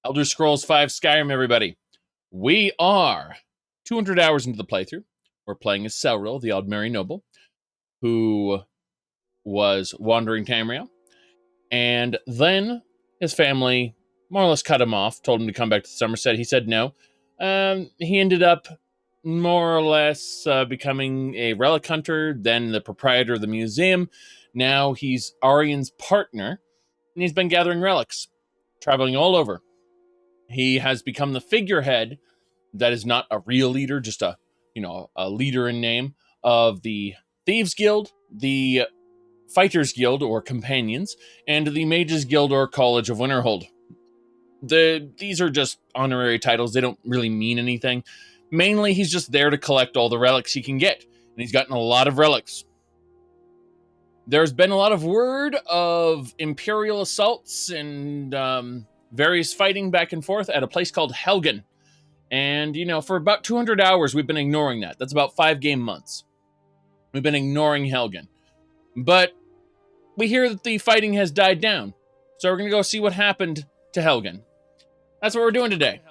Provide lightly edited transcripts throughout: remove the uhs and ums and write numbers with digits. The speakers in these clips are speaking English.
Elder Scrolls V Skyrim, everybody. We are 200 hours into the playthrough. We're playing as Celril, the Aldmeri Noble, who was wandering Tamriel. And then his family more or less cut him off, told him to come back to Summerset. He said no. He ended up more or less becoming a relic hunter, then the proprietor of the museum. Now he's Auryen's partner, and he's been gathering relics, traveling all over. He has become the figurehead that is not a real leader, just a leader in name of the Thieves Guild, the Fighters Guild or Companions, and the Mages Guild or College of Winterhold. These are just honorary titles. They don't really mean anything. Mainly, he's just there to collect all the relics he can get, and he's gotten a lot of relics. There's been a lot of word of Imperial assaults and various fighting back and forth at a place called Helgen. And, for about 200 hours, we've been ignoring that. That's about 5 game months. We've been ignoring Helgen. But we hear that the fighting has died down. So we're going to go see what happened to Helgen. That's what we're doing today.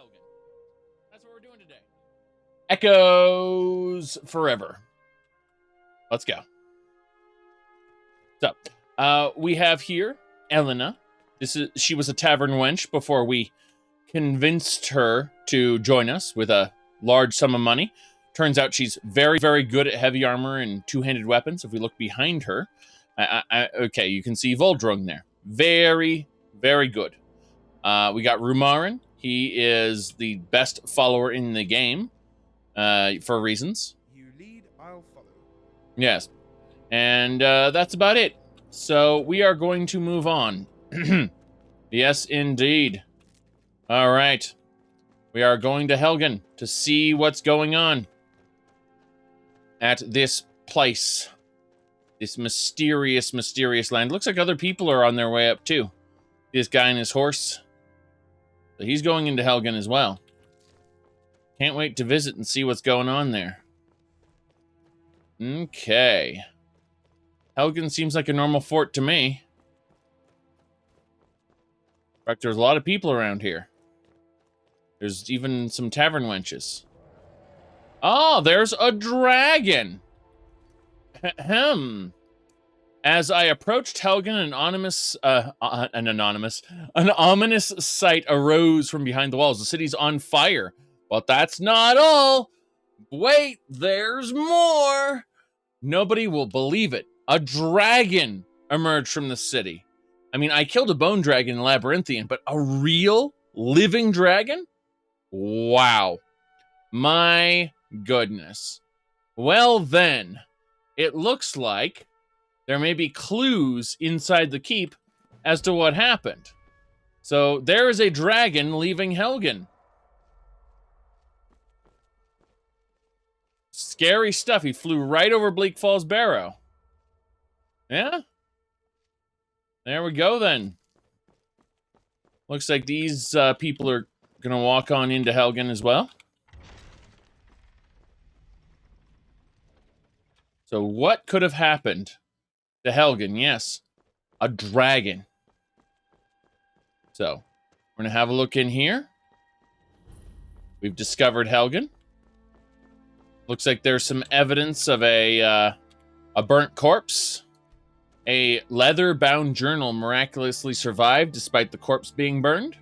Echoes forever. Let's go. So, we have here Elena. She was a tavern wench before we convinced her to join us with a large sum of money. Turns out she's very, very good at heavy armor and two-handed weapons. If we look behind her, okay, you can see Voldrung there. Very, very good. We got Rumarin. He is the best follower in the game for reasons. You lead, I'll follow. Yes. And that's about it. So we are going to move on. Yes, indeed. All right. We are going to Helgen to see what's going on at this place. This mysterious, mysterious land. Looks like other people are on their way up too. This guy and his horse. So he's going into Helgen as well. Can't wait to visit and see what's going on there. Okay. Helgen seems like a normal fort to me. In fact, there's a lot of people around here. There's even some tavern wenches. Oh, there's a dragon! Ahem. As I approached Helgen, an ominous sight arose from behind the walls. The city's on fire. But that's not all. Wait, there's more. Nobody will believe it. A dragon emerged from the city. I mean, I killed a bone dragon in Labyrinthian, but a real living dragon? Wow. My goodness. Well then, it looks like there may be clues inside the keep as to what happened. So there is a dragon leaving Helgen. Scary stuff. He flew right over Bleak Falls Barrow. Yeah? There we go then. Looks like these people are going to walk on into Helgen as well. So what could have happened to Helgen? Yes, a dragon. So we're going to have a look in here. We've discovered Helgen. Looks like there's some evidence of a burnt corpse. A leather-bound journal miraculously survived despite the corpse being burned.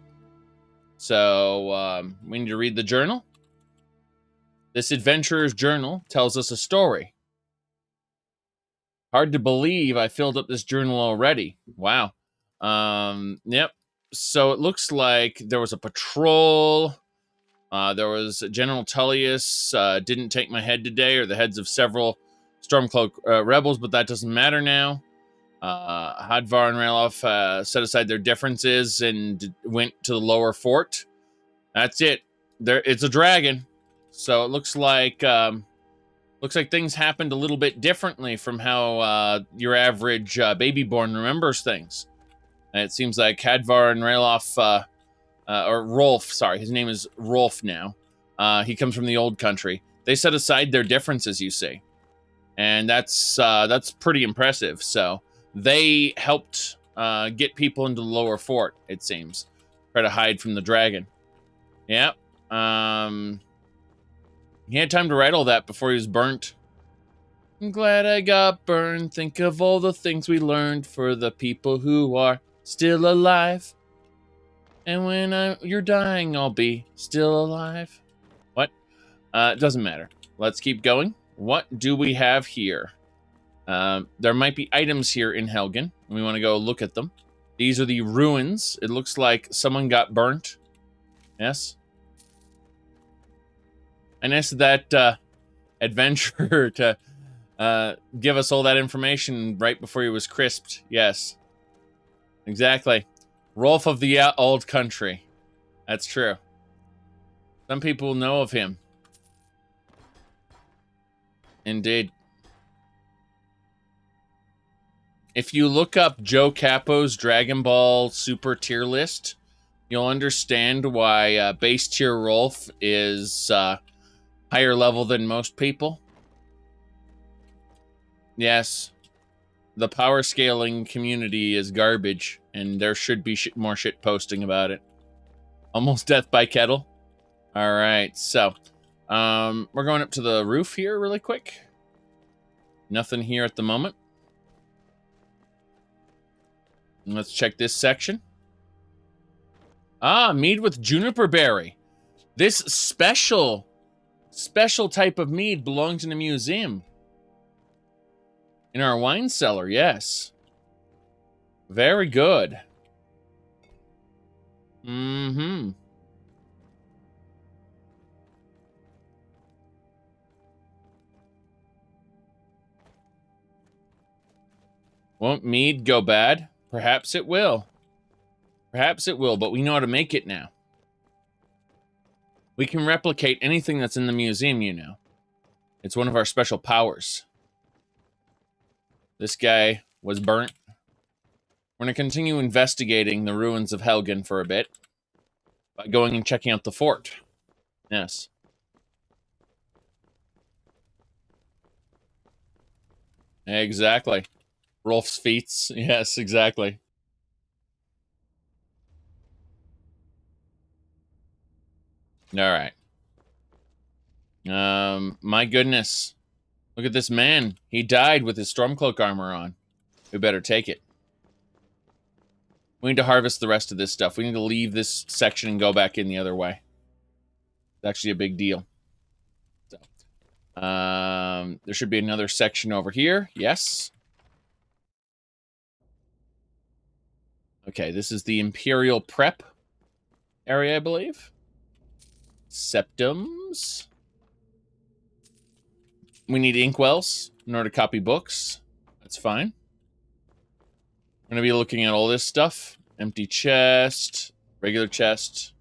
So, we need to read the journal. This adventurer's journal tells us a story. Hard to believe I filled up this journal already. Wow. Yep. So it looks like there was a patrol. There was General Tullius, didn't take my head today, or the heads of several Stormcloak rebels, but that doesn't matter now. Hadvar and Ralof set aside their differences and went to the lower fort. That's it. It's a dragon. So it looks like things happened a little bit differently from how your average babyborn remembers things. And it seems like Hadvar and Ralof, or Rolf, sorry, his name is Rolf now. He comes from the old country. They set aside their differences, you see. And that's pretty impressive. So they helped get people into the lower fort, it seems. try to hide from the dragon. Yep. He had time to write all that before he was burnt. I'm glad I got burned. Think of all the things we learned for the people who are still alive. And when you're dying, I'll be still alive. What? It doesn't matter. Let's keep going. What do we have here? There might be items here in Helgen. We want to go look at them. These are the ruins. It looks like someone got burnt. Yes. And it's that adventurer to give us all that information right before he was crisped. Yes. Exactly. Rolf of the Old Country. That's true. Some people know of him. Indeed. If you look up Joe Capo's Dragon Ball Super tier list, you'll understand why base tier Rolf is higher level than most people. Yes. The power scaling community is garbage, and there should be more shit posting about it. Almost death by kettle. All right, so we're going up to the roof here really quick. Nothing here at the moment. Let's check this section. Ah, mead with juniper berry. This special type of mead belongs in a museum. In our wine cellar, yes. Very good. Mm-hmm. Won't mead go bad? Perhaps it will. Perhaps it will, but we know how to make it now. We can replicate anything that's in the museum, you know. It's one of our special powers. This guy was burnt. We're going to continue investigating the ruins of Helgen for a bit by going and checking out the fort. Yes. Exactly. Rolf's feats. Yes, exactly. All right. My goodness. Look at this man. He died with his Stormcloak armor on. We better take it. We need to harvest the rest of this stuff. We need to leave this section and go back in the other way. It's actually a big deal. So, there should be another section over here. Yes. Okay, this is the Imperial Prep area, I believe. Septums. We need inkwells in order to copy books. That's fine. We're going to be looking at all this stuff. Empty chest, regular chest,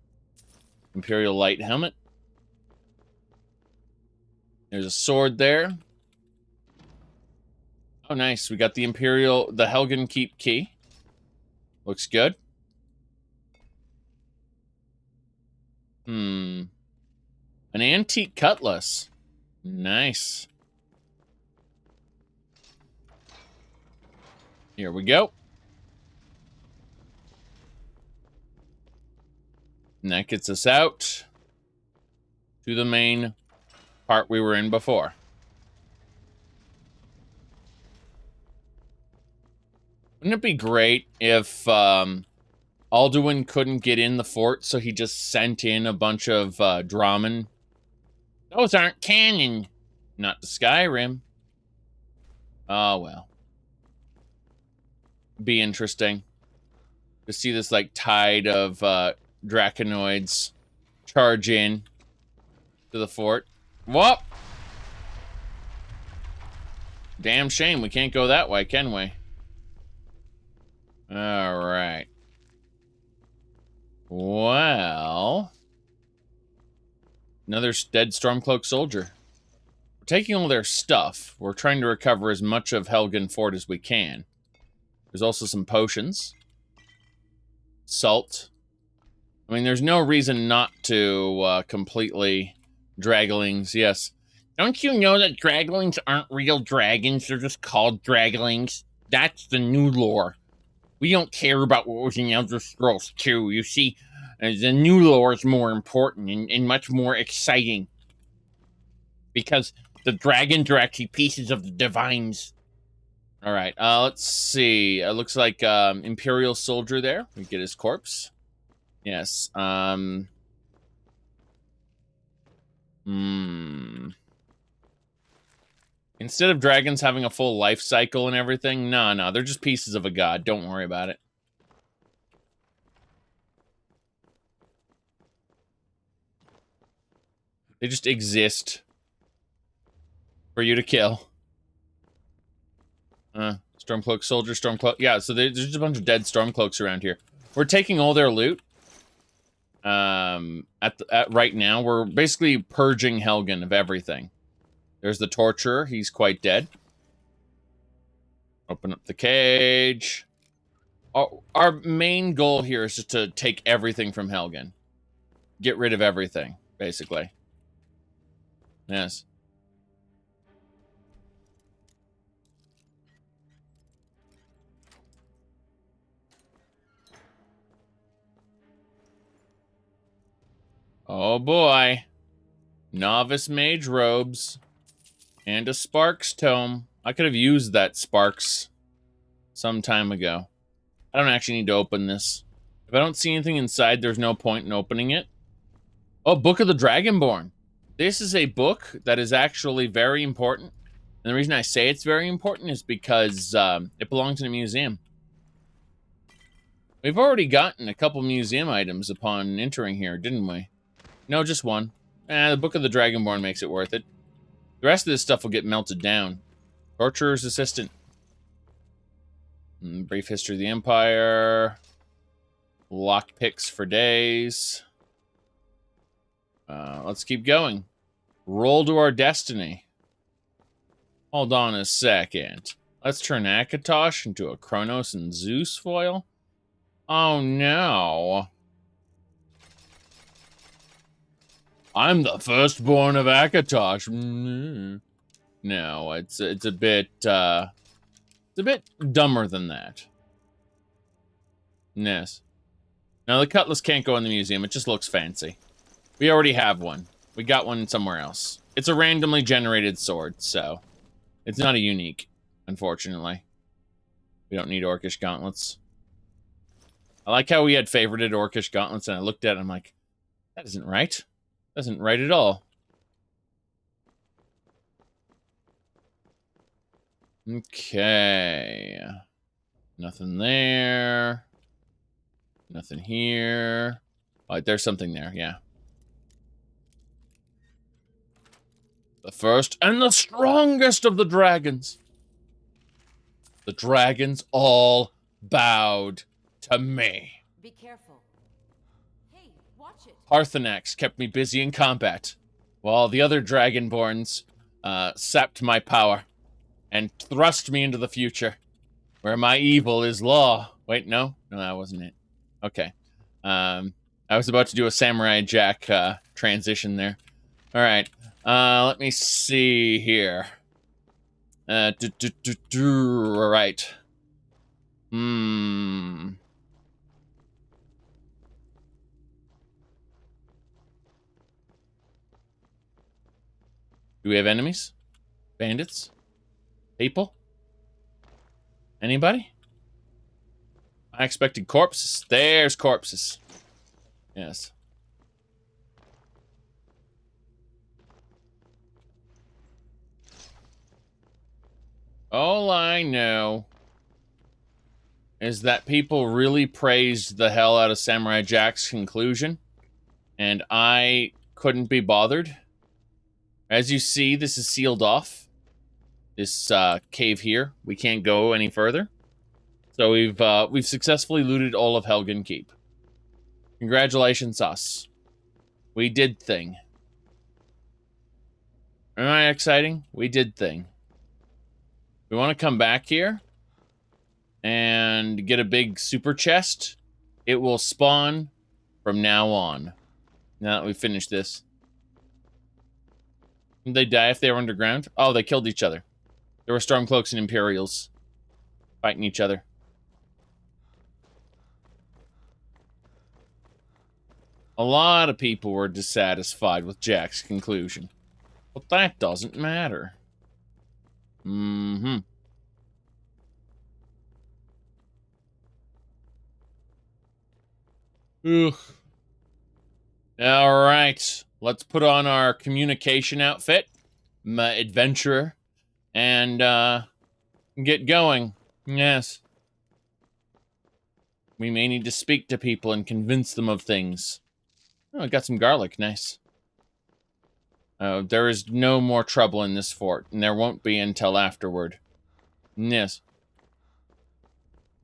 Imperial Light Helmet. There's a sword there. Oh, nice. We got the Helgen Keep key. Looks good. An antique cutlass. Nice. Here we go. And that gets us out to the main part we were in before. Wouldn't it be great if Alduin couldn't get in the fort, so he just sent in a bunch of Dramen? Those aren't canon. Not to Skyrim. Oh, well. Be interesting to see this, like, tide of Draconoids charge in to the fort. Whoop! Damn shame we can't go that way, can we? Alright. Well... Another dead Stormcloak soldier. We're taking all their stuff. We're trying to recover as much of Helgen Fort as we can. There's also some potions. Salt. I mean, there's no reason not to completely... Draglings, yes. Don't you know that Draglings aren't real dragons? They're just called Draglings. That's the new lore. We don't care about what was in Elder Scrolls 2. You see, The new lore is more important and much more exciting. Because the dragons are actually pieces of the divines. All right, let's see. It looks like Imperial soldier there. We get his corpse. Yes. Instead of dragons having a full life cycle and everything, no, they're just pieces of a god. Don't worry about it. They just exist for you to kill. Stormcloak soldier, Stormcloak. Yeah, so there's just a bunch of dead Stormcloaks around here. We're taking all their loot. Right now, we're basically purging Helgen of everything. There's the Torturer. He's quite dead. Open up the cage. Our main goal here is just to take everything from Helgen. Get rid of everything, basically. Yes. Oh boy. Novice mage robes. And a Sparks tome. I could have used that Sparks some time ago. I don't actually need to open this. If I don't see anything inside, there's no point in opening it. Oh, Book of the Dragonborn. This is a book that is actually very important. And the reason I say it's very important is because it belongs in a museum. We've already gotten a couple museum items upon entering here, didn't we? No, just one. The Book of the Dragonborn makes it worth it. The rest of this stuff will get melted down. Torturer's Assistant. Brief History of the Empire. Lockpicks for days. Let's keep going. Roll to our destiny. Hold on a second. Let's turn Akatosh into a Kronos and Zeus foil. Oh no. I'm the firstborn of Akatosh. No, it's a bit dumber than that. Yes. Now the cutlass can't go in the museum. It just looks fancy. We already have one. We got one somewhere else. It's a randomly generated sword, so it's not a unique, unfortunately. We don't need Orcish gauntlets. I like how we had favorited Orcish gauntlets, and I looked at it, I'm like, that isn't right. That isn't right at all. Okay. Nothing there. Nothing here. Oh, there's something there, yeah. The first and the strongest of the dragons. The dragons all bowed to me. Be careful. Hey, watch it. Parthenax kept me busy in combat, while the other Dragonborns sapped my power and thrust me into the future, where my evil is law. Wait, no, that wasn't it. Okay. I was about to do a Samurai Jack transition there. All right. Let me see here. All right. Do we have enemies? Bandits? People? Anybody? I expected corpses. There's corpses. Yes. All I know is that people really praised the hell out of Samurai Jack's conclusion, and I couldn't be bothered. As you see, this is sealed off. This cave here. We can't go any further. So we've successfully looted all of Helgen Keep. Congratulations, us. We did thing. Am I exciting? We did thing. We want to come back here and get a big super chest. It will spawn from now on. Now that we've finished this. Did they die if they were underground? Oh, they killed each other. There were Stormcloaks and Imperials fighting each other. A lot of people were dissatisfied with Jack's conclusion. But that doesn't matter. Mm-hmm. Ugh. Alright. Let's put on our communication outfit. My adventurer. And, get going. Yes. We may need to speak to people and convince them of things. Oh, I got some garlic. Nice. There is no more trouble in this fort, and there won't be until afterward. Yes.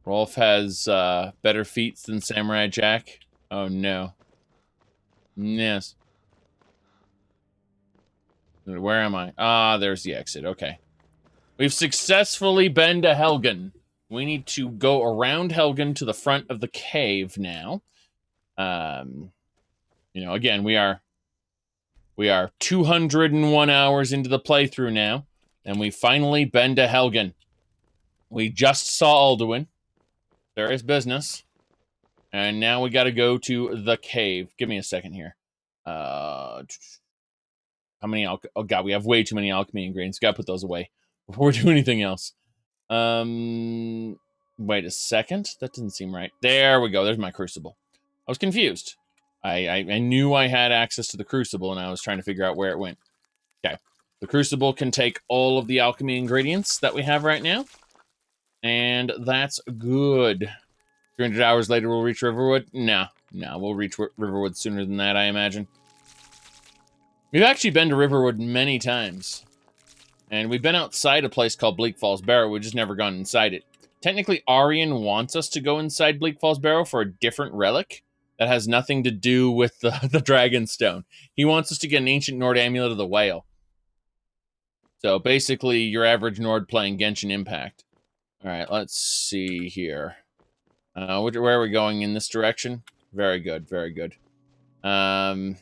Rolf has, better feats than Samurai Jack. Oh, no. Yes. Where am I? Ah, there's the exit. Okay. We've successfully been to Helgen. We need to go around Helgen to the front of the cave now. You know, again, we are 201 hours into the playthrough now, and we finally been to Helgen. We just saw Alduin. There is business. And now we gotta go to the cave. Give me a second here. How many oh god, we have way too many alchemy ingredients. Gotta put those away before we do anything else. Wait a second. That doesn't seem right. There we go. There's my crucible. I was confused. I knew I had access to the crucible, and I was trying to figure out where it went. Okay. The crucible can take all of the alchemy ingredients that we have right now. And that's good. 300 hours later, we'll reach Riverwood? No, we'll reach Riverwood sooner than that, I imagine. We've actually been to Riverwood many times. And we've been outside a place called Bleak Falls Barrow. We've just never gone inside it. Technically, Auryen wants us to go inside Bleak Falls Barrow for a different relic that has nothing to do with the Dragonstone. He wants us to get an Ancient Nord Amulet of the Whale. So basically, your average Nord playing Genshin Impact. Alright, let's see here. Where are we going in this direction? Very good, very good. Right,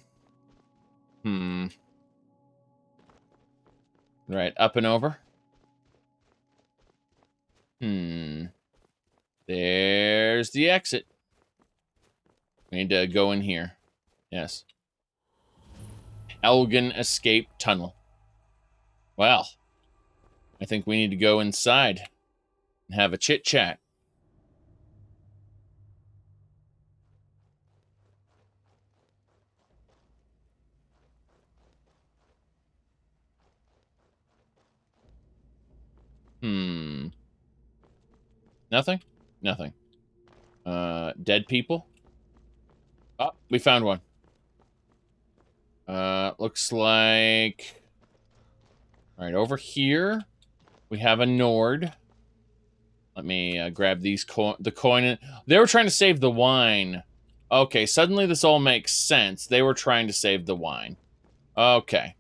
up and over. There's the exit. We need to go in here. Yes. Helgen Escape Tunnel. Well, I think we need to go inside and have a chit-chat. Nothing? Nothing. Dead people? Oh, we found one. Looks like... Alright, over here, we have a Nord. Let me grab these the coin. They were trying to save the wine. Okay, suddenly this all makes sense. They were trying to save the wine. Okay.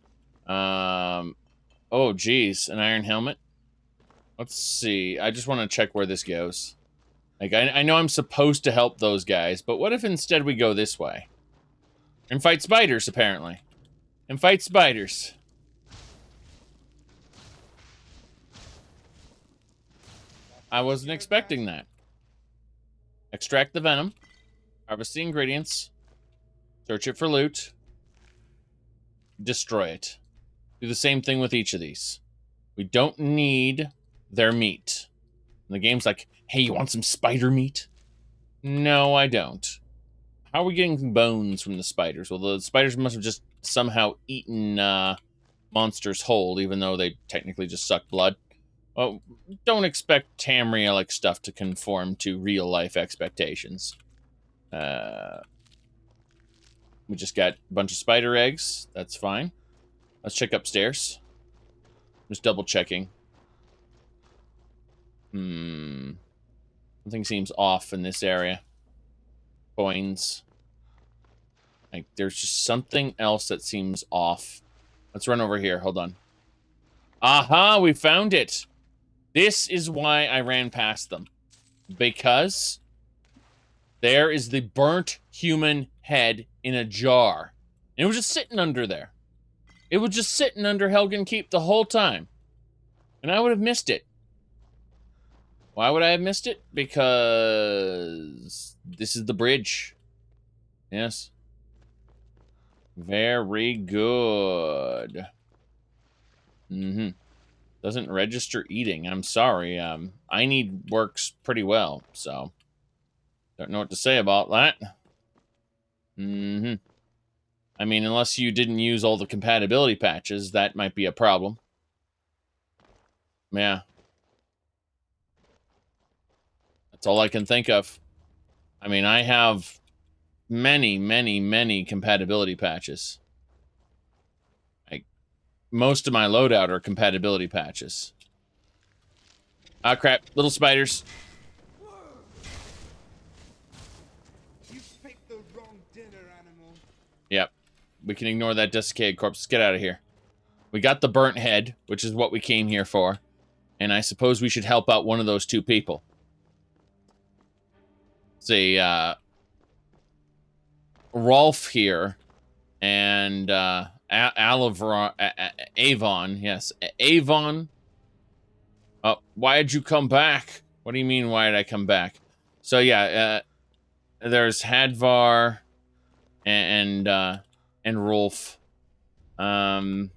Oh, geez. An iron helmet? Let's see. I just want to check where this goes. Like, I know I'm supposed to help those guys, but what if instead we go this way? And fight spiders, apparently. And fight spiders. I wasn't expecting that. Extract the venom. Harvest the ingredients. Search it for loot. Destroy it. Do the same thing with each of these. We don't need their meat. And the game's like, hey, you want some spider meat? No, I don't. How are we getting bones from the spiders? Well, the spiders must have just somehow eaten monsters whole, even though they technically just suck blood. Well, don't expect Tamrielic stuff to conform to real-life expectations. We just got a bunch of spider eggs. That's fine. Let's check upstairs. Just double-checking. Something seems off in this area. Coins. Like, there's just something else that seems off. Let's run over here. Hold on. Aha! We found it! This is why I ran past them. Because there is the burnt human head in a jar. And it was just sitting under there. It was just sitting under Helgen Keep the whole time. And I would have missed it. Why would I have missed it? Because this is the bridge. Yes. Very good. Doesn't register eating. I'm sorry. I need works pretty well, so don't know what to say about that. I mean, unless you didn't use all the compatibility patches, that might be a problem. Yeah. That's all I can think of. I mean, I have many, many, many compatibility patches. Like, most of my loadout are compatibility patches. Ah, crap. Little spiders. You picked the wrong dinner, animal. Yep. We can ignore that desiccated corpse. Let's get out of here. We got the burnt head, which is what we came here for. And I suppose we should help out one of those two people. See, Rolf here and Avon, yes, Avon. Oh, why did you come back? What do you mean, why did I come back? So yeah, there's Hadvar and Rolf. Hey,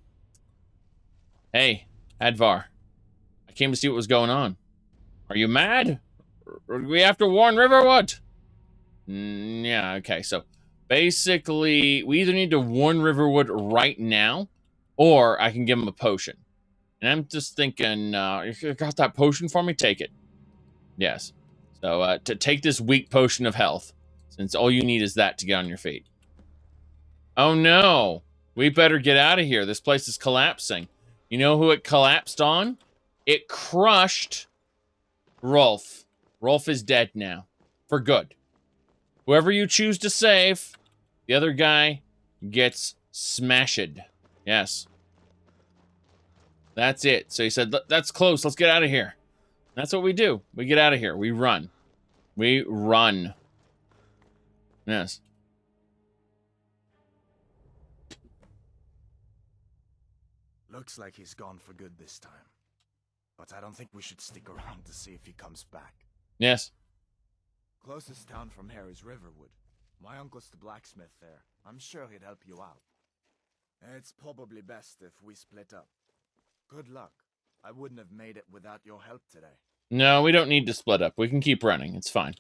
Hadvar, I came to see what was going on. Are you mad? We have to warn Riverwood. Yeah, okay, so basically, we either need to warn Riverwood right now, or I can give him a potion. And I'm just thinking, you got that potion for me? Take it. Yes. So, to take this weak potion of health, since all you need is that to get on your feet. Oh no! We better get out of here. This place is collapsing. You know who it collapsed on? It crushed Rolf. Rolf is dead now. For good. Whoever you choose to save, the other guy gets smashed. Yes. That's it. So he said, that's close. Let's get out of here. That's what we do. We get out of here. We run. We run. Yes. Looks like he's gone for good this time. But I don't think we should stick around to see if he comes back. Yes. Closest town from here is Riverwood. My uncle's the blacksmith there. I'm sure he'd help you out. It's probably best if we split up. Good luck. I wouldn't have made it without your help today. No, we don't need to split up. We can keep running. It's fine.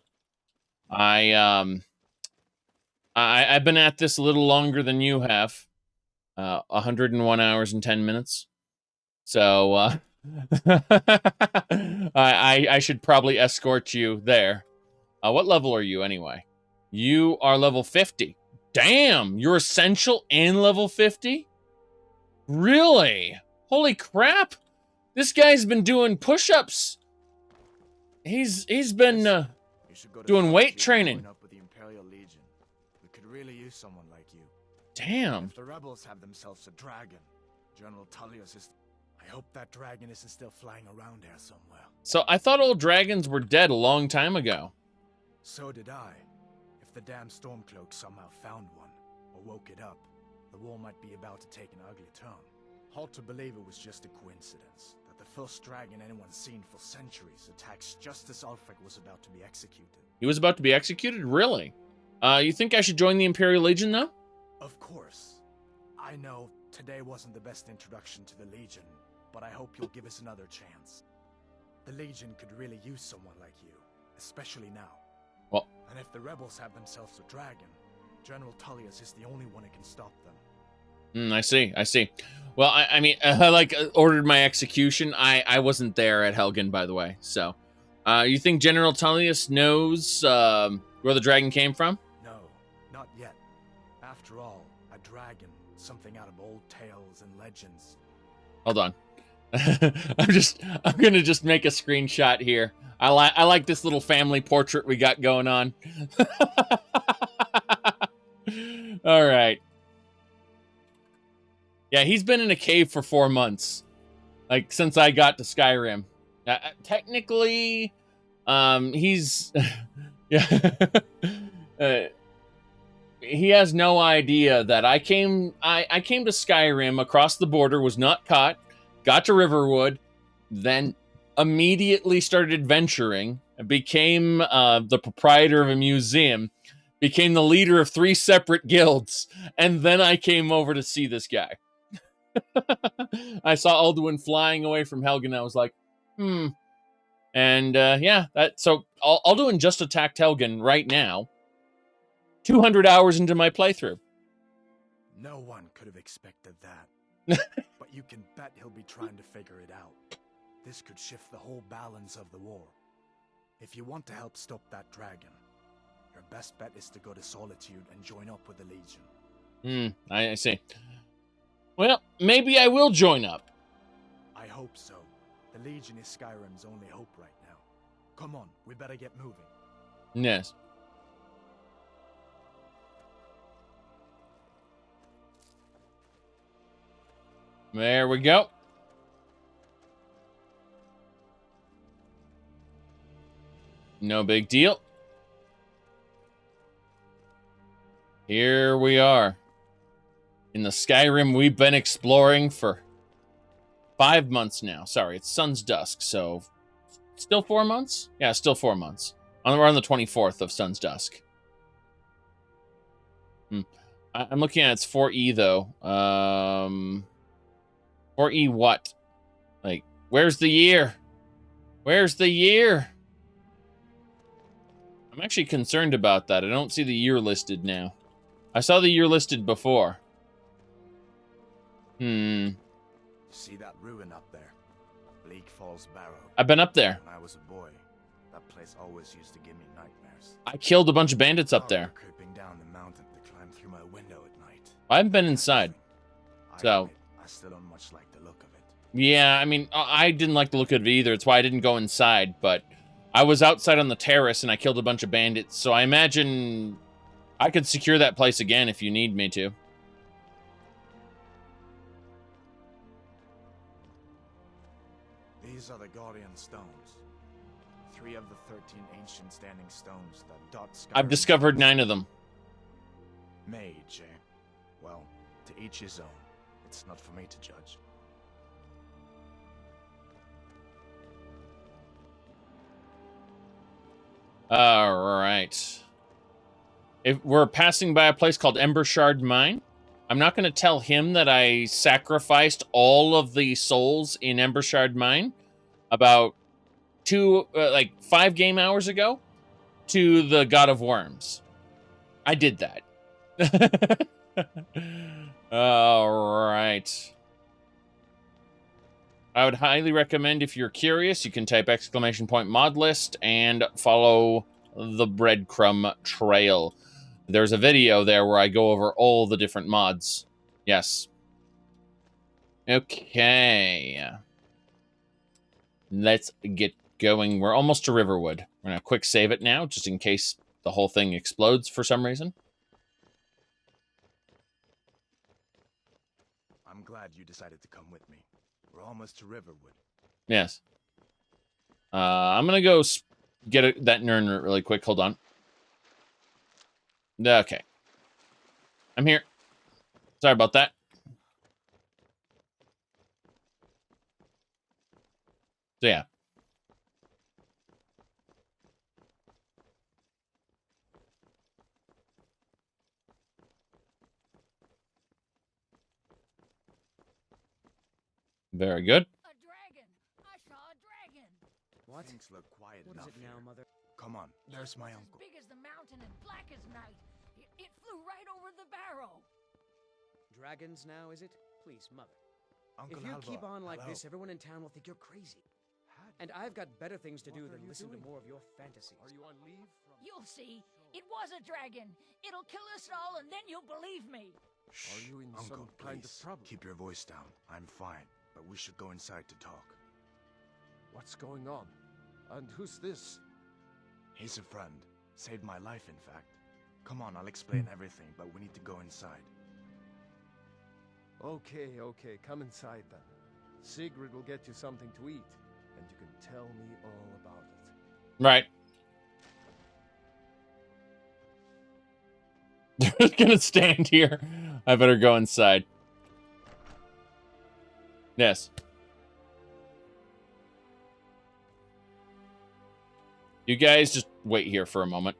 I've been at this a little longer than you have. 101 hours and 10 minutes. So, I should probably escort you there. What level are you anyway? You are level 50. Damn, you're essential and level 50? Really? Holy crap. This guy's been doing push-ups. He's been doing weight training. Up with the Imperial Legion. We could really use someone like you. Damn. If the rebels have themselves a dragon, General Tullius is... I hope that dragon isn't still flying around here somewhere. So I thought old dragons were dead a long time ago. So did I. If the damn Stormcloak somehow found one, or woke it up, the war might be about to take an ugly turn. Hard to believe it was just a coincidence, that the first dragon anyone's seen for centuries attacks just as Ulfric was about to be executed. He was about to be executed? Really? You think I should join the Imperial Legion, though? Of course. I know today wasn't the best introduction to the Legion, but I hope you'll give us another chance. The Legion could really use someone like you, especially now. Well, and if the rebels have themselves a dragon, General Tullius is the only one who can stop them. I see. Well, I mean, ordered my execution. I wasn't there at Helgen, by the way. So, you think General Tullius knows where the dragon came from? No, not yet. After all, a dragon, something out of old tales and legends. Hold on. I'm gonna just make a screenshot here. I like this little family portrait we got going on. All right. Yeah, he's been in a cave for 4 months, like since I got to Skyrim. Technically, he's yeah. He has no idea that I came to Skyrim across the border, was not caught, got to Riverwood, then immediately started adventuring, became the proprietor of a museum, became the leader of 3 separate guilds, and then I came over to see this guy. I saw Alduin flying away from Helgen. I was like, And yeah, so Alduin just attacked Helgen right now. 200 hours into my playthrough. No one could have expected that. But you can bet he'll be trying to figure it out. This could shift the whole balance of the war. If you want to help stop that dragon, your best bet is to go to Solitude and join up with the Legion. I see. Well, maybe I will join up. I hope so. The Legion is Skyrim's only hope right now. Come on, we better get moving. Yes. There we go. No big deal. Here we are. In the Skyrim we've been exploring for 5 months now. Sorry, it's Sun's Dusk, so still 4 months? Yeah, still 4 months. We're on the 24th of Sun's Dusk. I'm looking at it's 4E, though. 4E what? Like, where's the year? Where's the year? I'm actually concerned about that. I don't see the year listed now. I saw the year listed before. You see that ruin up there? Bleak Falls Barrow. I've been up there. When I was a boy, that place always used to give me nightmares. I killed a bunch of bandits up there. Creeping down the mountain to climb through my window at night. I haven't been inside. So I still don't much like the look of it. Yeah, I mean, I didn't like the look of it either. It's why I didn't go inside, but I was outside on the terrace and I killed a bunch of bandits, so I imagine I could secure that place again if you need me to. These are the Guardian Stones. 3 of the 13 ancient standing stones that dot Skyrim. I've discovered 9 of them. Mage, eh? Well, to each his own. It's not for me to judge. Alright. If we're passing by a place called Embershardmine, I'm not going to tell him that I sacrificed all of the souls in Embershardmine about 5 game hours ago to the God of Worms. I did that. Alright. I would highly recommend, if you're curious, you can type !mod list and follow the breadcrumb trail. There's a video there where I go over all the different mods. Yes. Okay. Let's get going. We're almost to Riverwood. We're going to quick save it now, just in case the whole thing explodes for some reason. I'm glad you decided to come with me. We're almost to Riverwood. Yes. I'm going to go get that Nern really quick. Hold on. Okay. I'm here. Sorry about that. So, yeah. Very good. A dragon! I saw a dragon! What? Things look quiet What enough is it now, here. Mother? Come on, there's my uncle. As big as the mountain and black as night. It flew right over the Barrow. Dragons now, is it? Please, Mother. Uncle If you Halvor, keep on like hello. this, everyone in town will think you're crazy. And I've got better things to do than listen to more of your fantasies. Are you on leave from... You'll see. It was a dragon. It'll kill us all, and then you'll believe me. Shh, Are you in Uncle, some kind of please, trouble? keep your voice down. I'm fine, but we should go inside to talk. What's going on? And who's this? He's a friend. Saved my life, in fact. Come on, I'll explain everything, but we need to go inside. Okay, come inside then. Sigrid will get you something to eat, and you can tell me all about it. Right. They're just gonna stand here. I better go inside. Yes. You guys just wait here for a moment.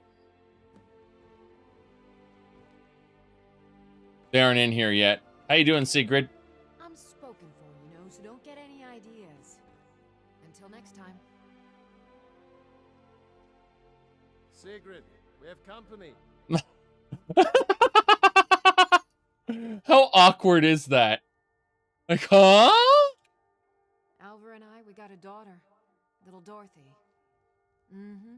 They aren't in here yet. How you doing, Sigrid? I'm spoken for, you know, so don't get any ideas. Until next time. Sigrid, we have company. How awkward is that? Like, huh? Alvar and I, we got a daughter. Little Dorothy. Mm-hmm.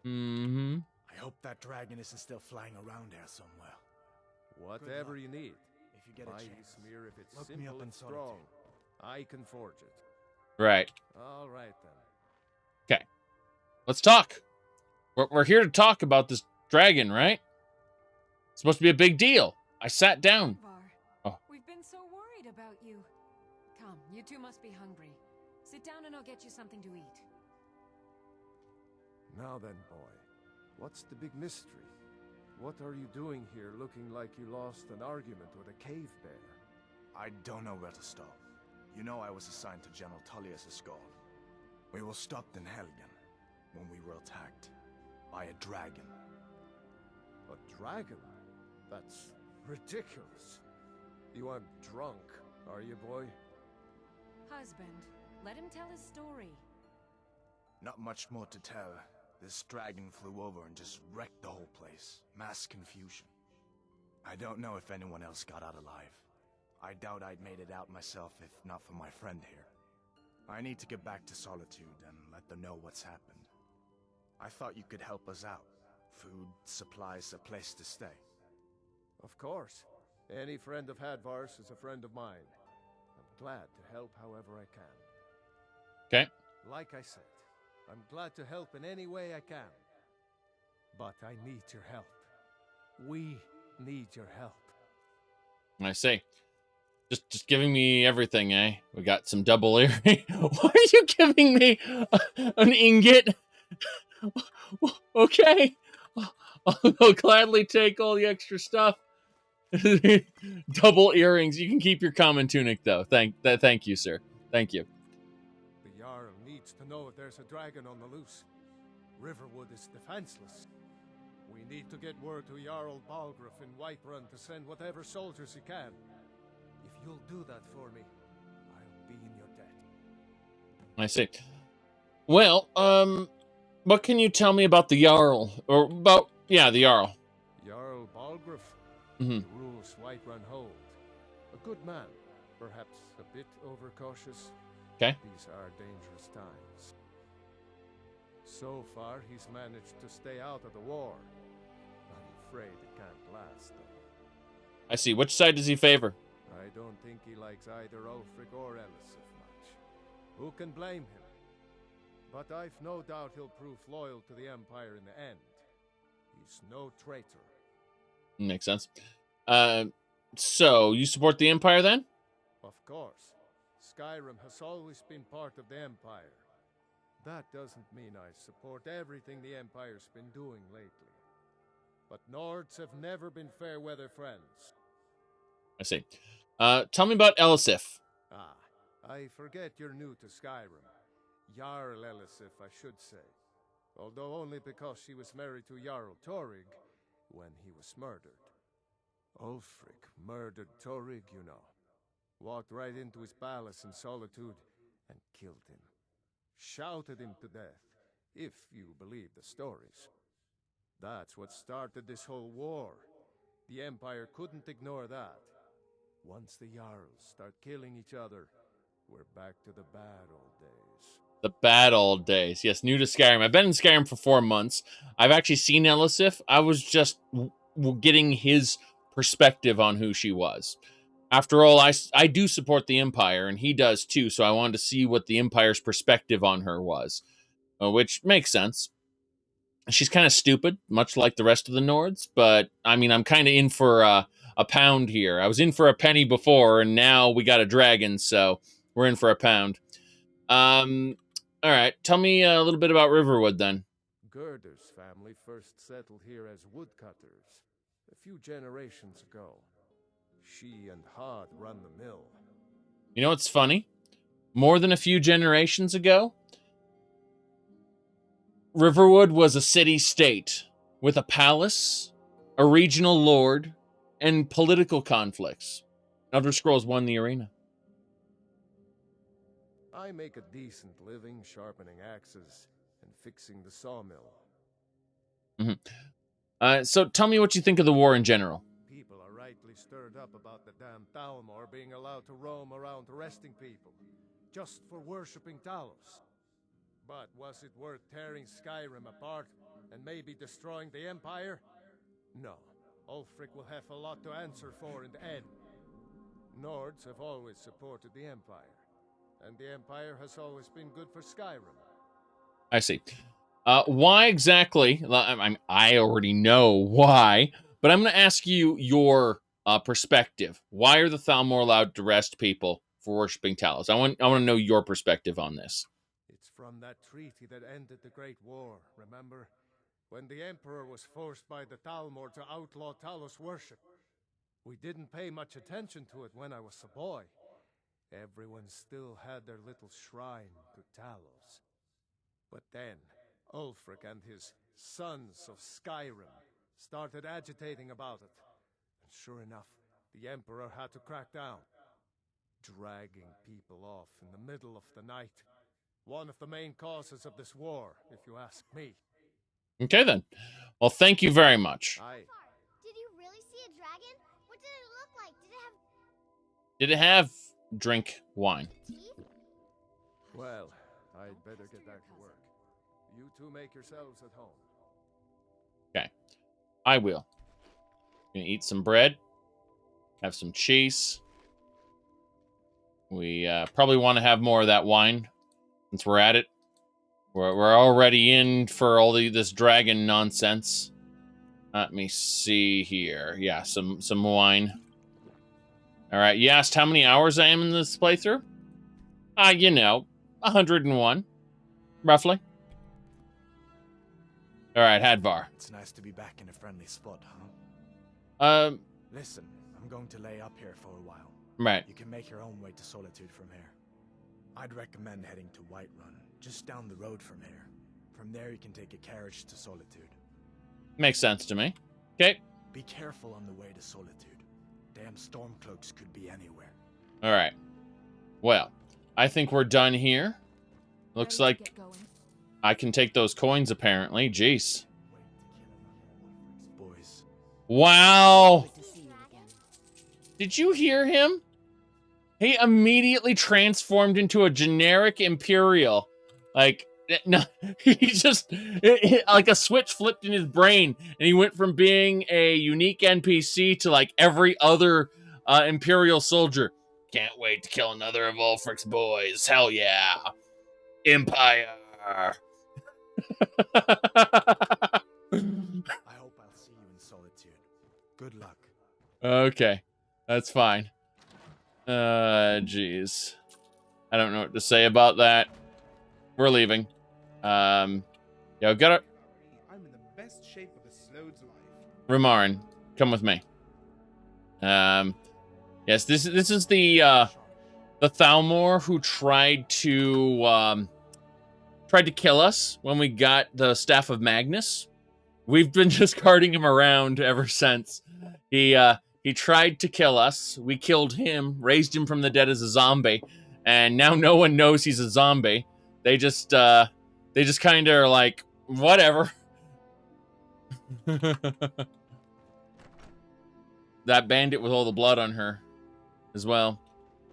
Mm-hmm. I hope that dragon isn't still flying around there somewhere. Whatever you need. If you get a Buy chance, smear if it's look me simple up in and strong. Solitude. I can forge it. Right. All right then. Okay. Let's talk. We're here to talk about this dragon, right? It's supposed to be a big deal. I sat down. Alvar, Oh. we've been so worried about you. Come, you two must be hungry. Sit down and I'll get you something to eat. Now then, boy. What's the big mystery? What are you doing here looking like you lost an argument with a cave bear? I don't know where to start. You know I was assigned to General Tullius' escort. We were stopped in Helgen when we were attacked by a dragon. A dragon? That's ridiculous. You aren't drunk, are you, boy? Husband, let him tell his story. Not much more to tell. This dragon flew over and just wrecked the whole place. Mass confusion. I don't know if anyone else got out alive. I doubt I'd made it out myself if not for my friend here. I need to get back to Solitude and let them know what's happened. I thought you could help us out. Food, supplies, a place to stay. Of course. Any friend of Hadvar's is a friend of mine. I'm glad to help however I can. Okay. Like I said, I'm glad to help in any way I can. But I need your help. We need your help. I see. Just giving me everything, eh? We got some double earring. Why are you giving me an ingot? Okay. I'll gladly take all the extra stuff. Double earrings. You can keep your common tunic, though. Thank you, sir. Thank you. The Jarl needs to know if there's a dragon on the loose. Riverwood is defenseless. We need to get word to Jarl Balgruuf in Whiterun to send whatever soldiers he can. If you'll do that for me, I'll be in your debt. I see. Well, what can you tell me about the Jarl? Or about, yeah, the Jarl. Jarl Balgruuf, Mm-hmm. he rules Whiterun Hold. A good man, perhaps a bit overcautious. Okay. These are dangerous times. So far, he's managed to stay out of the war. I'm afraid it can't last, though. I see. Which side does he favor? I don't think he likes either Ulfric or Elisif much. Who can blame him? But I've no doubt he'll prove loyal to the Empire in the end. He's no traitor. Makes sense. So you support the Empire then? Of course. Skyrim has always been part of the Empire. That doesn't mean I support everything the Empire's been doing lately. But Nords have never been fair weather friends. I see. Tell me about Elisif. Ah, I forget you're new to Skyrim. Jarl Elisif, I should say. Although only because she was married to Jarl Torrig when he was murdered. Ulfric murdered Torrig, you know. Walked right into his palace in Solitude and killed him. Shouted him to death, if you believe the stories. That's what started this whole war. The Empire couldn't ignore that. Once the Jarls start killing each other, we're back to the bad old days. The bad old days. Yes, new to Skyrim. I've been in Skyrim for 4 months. I've actually seen Elisif. I was just getting his perspective on who she was. After all, I do support the Empire, and he does too, so I wanted to see what the Empire's perspective on her was, which makes sense. She's kind of stupid, much like the rest of the Nords, but, I mean, I'm kind of in for a pound here. I was in for a penny before, and now we got a dragon, so we're in for a pound. All right, tell me a little bit about Riverwood, then. Gerder's family first settled here as woodcutters a few generations ago. She and Hod run the mill. You know what's funny? More than a few generations ago, Riverwood was a city-state with a palace, a regional lord, and political conflicts. Elder Scrolls 1: The Arena. I make a decent living sharpening axes and fixing the sawmill. So tell me what you think of the war in general. People are rightly stirred up about the damn Thalmor being allowed to roam around arresting people, just for worshipping Talos. But was it worth tearing Skyrim apart and maybe destroying the Empire? No. Ulfric will have a lot to answer for in the end. Nords have always supported the Empire, and the Empire has always been good for Skyrim. I see. Why exactly? I already know why, but I'm going to ask you your perspective. Why are the Thalmor allowed to arrest people for worshipping Talos? I want to know your perspective on this. It's from that treaty that ended the Great War, remember? When the Emperor was forced by the Thalmor to outlaw Talos worship. We didn't pay much attention to it when I was a boy. Everyone still had their little shrine to Talos. But then, Ulfric and his Sons of Skyrim started agitating about it. And sure enough, the Emperor had to crack down, dragging people off in the middle of the night. One of the main causes of this war, if you ask me. Okay, then. Well, thank you very much. Did you really see a dragon? What did it look like? Did it have drink wine? Teeth? Well, I'd better get back to work. You two make yourselves at home. Okay. I will. Gonna eat some bread. Have some cheese. We probably want to have more of that wine since we're at it. We're already in for all this dragon nonsense. Let me see here. Yeah, some wine. All right, you asked how many hours I am in this playthrough? 101, roughly. All right, Hadvar. It's nice to be back in a friendly spot, huh? Listen, I'm going to lay up here for a while. Right. You can make your own way to Solitude from here. I'd recommend heading to Whiterun, just down the road from here. From there, you can take a carriage to Solitude. Makes sense to me. Okay. Be careful on the way to Solitude. Damn stormcloaks could be anywhere. All right. Well, I think we're done here. Looks like I can take those coins, apparently. Jeez. Boys. Wow. Did you hear him? He immediately transformed into a generic Imperial. Like, no, he just, like a switch flipped in his brain, and he went from being a unique NPC to like every other Imperial soldier. Can't wait to kill another of Ulfric's boys. Hell yeah. Empire. I hope I'll see you in Solitude. Good luck. Okay, that's fine. Jeez. I don't know what to say about that. We're leaving. Yeah, I've got I'm in the best shape of a Slode's life. Rumarin, come with me. Yes, this is the Thalmor who tried to kill us when we got the Staff of Magnus. We've been just carting him around ever since. He tried to kill us. We killed him, raised him from the dead as a zombie, and now no one knows he's a zombie. They just kind of are like, whatever. That bandit with all the blood on her as well.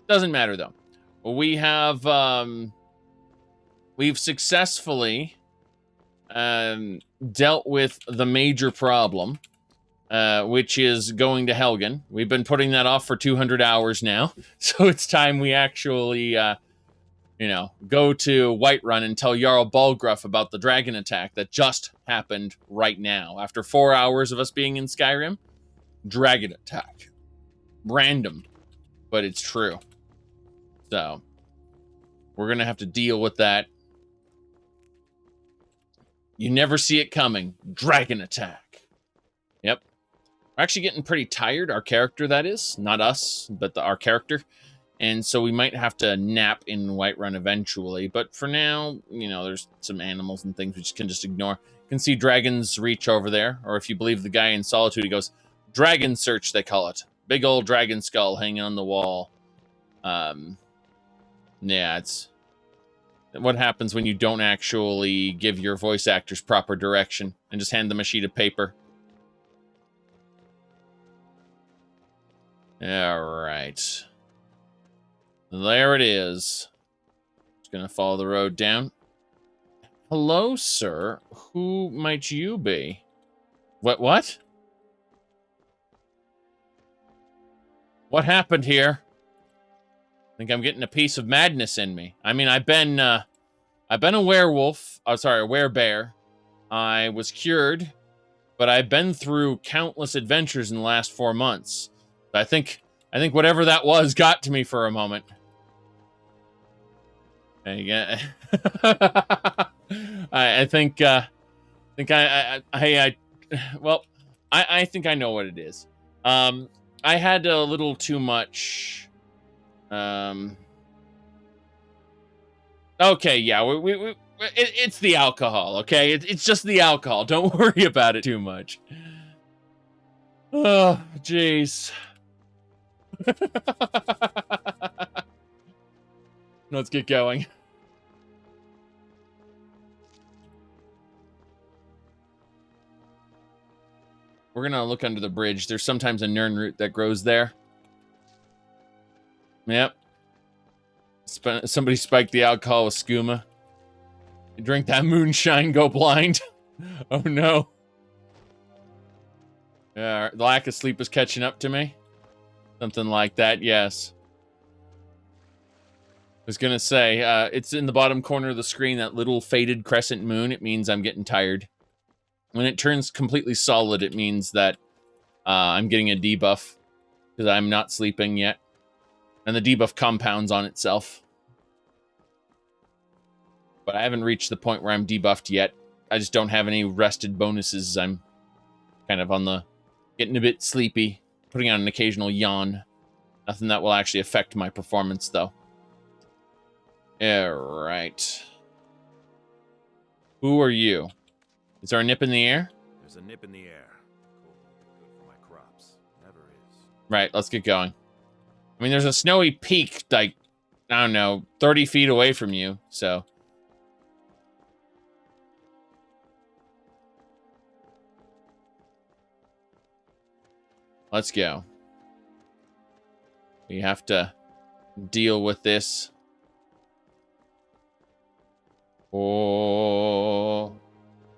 Doesn't matter though. We have we've successfully dealt with the major problem, which is going to Helgen. We've been putting that off for 200 hours now, so it's time we actually, go to Whiterun and tell Jarl Balgruuf about the dragon attack that just happened right now. After 4 hours of us being in Skyrim, dragon attack. Random, but it's true. So, we're going to have to deal with that. You never see it coming. Dragon attack. Yep. We're actually getting pretty tired. Our character, that is. Not us, but our character. And so we might have to nap in Whiterun eventually. But for now, there's some animals and things we can just ignore. You can see Dragon's Reach over there. Or if you believe the guy in Solitude, he goes, dragon search, they call it. Big old dragon skull hanging on the wall. Yeah, it's what happens when you don't actually give your voice actors proper direction and just hand them a sheet of paper. All right. There it is. Just gonna follow the road down. Hello, sir. Who might you be? What? What happened here? I think I'm getting a piece of madness in me. I mean, I've been a werewolf. Oh, sorry, a werebear. I was cured, but I've been through countless adventures in the last 4 months. I think whatever that was got to me for a moment. I think I think I know what it is. I had a little too much. Okay, yeah, it's the alcohol. Okay, it's just the alcohol. Don't worry about it too much. Oh, jeez. Let's get going. We're gonna look under the bridge. There's sometimes a nern root that grows there. Yep. Somebody spiked the alcohol with skooma. You drink that moonshine, go blind. Oh no. Yeah, the lack of sleep is catching up to me. Something like that, yes. I was gonna say, it's in the bottom corner of the screen, that little faded crescent moon. It means I'm getting tired. When it turns completely solid, it means that I'm getting a debuff because I'm not sleeping yet. And the debuff compounds on itself. But I haven't reached the point where I'm debuffed yet. I just don't have any rested bonuses. I'm kind of on the getting a bit sleepy, putting out an occasional yawn. Nothing that will actually affect my performance, though. Alright. Who are you? Is there a nip in the air? There's a nip in the air. Cool. Good for my crops. Never is. Right, let's get going. I mean, there's a snowy peak, like, I don't know, 30 feet away from you, so. Let's go. We have to deal with this. Oh.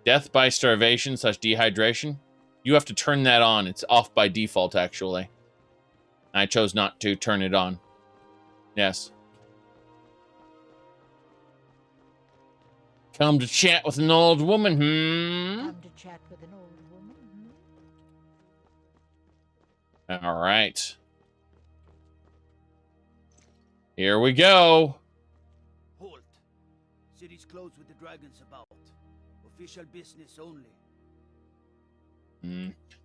Death by starvation / dehydration. You have to turn that on. It's off by default, actually. I chose not to turn it on. Yes. Come to chat with an old woman, Come to chat with an old woman, All right. Here we go. Halt. City's closed with the dragons about. Official business only.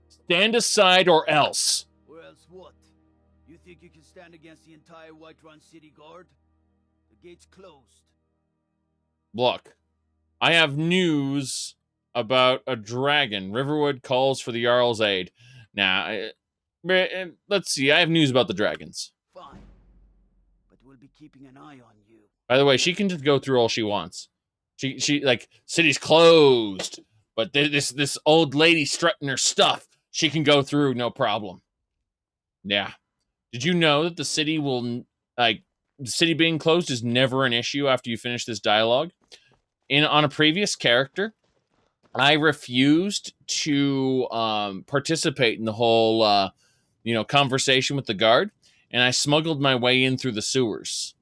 Stand aside or else. Or else what? You think you can stand against the entire Whiterun city guard? The gate's closed. Look, I have news about a dragon. Riverwood calls for the Jarl's aid. Now, let's see. I have news about the dragons. Fine. But we'll be keeping an eye on you. By the way, she can just go through all she wants. She like, city's closed. But this old lady strutting her stuff, she can go through, no problem. Yeah. Did you know that the city will, like, the city being closed is never an issue after you finish this dialogue? On a previous character, I refused to participate in the whole, conversation with the guard, and I smuggled my way in through the sewers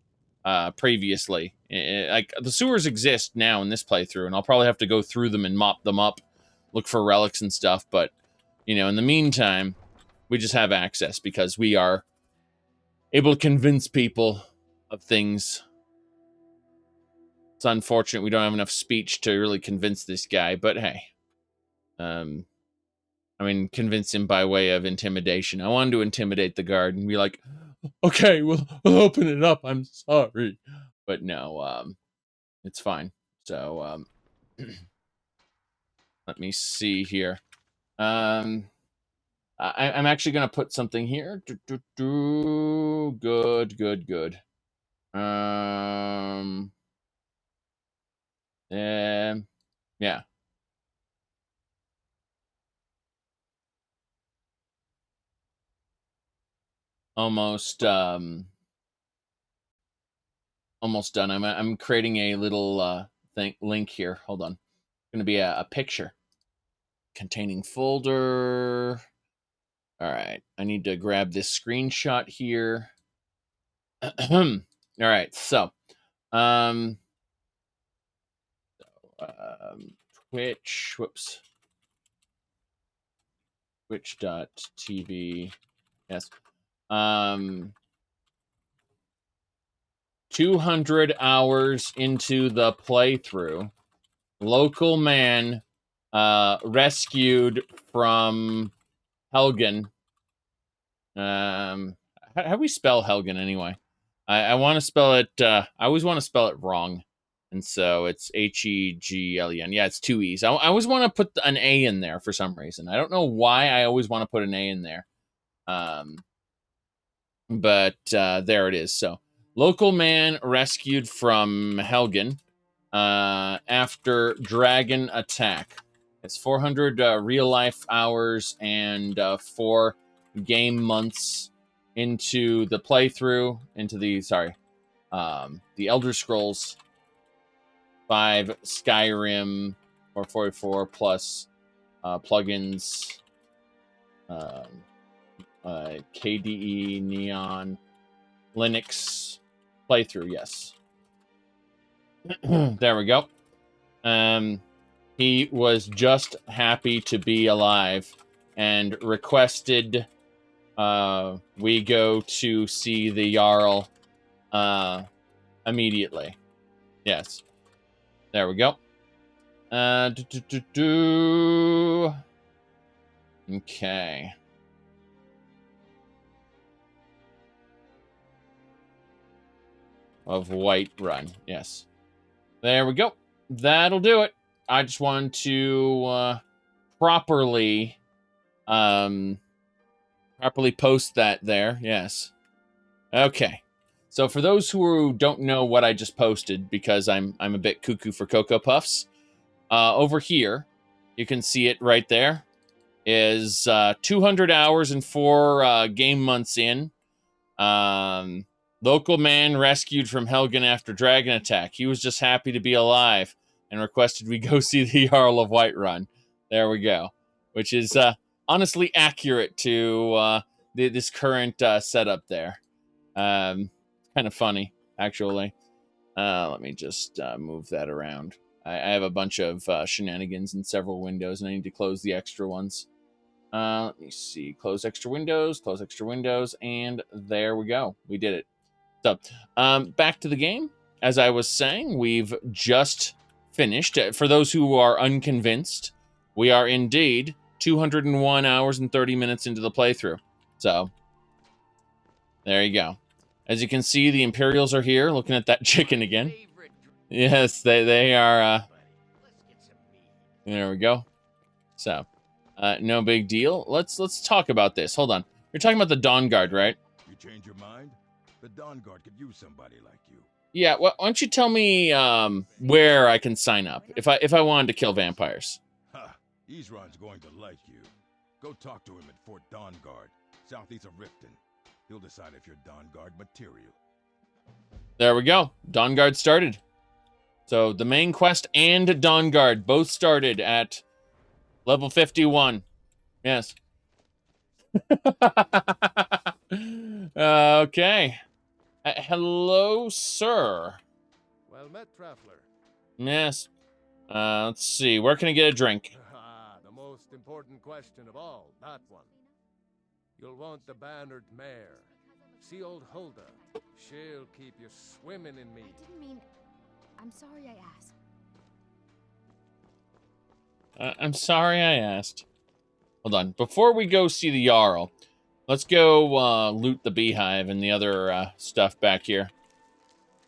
previously. Like, the sewers exist now in this playthrough, and I'll probably have to go through them and mop them up, look for relics and stuff, but, in the meantime, we just have access because we are able to convince people of things. It's unfortunate we don't have enough speech to really convince this guy, but hey. Convince him by way of intimidation. I wanted to intimidate the guard and be like, okay, we'll open it up. I'm sorry. But no, it's fine. So, let me see here. I'm actually going to put something here. Good, good, good. Yeah. Almost almost done. I'm creating a little link here. Hold on. It's going to be a picture containing folder. All right. I need to grab this screenshot here. All right. So, Twitch, whoops. Twitch.tv. Yes. 200 hours into the playthrough, local man rescued from Helgen. How do we spell Helgen anyway? I want to spell it, I always want to spell it wrong. And so it's Heglen. Yeah, it's 2 E's. I always want to put an A in there for some reason. I don't know why I always want to put an A in there. But there it is. So, local man rescued from Helgen after dragon attack. It's 400 real-life hours and 4 game months into the playthrough, into the, the Elder Scrolls 5 Skyrim 444 plus plugins, KDE, Neon, Linux playthrough, yes. There we go. He was just happy to be alive and requested we go to see the Jarl immediately. Yes. There we go. Okay. Of Whiterun, yes. There we go. That'll do it. I just wanted to properly post that there. Yes. Okay. So for those who don't know what I just posted, because I'm a bit cuckoo for Cocoa Puffs, over here, you can see it right there, is 200 hours and 4 game months in. Local man rescued from Helgen after dragon attack. He was just happy to be alive and requested we go see the Jarl of Whiterun. There we go. Which is honestly accurate to this current setup there. Kind of funny, actually. Let me just move that around. I have a bunch of shenanigans in several windows, and I need to close the extra ones. Let me see. Close extra windows, and there we go. We did it. So, back to the game. As I was saying, we've just finished. For those who are unconvinced, we are indeed 201 hours and 30 minutes into the playthrough. So, there you go. As you can see, the Imperials are here, looking at that chicken again. Yes, they are. There we go. So, no big deal. Let's talk about this. Hold on. You're talking about the Dawn Guard, right? You change your mind? The Dawn Guard could use somebody like you. Yeah. Well, why don't you tell me where I can sign up if I wanted to kill vampires? Ha! Isran's going to like you. Go talk to him at Fort Dawn Guard, southeast of Riften. He'll decide if you're Dawn Guard material. There we go. Dawn Guard started. So the main quest and Dawn Guard both started at level 51. Yes. Okay. Hello, sir. Well met, traveler. Yes. Let's see. Where can I get a drink? The most important question of all, that one. You'll want the bannered mare. See old Hulda. She'll keep you swimming in mead. I didn't mean... I'm sorry I asked. I'm sorry I asked. Hold on. Before we go see the Jarl, let's go loot the beehive and the other stuff back here.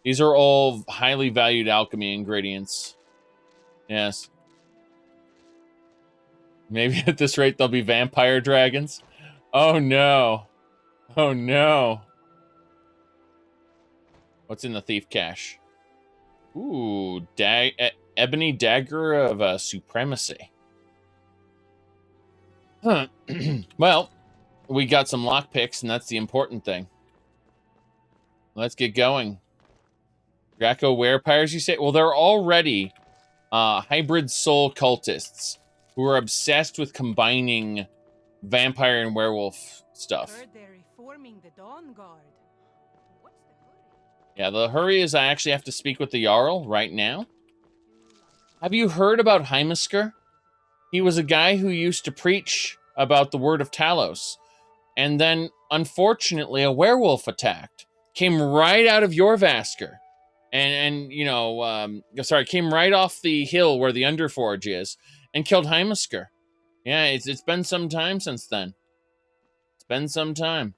These are all highly valued alchemy ingredients. Yes. Maybe at this rate they'll be vampire dragons. Oh no. Oh no. What's in the thief cache? Ooh, ebony dagger of supremacy. Huh. Well, we got some lockpicks, and that's the important thing. Let's get going. Draco werepires, you say? Well, they're already hybrid soul cultists who are obsessed with combining vampire and werewolf stuff. Heard they're reforming the Dawn Guard. Yeah, the hurry is I actually have to speak with the Jarl right now. Have you heard about Heimesker? He was a guy who used to preach about the word of Talos. And then, unfortunately, a werewolf attacked. Came right out of Jorvasker. And you know, came right off the hill where the Underforge is. And killed Heimesker. Yeah, it's been some time since then. It's been some time.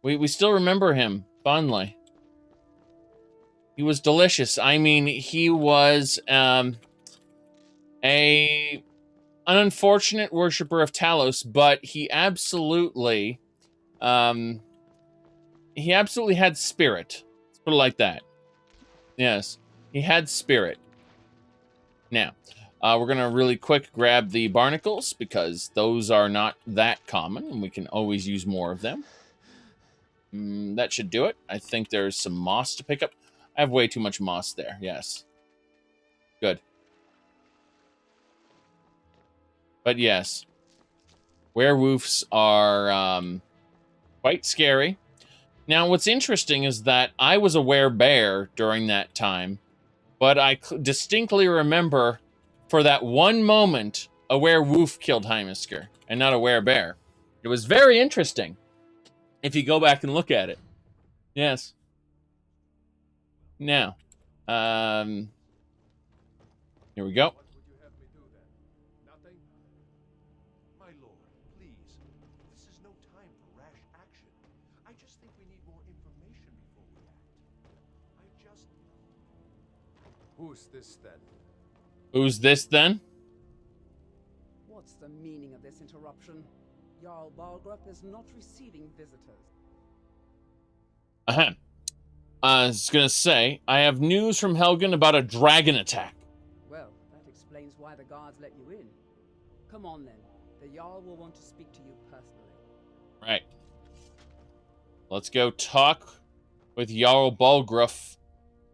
We still remember him fondly. He was delicious. I mean, he was an unfortunate worshiper of Talos, but he absolutely had spirit. Let's put it like that. Yes, he had spirit. Now, we're gonna really quick grab the barnacles because those are not that common, and we can always use more of them. That should do it. I think there's some moss to pick up. I have way too much moss there. Yes. Good. But yes, werewolves are quite scary. Now, what's interesting is that I was a werebear during that time, but I distinctly remember for that one moment, a werewolf killed Heimesker and not a werebear. It was very interesting if you go back and look at it. Yes. Now, here we go. Who's this then? Who's this then? What's the meaning of this interruption? Jarl Balgrup is not receiving visitors. I was gonna say, I have news from Helgen about a dragon attack. Well, that explains why the guards let you in. Come on then. The Jarl will want to speak to you personally. Right. Let's go talk with Jarl Balgrup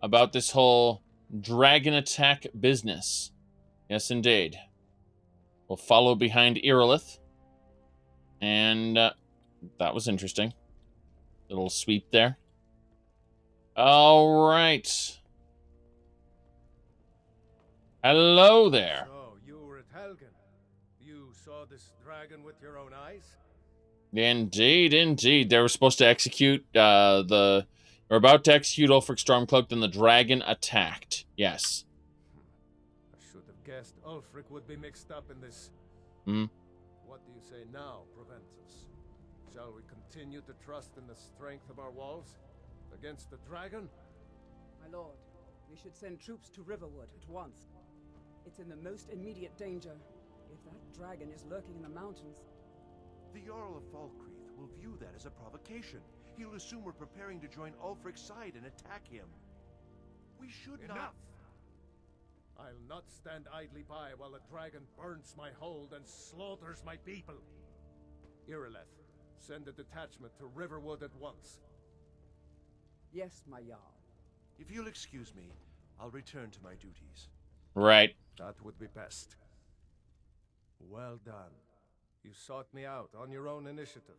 about this whole dragon attack business. Yes, indeed. We'll follow behind Irilith. And that was interesting. Little sweep there. All right. Hello there. So, you were at Helgen. You saw this dragon with your own eyes? Indeed, indeed. They were supposed to execute We're about to execute Ulfric Stormcloak, then the dragon attacked. Yes. I should have guessed Ulfric would be mixed up in this. What do you say now, Proventus? Shall we continue to trust in the strength of our walls against the dragon? My lord, we should send troops to Riverwood at once. It's in the most immediate danger. If that dragon is lurking in the mountains... The Jarl of Falkreath will view that as a provocation. He'll assume we're preparing to join Ulfric's side and attack him. We should not... I'll not stand idly by while the dragon burns my hold and slaughters my people. Irileth, send a detachment to Riverwood at once. Yes, my Jarl. If you'll excuse me, I'll return to my duties. Right. That would be best. Well done. You sought me out on your own initiative.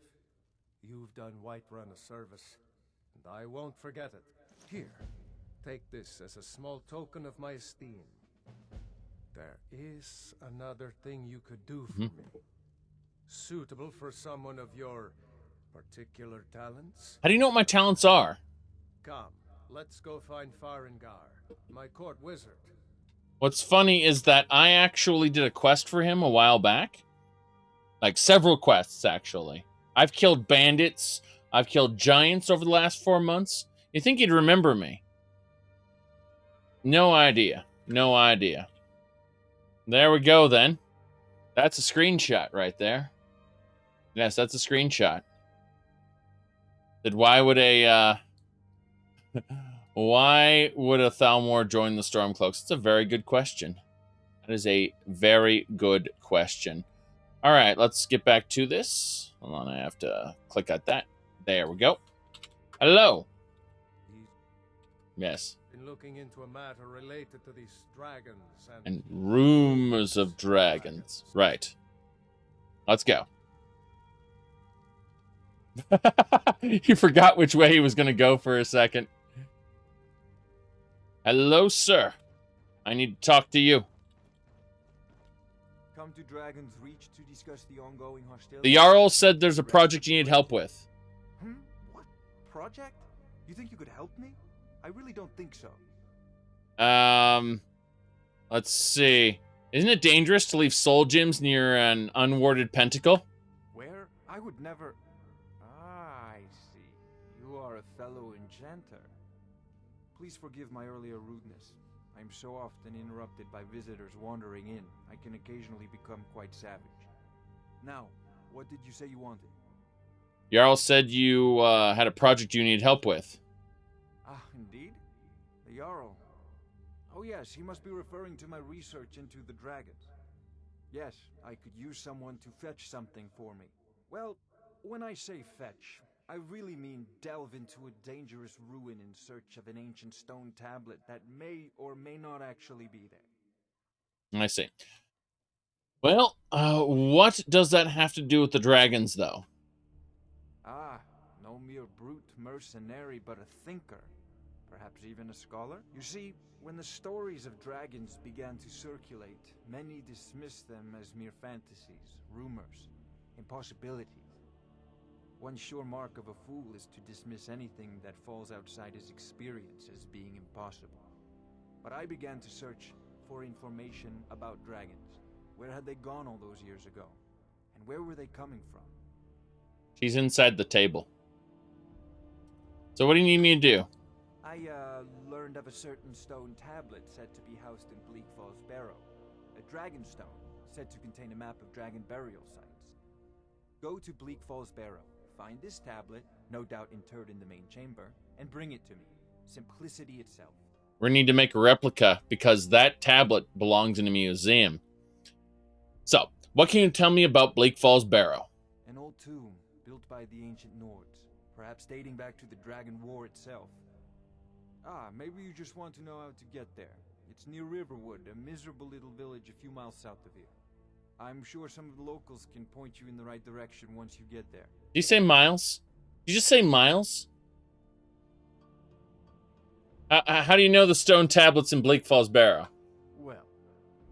You've done Whiterun a service, and I won't forget it. Here, take this as a small token of my esteem. There is another thing you could do for me. Suitable for someone of your particular talents. How do you know what my talents are? Come, let's go find Farengar, my court wizard. What's funny is that I actually did a quest for him a while back. Like, several quests, actually. I've killed bandits. I've killed giants over the last 4 months. You think he'd remember me? No idea. No idea. There we go, then. That's a screenshot right there. Yes, that's a screenshot. That why would a why would a Thalmor join the Stormcloaks? It's a very good question. That is a very good question. All right, let's get back to this. Hold on, I have to click at that. There we go. Hello. Yes. Been looking into a matter related to these dragons and rumors of dragons. Right. Let's go. He forgot which way he was going to go for a second. Hello, sir. I need to talk to you. Come to Dragon's Reach to discuss the ongoing hostility. The Jarl said there's a project you need help with. What? Project? You think you could help me? I really don't think so. Let's see. Isn't it dangerous to leave soul gems near an unwarded pentacle? Where? I would never... Ah, I see. You are a fellow enchanter. Please forgive my earlier rudeness. I'm so often interrupted by visitors wandering in, I can occasionally become quite savage. Now, what did you say you wanted? Jarl said you had a project you need help with. Ah, indeed? The Jarl. Oh yes, he must be referring to my research into the dragons. Yes, I could use someone to fetch something for me. Well, when I say fetch, I really mean delve into a dangerous ruin in search of an ancient stone tablet that may or may not actually be there. I see. Well, what does that have to do with the dragons, though? Ah, no mere brute mercenary, but a thinker. Perhaps even a scholar? You see, when the stories of dragons began to circulate, many dismissed them as mere fantasies, rumors, impossibilities. One sure mark of a fool is to dismiss anything that falls outside his experience as being impossible. But I began to search for information about dragons. Where had they gone all those years ago? And where were they coming from? She's inside the table. So what do you need me to do? I, learned of a certain stone tablet said to be housed in Bleak Falls Barrow. A dragon stone, said to contain a map of dragon burial sites. Go to Bleak Falls Barrow, find this tablet, no doubt interred in the main chamber, and bring it to me. Simplicity itself. We need to make a replica because that tablet belongs in a museum. So, what can you tell me about Bleak Falls Barrow? An old tomb built by the ancient Nords, perhaps dating back to the Dragon War itself. Ah, maybe you just want to know how to get there. It's near Riverwood, a miserable little village a few miles south of here. I'm sure some of the locals can point you in the right direction once you get there. Did you say miles? Did you just say miles? How do you know the stone tablets in Bleak Falls Barrow? Well,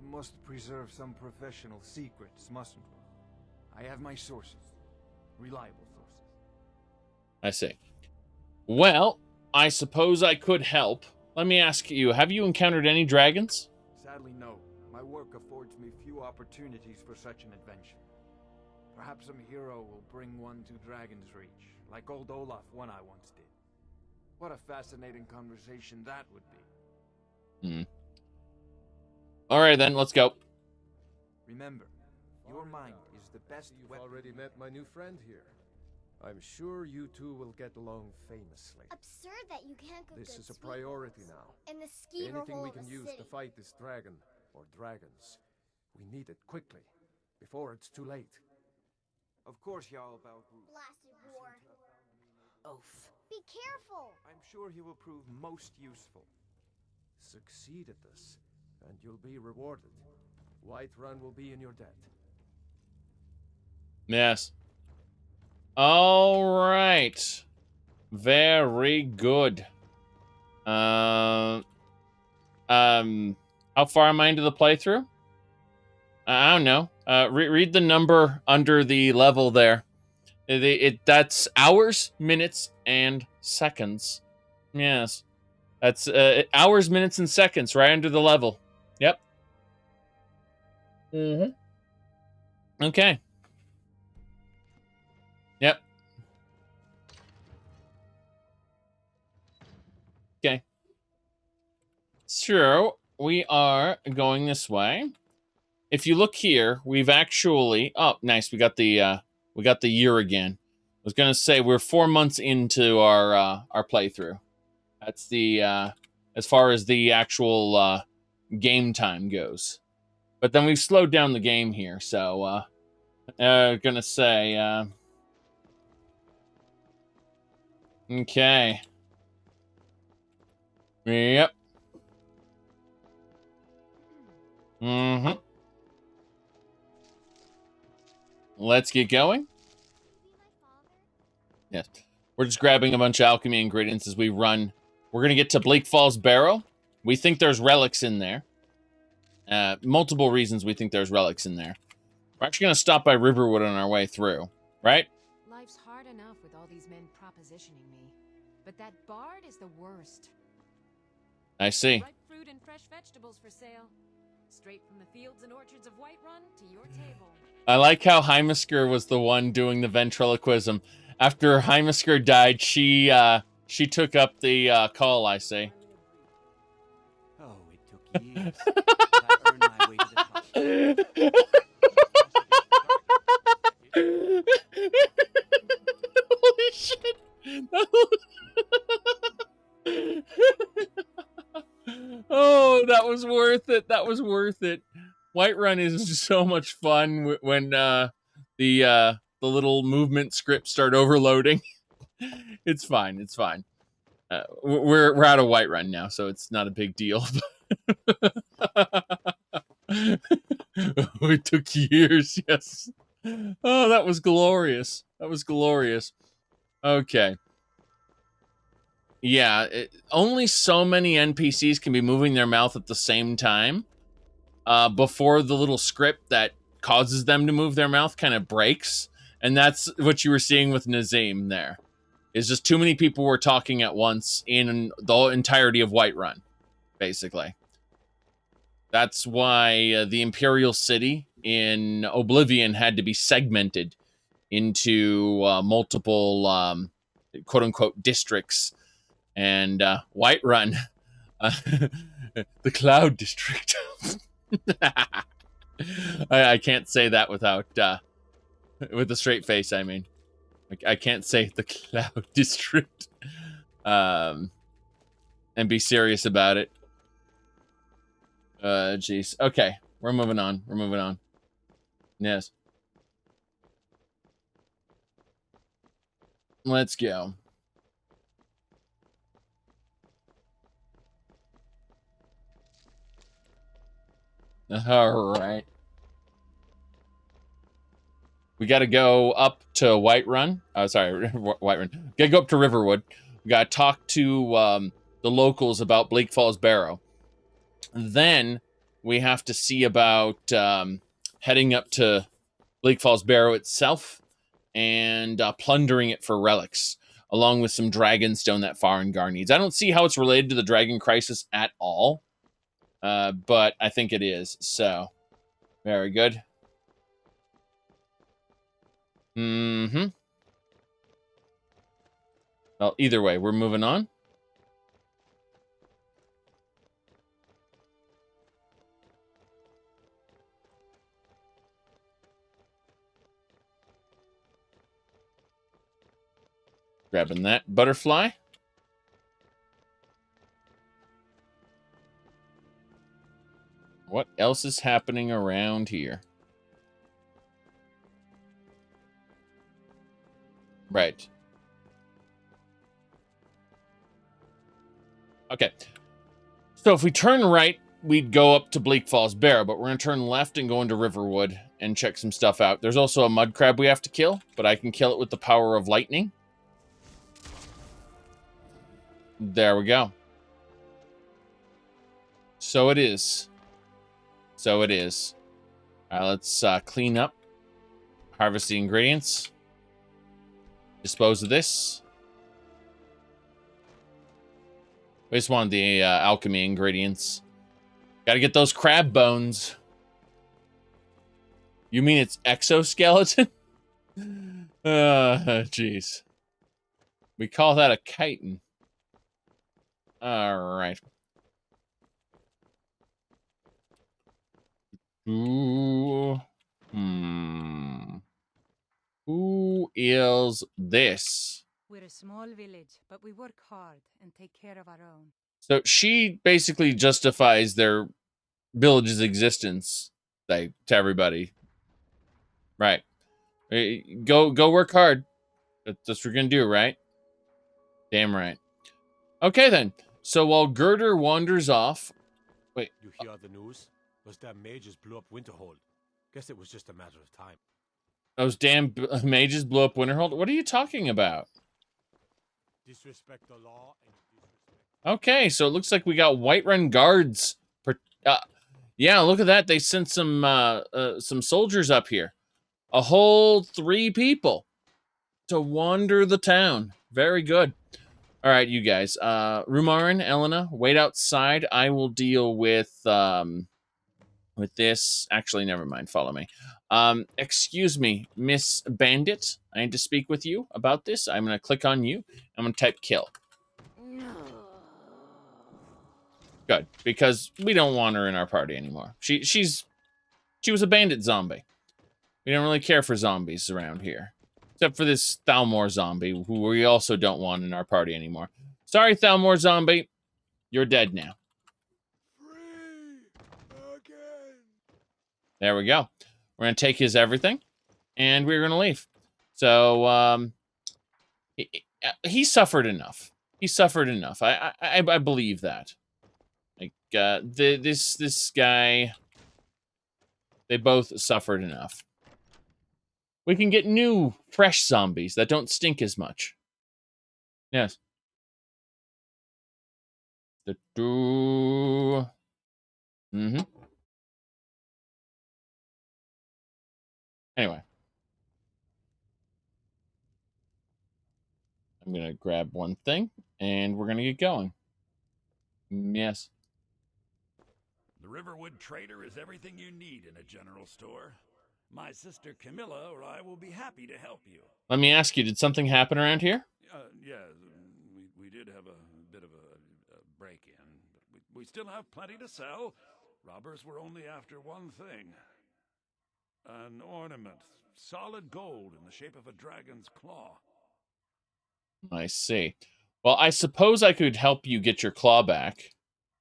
must preserve some professional secrets, mustn't we? I have my sources. Reliable sources. I see. Well, I suppose I could help. Let me ask you, have you encountered any dragons? Sadly, no. My work affords me few opportunities for such an adventure. Perhaps some hero will bring one to Dragon's Reach, like old Olaf one I once did. What a fascinating conversation that would be. All right, then, let's go. Remember, your mind is the best You've already met my new friend here. I'm sure you two will get along famously. Absurd that you can't cook This good is a sweet priority rolls now. in the skeever Anything hole we of can a use city. to fight this dragon, or dragons, we need it quickly, before it's too late. Of course, Jarl Balgruuf. Blasted ward. Oath. Be careful. I'm sure he will prove most useful. Succeed at this, and you'll be rewarded. Whiterun will be in your debt. Yes. All right. Very good. How far am I into the playthrough? I don't know. Read the number under the level there. That's hours, minutes, and seconds. Yes. That's hours, minutes, and seconds right under the level. Yep. Okay. Yep. Okay. So, we are going this way. If you look here, we've actually... Oh, nice. We got the We got the year again. I was gonna say we're 4 months into our playthrough. That's the as far as the actual game time goes. But then we've slowed down the game here, so gonna say okay. Yep. Mm-hmm. Let's get going. Yes. We're just grabbing a bunch of alchemy ingredients as we run. We're going to get to Bleak Falls Barrow. We think there's relics in there. Multiple reasons we think there's relics in there. We're actually going to stop by Riverwood on our way through, right? Life's hard enough with all these men propositioning me. But that bard is the worst. I see. Ripe fruit and fresh vegetables for sale. Straight from the fields and orchards of Whiterun to your table. I like how Hymisker was the one doing the ventriloquism. After Hymisker died, she took up the call, I say. Oh, it took years. I earned my way to the top. Holy shit! Oh, that was worth it. That was worth it. Whiterun is so much fun when the little movement scripts start overloading. It's fine. It's fine. We're out of Whiterun now, so it's not a big deal. It took years. Yes. Oh, that was glorious. That was glorious. Okay. Yeah, only so many NPCs can be moving their mouth at the same time before the little script that causes them to move their mouth kind of breaks. And that's what you were seeing with Nazim there. Is just too many people were talking at once in the entirety of Whiterun, basically. That's why the Imperial City in Oblivion had to be segmented into multiple quote-unquote districts. And Whiterun, the Cloud District. I can't say that without with a straight face. I mean, I can't say the Cloud District and be serious about it. Jeez. Okay, we're moving on. We're moving on. Yes. Let's go. All right. We got to go up to Whiterun. Oh, sorry, Whiterun. Got to go up to Riverwood. We got to talk to the locals about Bleak Falls Barrow. Then we have to see about heading up to Bleak Falls Barrow itself and plundering it for relics, along with some Dragonstone that Farengar needs. I don't see how it's related to the Dragon Crisis at all. But I think it is, so very good. Mm-hmm. Well, either way, we're moving on. Grabbing that butterfly. What else is happening around here? Right. Okay. So if we turn right, we'd go up to Bleak Falls Barrow, but we're going to turn left and go into Riverwood and check some stuff out. There's also a mud crab we have to kill, but I can kill it with the power of lightning. There we go. So it is. So it is. All right, let's clean up. Harvest the ingredients. Dispose of this. We just want the alchemy ingredients. Gotta get those crab bones. You mean it's exoskeleton? Jeez. We call that a chitin. Alright. Ooh. Who is this? We're a small village, but we work hard and take care of our own. So she basically justifies their village's existence, like, to everybody. Right. Go work hard. That's what we're gonna do, right? Damn right. Okay then. So while Girder wanders off, wait. You hear the news? Those damn mages blew up Winterhold. Guess it was just a matter of time. Those damn mages blew up Winterhold? What are you talking about? Disrespect the law and disrespect... Okay, so it looks like we got Whiterun guards. Yeah, look at that. They sent some soldiers up here. A whole 3 people to wander the town. Very good. All right, you guys. Rumarin, Elena, wait outside. I will deal with this. Actually, never mind. Follow me. Excuse me, Miss Bandit. I need to speak with you about this. I'm going to click on you. I'm going to type kill. Good, because we don't want her in our party anymore. She was a bandit zombie. We don't really care for zombies around here. Except for this Thalmor zombie, who we also don't want in our party anymore. Sorry, Thalmor zombie. You're dead now. There we go. We're going to take his everything, and we're going to leave. So, he suffered enough. He suffered enough. I believe that. Like, this guy, they both suffered enough. We can get new, fresh zombies that don't stink as much. Yes. Mm-hmm. Anyway. I'm going to grab one thing, and we're going to get going. Yes. The Riverwood Trader is everything you need in a general store. My sister Camilla or I will be happy to help you. Let me ask you, did something happen around here? Yeah, we did have a bit of a break-in, but we still have plenty to sell. Robbers were only after one thing. An ornament, solid gold in the shape of a dragon's claw. I see. Well, I suppose I could help you get your claw back.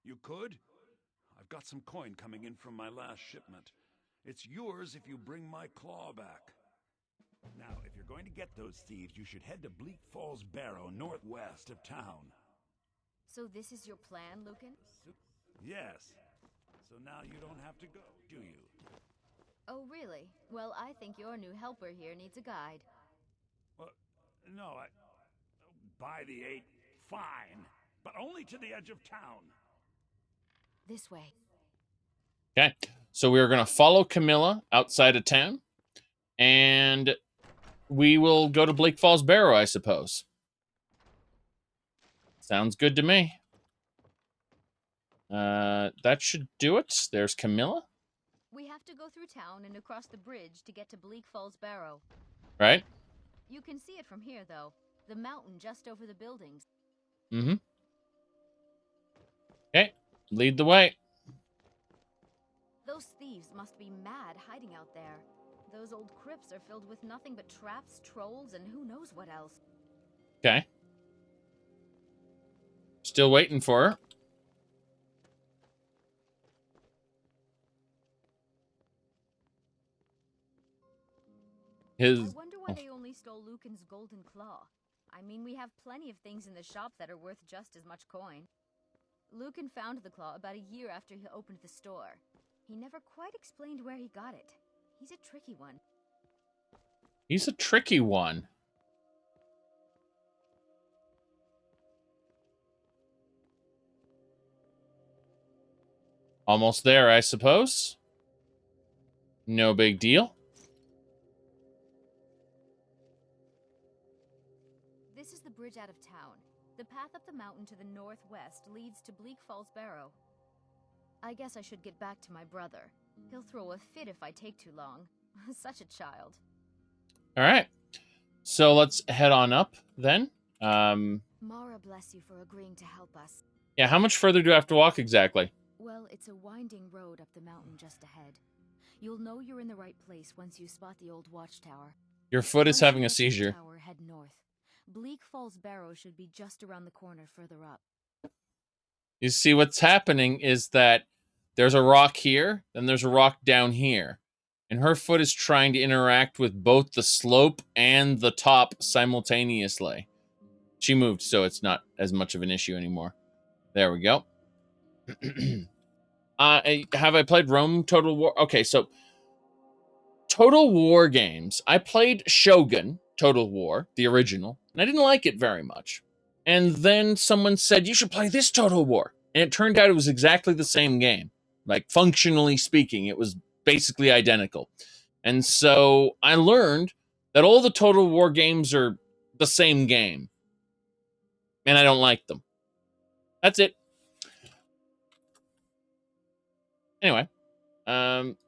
You could? I've got some coin coming in from my last shipment. It's yours if you bring my claw back. Now, if you're going to get those thieves, you should head to Bleak Falls Barrow, northwest of town. So this is your plan, Lucan? Yes. So now you don't have to go, do you? Oh, really? Well, I think your new helper here needs a guide. Well, no, by the 8, fine. But only to the edge of town. This way. Okay. So we are going to follow Camilla outside of town. And we will go to Bleak Falls Barrow, I suppose. Sounds good to me. That should do it. There's Camilla. We have to go through town and across the bridge to get to Bleak Falls Barrow. Right? You can see it from here, though. The mountain just over the buildings. Mm-hmm. Okay. Lead the way. Those thieves must be mad hiding out there. Those old crypts are filled with nothing but traps, trolls, and who knows what else. Okay. Still waiting for her. I wonder why they only stole Lucan's golden claw. I mean, we have plenty of things in the shop that are worth just as much coin. Lucan found the claw about a year after he opened the store. He never quite explained where he got it. He's a tricky one. He's a tricky one. Almost there, I suppose. No big deal. This is the bridge out of town. The path up the mountain to the northwest leads to Bleak Falls Barrow. I guess I should get back to my brother. He'll throw a fit if I take too long. Such a child. All right. So let's head on up then. Mara bless you for agreeing to help us. Yeah, how much further do I have to walk exactly? Well, it's a winding road up the mountain just ahead. You'll know you're in the right place once you spot the old watchtower. Your foot is Once you having a get to the seizure. tower, head north. Bleak Falls Barrow should be just around the corner further up. You see, what's happening is that there's a rock here, then there's a rock down here. And her foot is trying to interact with both the slope and the top simultaneously. She moved, so it's not as much of an issue anymore. There we go. Have I played Rome Total War? Okay, so Total War games. I played Shogun Total War, the original, and I didn't like it very much. And then someone said, you should play this Total War. And it turned out it was exactly the same game. Like, functionally speaking, it was basically identical. And so I learned that all the Total War games are the same game. And I don't like them. That's it. Anyway,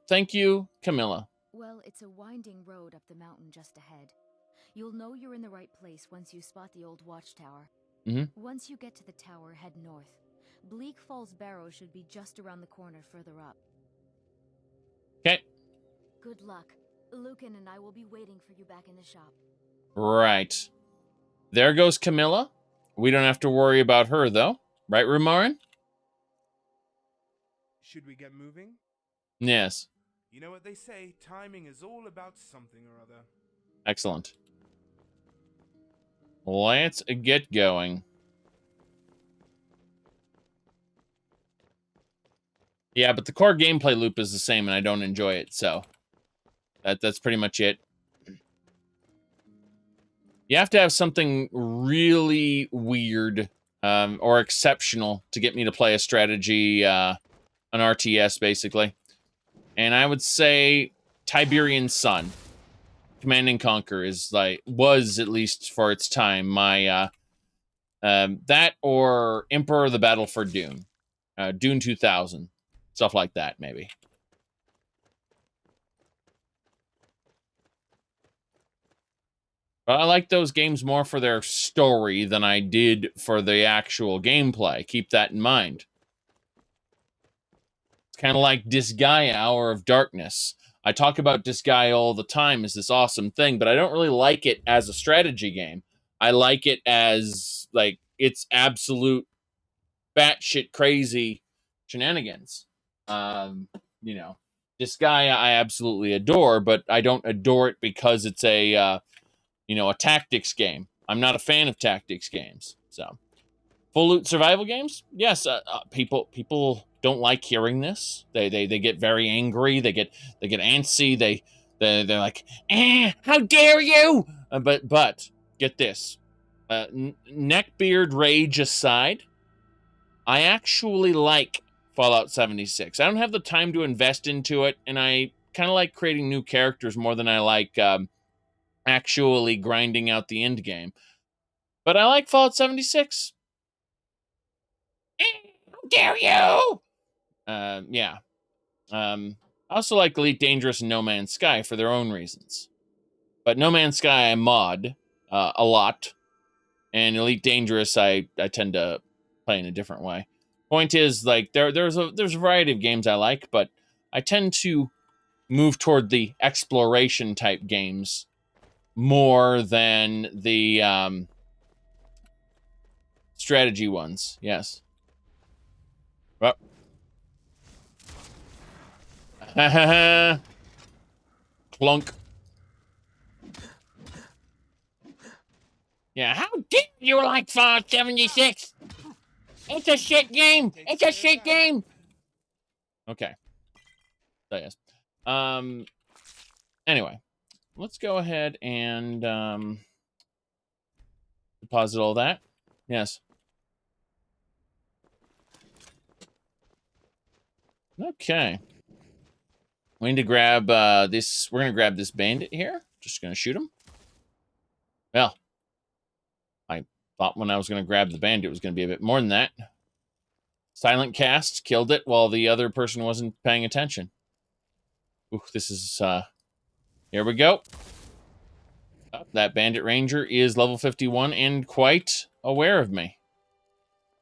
thank you, Camilla. Well, it's a winding road up the mountain just ahead. You'll know you're in the right place once you spot the old watchtower. Once you get to the tower, head north. Bleak Falls Barrow should be just around the corner further up. Okay. Good luck. Lucan and I will be waiting for you back in the shop. Right. There goes Camilla. We don't have to worry about her, though. Right, Rumarin? Should we get moving? Yes. You know what they say, timing is all about something or other. Excellent. Let's get going. Yeah, but the core gameplay loop is the same, and I don't enjoy it, so that's pretty much it. You have to have something really weird or exceptional to get me to play a strategy, an RTS, basically. And I would say Tiberian Sun, Command and Conquer is was at least for its time my that or Emperor of the Battle for Dune, Dune 2000, stuff like that maybe. But I like those games more for their story than I did for the actual gameplay. Keep that in mind. It's kind of like Disgaea, Hour of Darkness. I talk about Disgaea all the time as this awesome thing, but I don't really like it as a strategy game. I like it as, like, it's absolute batshit crazy shenanigans. You know, Disgaea I absolutely adore, but I don't adore it because it's a, you know, a tactics game. I'm not a fan of tactics games. So, full loot survival games? Yes, people don't like hearing this. They get very angry. They get antsy. They're like, how dare you? But get this, neckbeard rage aside, I actually like Fallout 76. I don't have the time to invest into it, and I kind of like creating new characters more than I like actually grinding out the end game. But I like Fallout 76. How dare you? Yeah. I also like Elite Dangerous and No Man's Sky for their own reasons. But No Man's Sky I mod a lot. And Elite Dangerous I tend to play in a different way. Point is, like, there's a variety of games I like, but I tend to move toward the exploration type games more than the strategy ones. Yes. Well. Clunk. Yeah, how dare you like Fallout 76? It's a shit game. It's a shit game. Okay. So yes. Anyway, let's go ahead and deposit all that. Yes. Okay. We need to grab this. We're gonna grab this bandit here. Just gonna shoot him. Well, I thought when I was gonna grab the bandit, it was gonna be a bit more than that. Silent cast, killed it while the other person wasn't paying attention. Ooh, this is here we go. That Bandit Ranger is level 51 and quite aware of me.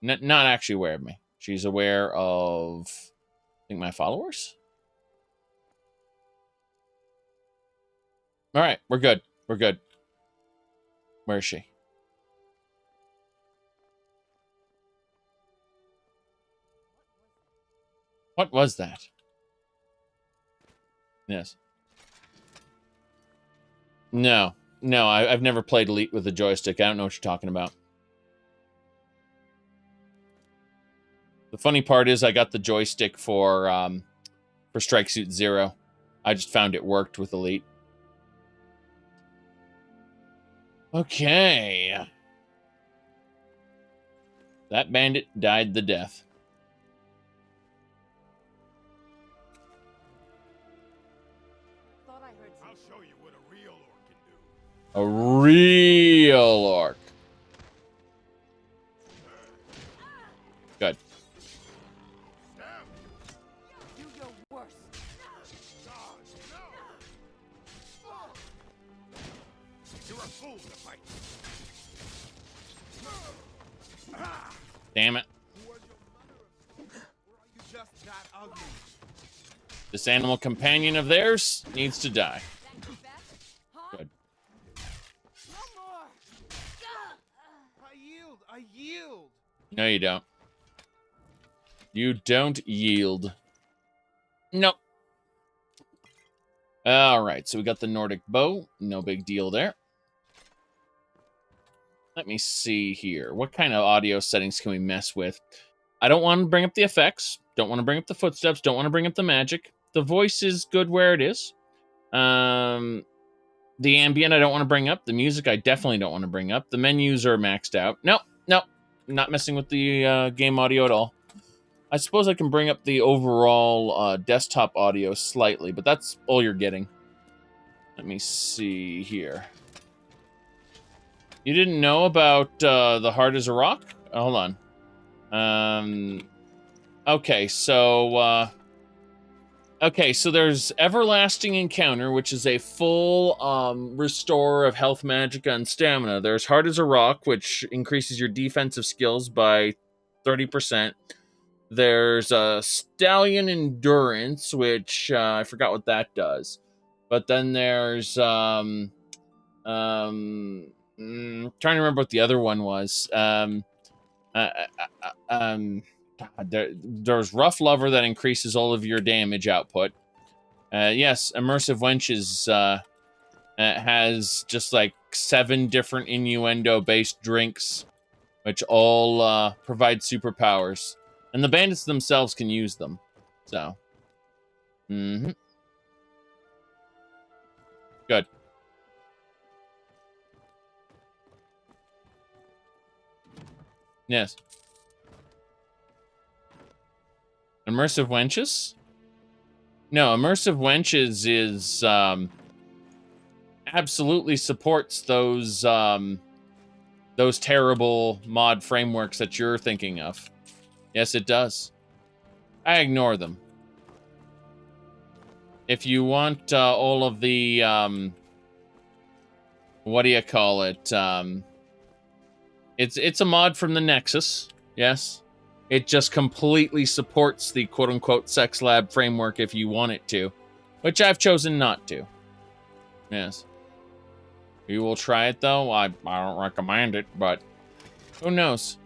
Not actually aware of me. She's aware of, I think, my followers. All right, we're good. We're good. Where is she? What was that? Yes. No. No, I've never played Elite with a joystick. I don't know what you're talking about. The funny part is I got the joystick for Strike Suit Zero. I just found it worked with Elite. Okay. That bandit died the death. I'll show you what a real orc can do. A real orc. Good. Do your worst. You're a fool to fight. Damn it. Just that ugly. This animal companion of theirs needs to die. Good. No more. I yield. No, you don't. You don't yield. Nope. All right, so we got the Nordic bow. No big deal there. Let me see here. What kind of audio settings can we mess with? I don't want to bring up the effects. Don't want to bring up the footsteps. Don't want to bring up the magic. The voice is good where it is. The ambient I don't want to bring up. The music I definitely don't want to bring up. The menus are maxed out. Nope. Not messing with the game audio at all. I suppose I can bring up the overall desktop audio slightly, but that's all you're getting. Let me see here. You didn't know about the Hard as a Rock? Oh, hold on. Okay, so there's Everlasting Encounter, which is a full restore of health, magic, and stamina. There's Hard as a Rock, which increases your defensive skills by 30%. There's Stallion Endurance, which I forgot what that does. But then there's trying to remember what the other one was. There's Rough Lover that increases all of your damage output. Yes, Immersive Wenches has just like 7 different innuendo-based drinks, which all provide superpowers. And the bandits themselves can use them. So. Good. Yes. Immersive Wenches? No, Immersive Wenches is absolutely supports those terrible mod frameworks that you're thinking of. Yes, it does. I ignore them. If you want all of the what do you call it? It's a mod from the Nexus. Yes. It just completely supports the quote-unquote sex lab framework if you want it to, which I've chosen not to. Yes. You will try it, though. I don't recommend it, but who knows?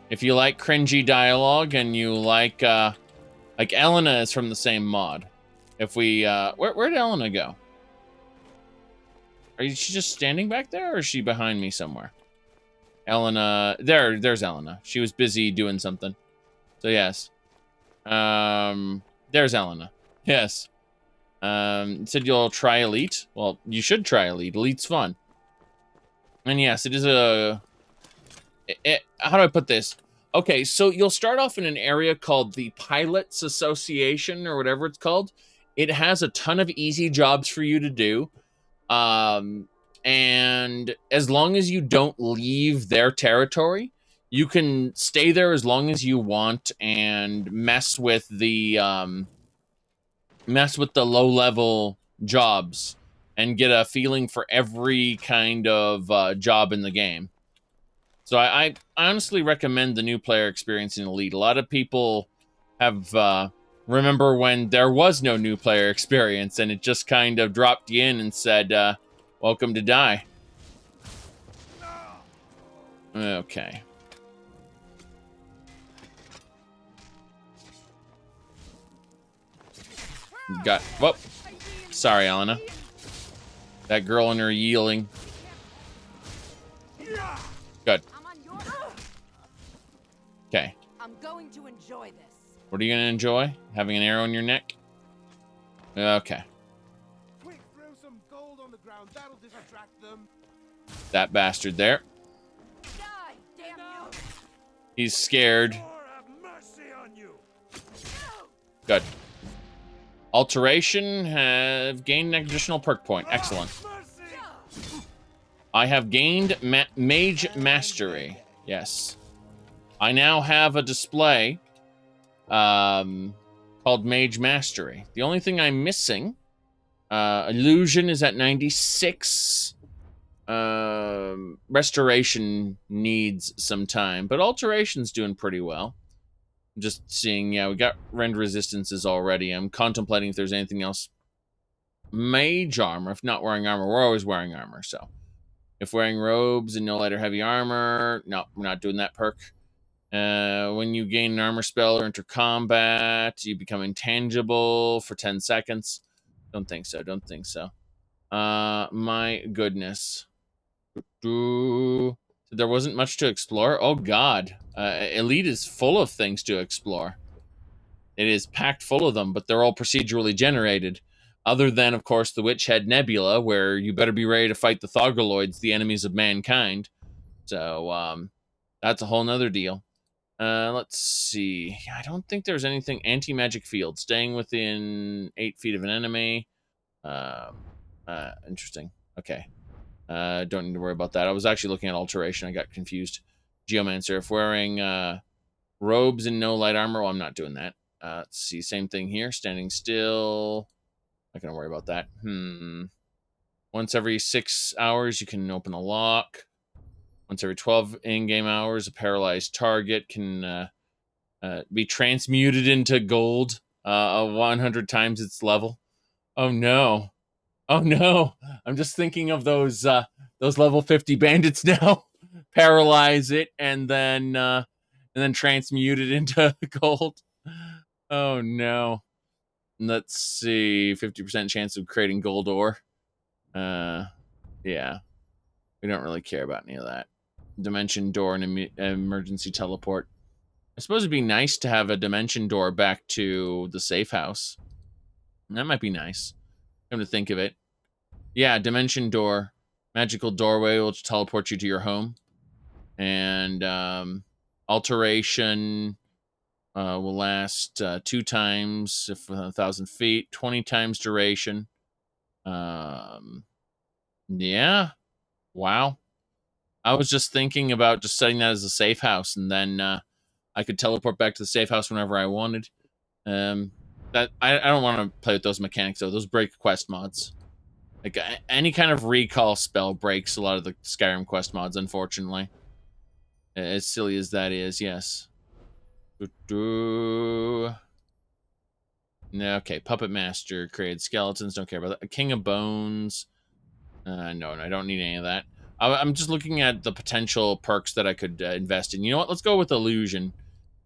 If you like cringy dialogue and you like Elena is from the same mod. If we, where'd Elena go? Is she just standing back there, or is she behind me somewhere? Elena, there's Elena. She was busy doing something. So yes. There's Elena. Yes. Said you'll try Elite. Well, you should try Elite. Elite's fun. And yes, it is how do I put this? Okay, so you'll start off in an area called the Pilots Association, or whatever it's called. It has a ton of easy jobs for you to do. And as long as you don't leave their territory, you can stay there as long as you want and mess with the low-level jobs and get a feeling for every kind of job in the game. So I honestly recommend the new player experience in Elite. A lot of people have remember when there was no new player experience and it just kind of dropped you in and said, Welcome to die. Okay. Whoop. Sorry, Elena. That girl and her yielding. Good. Okay. I'm going to enjoy this. What are you gonna enjoy? Having an arrow in your neck? Okay. Quick, throw some gold on the ground. That'll distract them. That bastard there. Die, damn you! He's scared. Good. Alteration have gained an additional perk point. Excellent. I have gained Mage Mastery. Yes. I now have a display called Mage Mastery. The only thing I'm missing, Illusion is at 96. Restoration needs some time, but Alteration's doing pretty well. I'm just seeing, yeah, we got rend resistances already. I'm contemplating if there's anything else. Mage armor, if not wearing armor, we're always wearing armor, so. If wearing robes and no light or heavy armor, no, we're not doing that perk. When you gain an armor spell or enter combat, you become intangible for 10 seconds. Don't think so, don't think so. My goodness. There wasn't much to explore. Oh god. Elite is full of things to explore. It is packed full of them, but they're all procedurally generated. Other than, of course, the Witchhead Nebula, where you better be ready to fight the Thogoloids, the enemies of mankind. So, that's a whole nother deal. Let's see. I don't think there's anything. Anti-magic field. Staying within 8 feet of an enemy. Interesting. Okay. Don't need to worry about that. I was actually looking at Alteration. I got confused. Geomancer. If wearing robes and no light armor, well, I'm not doing that. Let's see. Same thing here. Standing still. Not going to worry about that. Once every 6 hours, you can open a lock. Once every 12 in-game hours, a paralyzed target can be transmuted into gold 100 times its level. Oh, no. Oh, no. I'm just thinking of those level 50 bandits now. Paralyze it and then transmute it into gold. Oh, no. Let's see. 50% chance of creating gold ore. Yeah. We don't really care about any of that. Dimension door and emergency teleport. I suppose it'd be nice to have a dimension door back to the safe house. That might be nice. Come to think of it. Yeah, dimension door. Magical doorway will teleport you to your home. And alteration will last 2 times if 1,000 feet. 20 times duration. Yeah. Wow. I was just thinking about just setting that as a safe house, and then I could teleport back to the safe house whenever I wanted. That I don't want to play with those mechanics, though. Those break quest mods. Like, any kind of recall spell breaks a lot of the Skyrim quest mods, unfortunately. As silly as that is, yes. Okay, Puppet Master, created skeletons, don't care about that. King of Bones. No, I don't need any of that. I'm just looking at the potential perks that I could invest in. You know what? Let's go with Illusion,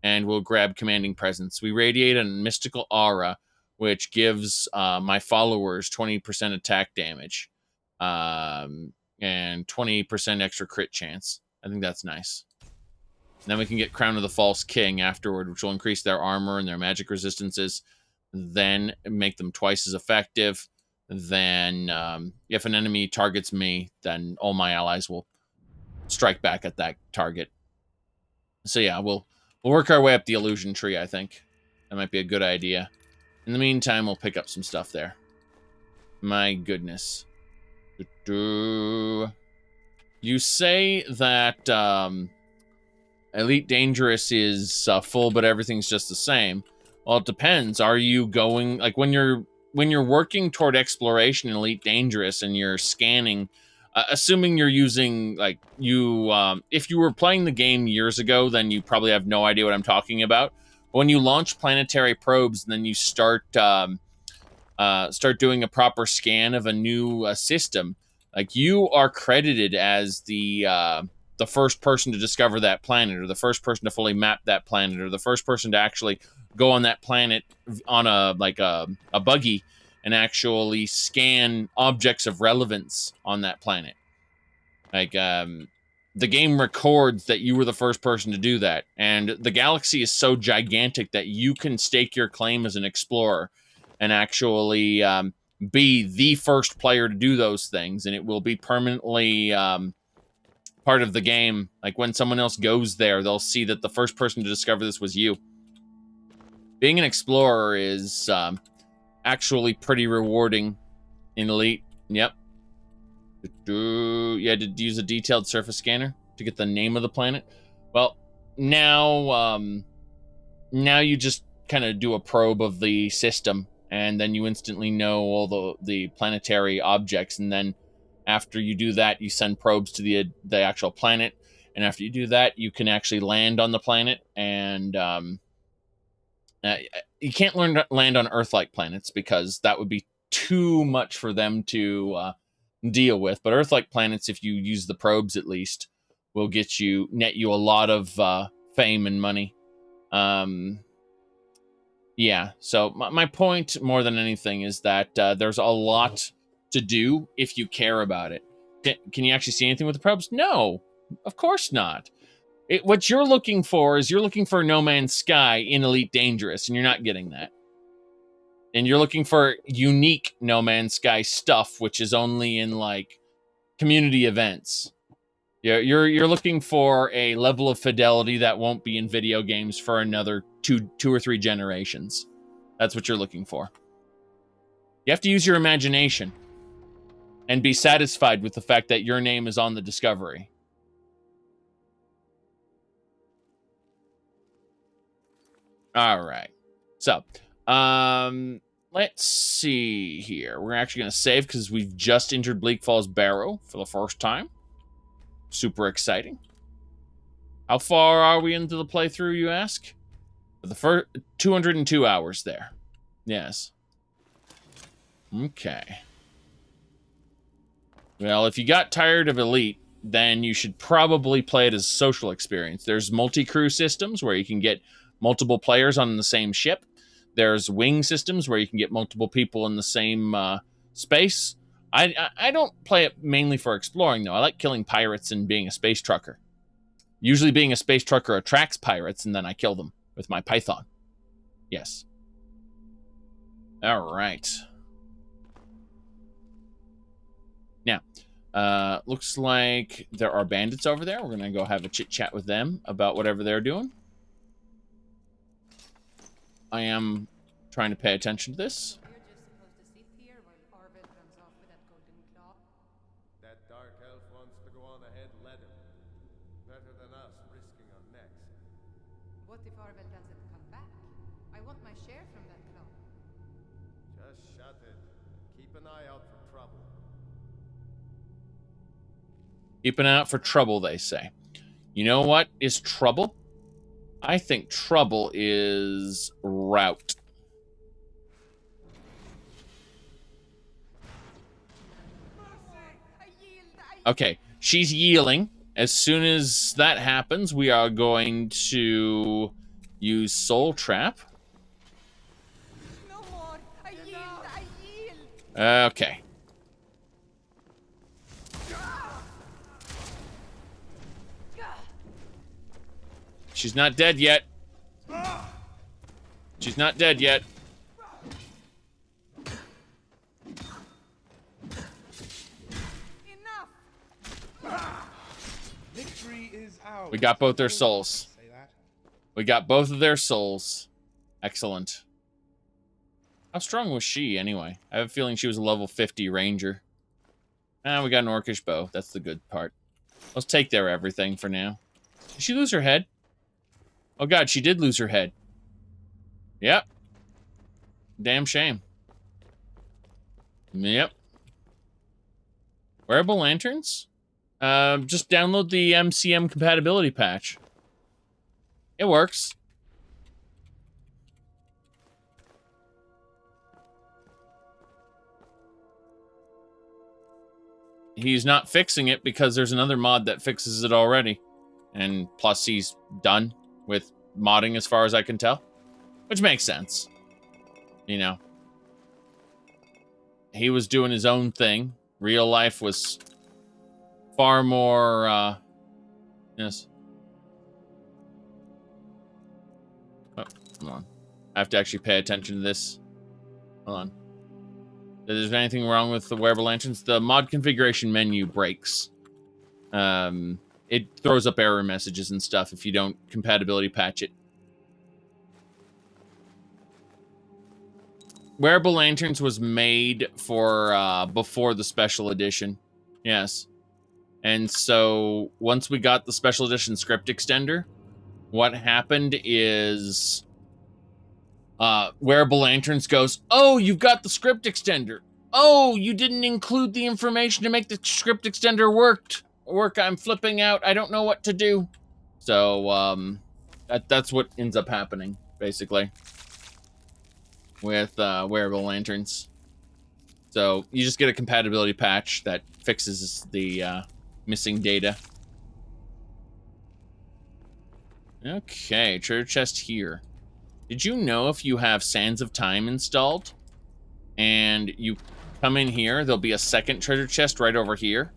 and we'll grab Commanding Presence. We radiate a mystical aura, which gives my followers 20% attack damage, and 20% extra crit chance. I think that's nice. And then we can get Crown of the False King afterward, which will increase their armor and their magic resistances, then make them twice as effective. Then if an enemy targets me, then all my allies will strike back at that target. So yeah, we'll work our way up the illusion tree, I think. That might be a good idea. In the meantime, we'll pick up some stuff there. My goodness. You say that Elite Dangerous is full, but everything's just the same. Well, it depends. Are you going, like, when you're working toward exploration in Elite Dangerous and you're scanning, assuming you're using, like, if you were playing the game years ago, then you probably have no idea what I'm talking about. When you launch planetary probes and then you start doing a proper scan of a new system, Like, you are credited as the first person to discover that planet, or the first person to fully map that planet, or the first person to actually go on that planet on a buggy and actually scan objects of relevance on that planet. Like, the game records that you were the first person to do that. And the galaxy is so gigantic that you can stake your claim as an explorer and actually be the first player to do those things. And it will be permanently part of the game. Like, when someone else goes there, they'll see that the first person to discover this was you. Being an explorer is actually pretty rewarding in Elite. Yep. You had to use a detailed surface scanner to get the name of the planet. Well, now you just kind of do a probe of the system, and then you instantly know all the planetary objects. And then after you do that, you send probes to the actual planet. And after you do that, you can actually land on the planet. And you can't land on Earth-like planets because that would be too much for them to deal with. But Earth-like planets, if you use the probes at least, will net you a lot of fame and money. Yeah, so my point more than anything is that there's a lot to do if you care about it. Can you actually see anything with the probes? No, of course not. What you're looking for is No Man's Sky in Elite Dangerous, and you're not getting that. And you're looking for unique No Man's Sky stuff, which is only in, like, community events. You're looking for a level of fidelity that won't be in video games for another two or three generations. That's what you're looking for. You have to use your imagination and be satisfied with the fact that your name is on the Discovery. All right. So, let's see here. We're actually going to save because we've just entered Bleak Falls Barrow for the first time. Super exciting. How far are we into the playthrough, you ask? For the first 202 hours there. Yes. Okay. Well, if you got tired of Elite, then you should probably play it as a social experience. There's multi-crew systems where you can get multiple players on the same ship. There's wing systems where you can get multiple people in the same space. I don't play it mainly for exploring, though. I like killing pirates and being a space trucker. Usually being a space trucker attracts pirates, and then I kill them with my python. Yes. All right. Now, looks like there are bandits over there. We're going to go have a chit-chat with them about whatever they're doing. I am trying to pay attention to this. That dark elf wants to go on ahead, let him. Better than us risking our necks. What if Arvel doesn't come back? I want my share from that club. Just shut it. Keep an eye out for trouble. Keep an eye out for trouble, they say. You know what is trouble? I think trouble is route. Okay, she's yielding. As soon as that happens, we are going to use Soul Trap. No more. I yield. Okay. She's not dead yet. She's not dead yet. Victory is ours. We got both their souls. We got both of their souls. Excellent. How strong was she, anyway? I have a feeling she was a level 50 ranger. Ah, we got an orcish bow. That's the good part. Let's take their everything for now. Did she lose her head? Oh god, she did lose her head. Yep. Damn shame. Yep. Wearable lanterns? Just download the MCM compatibility patch. It works. he's not fixing it because there's another mod that fixes it already. And plus he's done with modding as far as I can tell. Which makes sense. You know. He was doing his own thing. Real life was far more, yes. Oh, hold on. I have to actually pay attention to this. Hold on. Is there anything wrong with the wearable lanterns? The mod configuration menu breaks. It throws up error messages and stuff if you don't compatibility patch it. Wearable lanterns was made for before the special edition. Yes. And so once we got the special edition script extender, what happened is wearable lanterns goes, "Oh, you've got the script extender. Oh, you didn't include the information to make the script extender work. I'm flipping out. I don't know what to do." So that's what ends up happening basically with wearable lanterns. So you just get a compatibility patch that fixes the missing data. Okay, treasure chest here. Did you know if you have Sands of Time installed and you come in here, there'll be a second treasure chest right over here.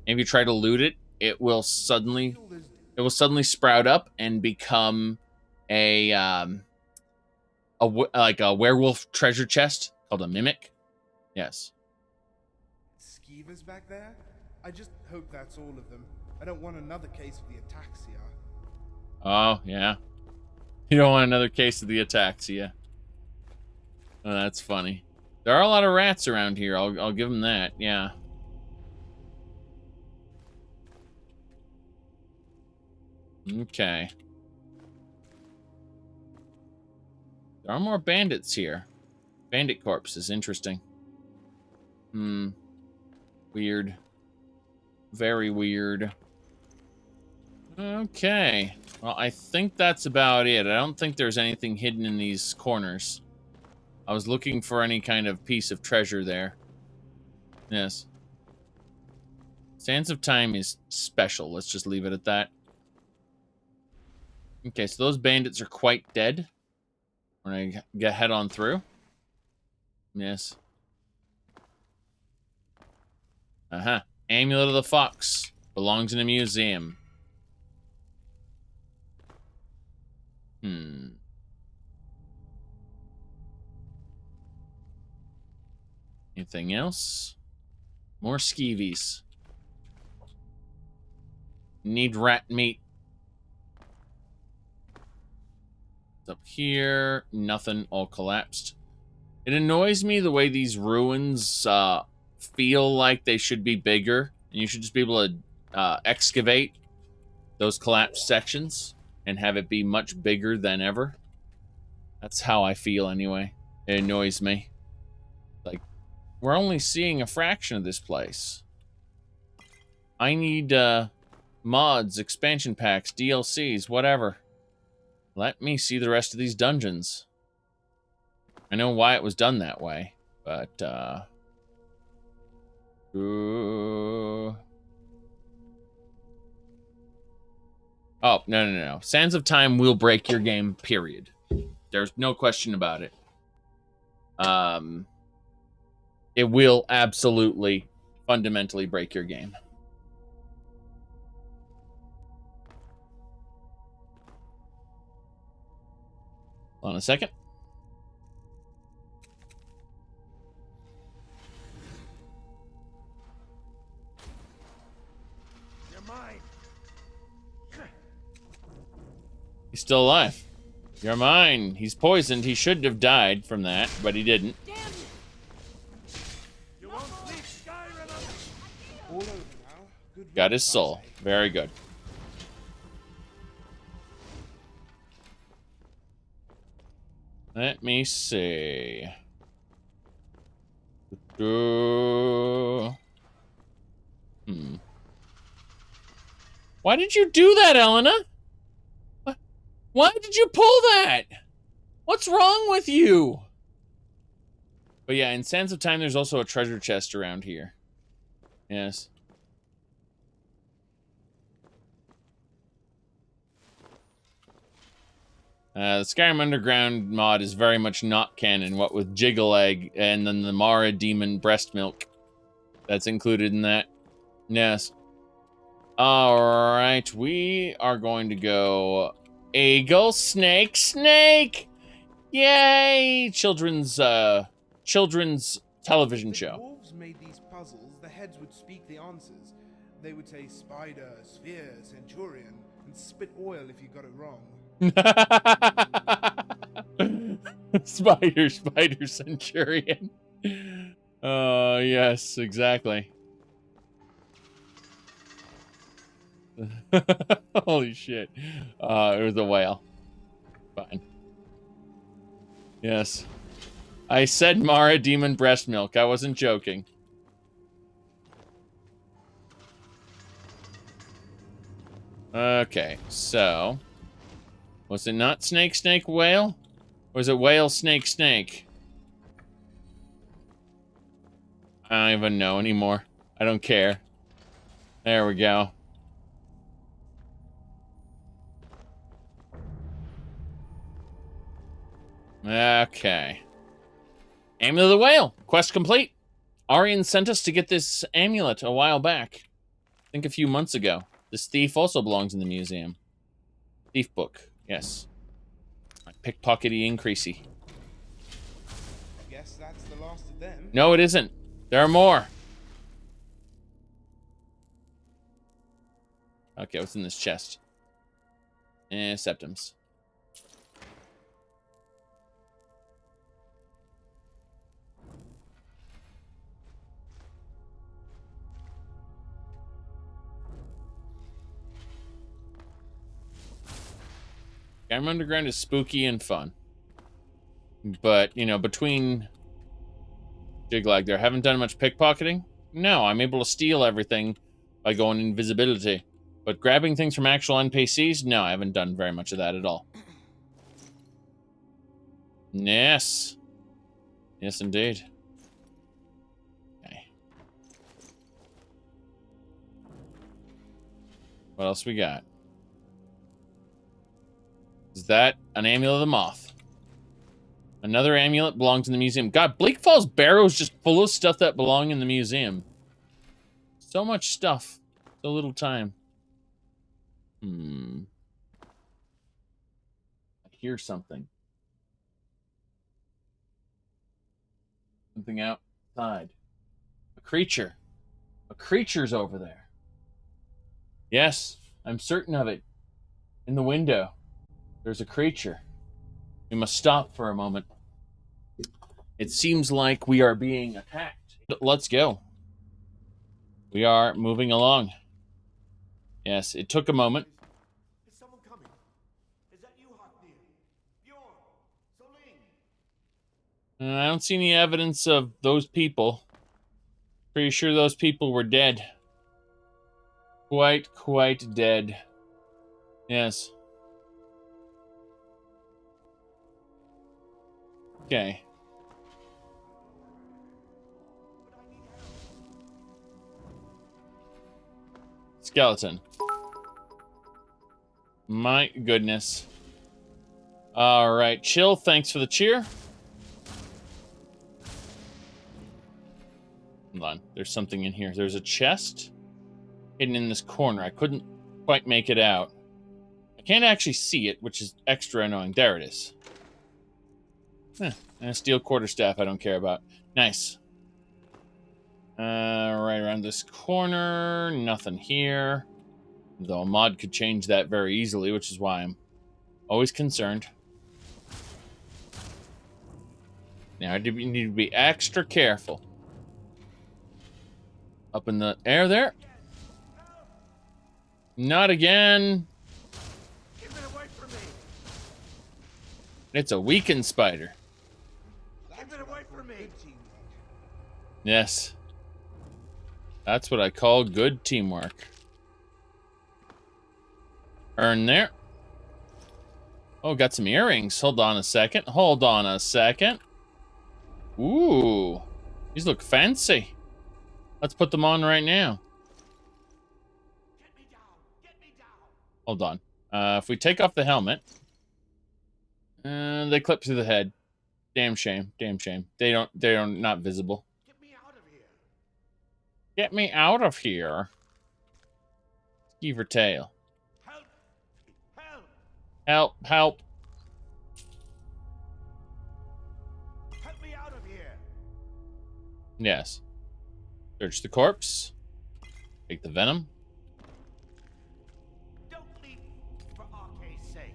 And if you try to loot it, it will suddenly sprout up and become like a werewolf treasure chest called a mimic. Yes. Skeevers back there? I just hope that's all of them. I don't want another case of the ataxia. Oh, yeah. You don't want another case of the ataxia. Oh, that's funny. There are a lot of rats around here. I'll give them that. Yeah. Okay. There are more bandits here. Bandit corpses. Interesting. Weird. Very weird. Okay. Well, I think that's about it. I don't think there's anything hidden in these corners. I was looking for any kind of piece of treasure there. Yes. Sands of Time is special. Let's just leave it at that. Okay, so those bandits are quite dead. We're gonna head on through. Yes. Uh-huh. Amulet of the Fox. Belongs in a museum. Anything else? More skeevies. Need rat meat. Up here. Nothing. All collapsed. It annoys me the way these ruins feel like they should be bigger. And you should just be able to excavate those collapsed sections and have it be much bigger than ever. That's how I feel anyway. It annoys me. Like, we're only seeing a fraction of this place. I need mods, expansion packs, DLCs, whatever. Let me see the rest of these dungeons. I know why it was done that way, but oh, no. Sands of Time will break your game, period. There's no question about it. It will absolutely, fundamentally break your game. Hold on a second. You're mine. He's still alive. You're mine. He's poisoned. He should have died from that, but he didn't. You won't sleep, Skyrim. All over now. Good Got his soul. Very good. Let me see. Why did you do that, Elena? Why did you pull that? What's wrong with you? But yeah, in Sands of Time, there's also a treasure chest around here. Yes. The Skyrim Underground mod is very much not canon, what with Jiggle Egg and then the Mara Demon Breast Milk. That's included in that. Yes. Alright, we are going to go Eagle, Snake, Snake! Yay! Children's television show. Dwarves made these puzzles, the heads would speak the answers. They would say spider, sphere, centurion, and spit oil if you got it wrong. Spider, centurion. Yes, exactly. Holy shit. It was a whale. Fine. Yes. I said Mara Demon Breast Milk. I wasn't joking. Okay, so... Was it not snake, snake, whale? Or was it whale, snake, snake? I don't even know anymore. I don't care. There we go. Okay. Amulet of the Whale. Quest complete. Auryen sent us to get this amulet a while back. I think a few months ago. This thief also belongs in the museum. Thief book. Yes. My pickpockety increasey. I guess that's the last of them. No, it isn't. There are more. Okay, what's in this chest? Septums. Skyrim Underground is spooky and fun. But, you know, between Jiglag there, haven't done much pickpocketing. No, I'm able to steal everything by going invisibility. But grabbing things from actual NPCs, no, I haven't done very much of that at all. Yes. Yes, indeed. Okay. What else we got? Is that an Amulet of the Moth? Another amulet belongs in the museum. God, Bleak Falls Barrow is just full of stuff that belong in the museum. So much stuff. So little time. I hear something. Something outside. A creature. A creature's over there. Yes, I'm certain of it. In the window. There's a creature. We must stop for a moment. It seems like we are being attacked. Let's go. We are moving along. Yes, it took a moment. Is someone coming? Is that you, Haknir? Bjorn? Soling? I don't see any evidence of those people. Pretty sure those people were dead. Quite dead. Yes. Okay. Skeleton. My goodness. Alright, chill. Thanks for the cheer. Hold on. There's something in here. There's a chest hidden in this corner. I couldn't quite make it out. I can't actually see it, which is extra annoying. There it is. And a steel quarterstaff I don't care about. Nice. Right around this corner. Nothing here. Though a mod could change that very easily, which is why I'm always concerned. Now, I need to be extra careful. Up in the air there. Not again. Keep it away from me. It's a weakened spider. Keep it away from me. Yes. That's what I call good teamwork. Earn there. Oh, got some earrings. Hold on a second. Hold on a second. Ooh. These look fancy. Let's put them on right now. Get me down. Get me down. Hold on. If we take off the helmet. And they clip through the head. Damn shame. Damn shame. They're not visible. Get me out of here. Get me out of here. Skeever tail. Help! Help! Help, help. Help me out of here. Yes. Search the corpse. Take the venom. Don't leave for Arcade's sake.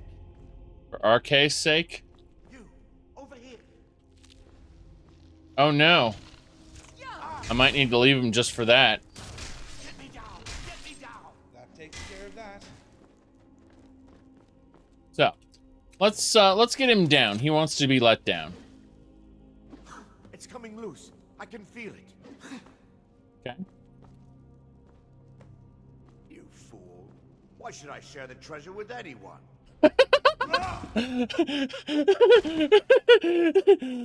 For Arcade's sake? You, over here. Oh no. I might need to leave him just for that. Get me down. Get me down. That takes care of that. So, let's get him down. He wants to be let down. It's coming loose. I can feel it. Okay. You fool. Why should I share the treasure with anyone?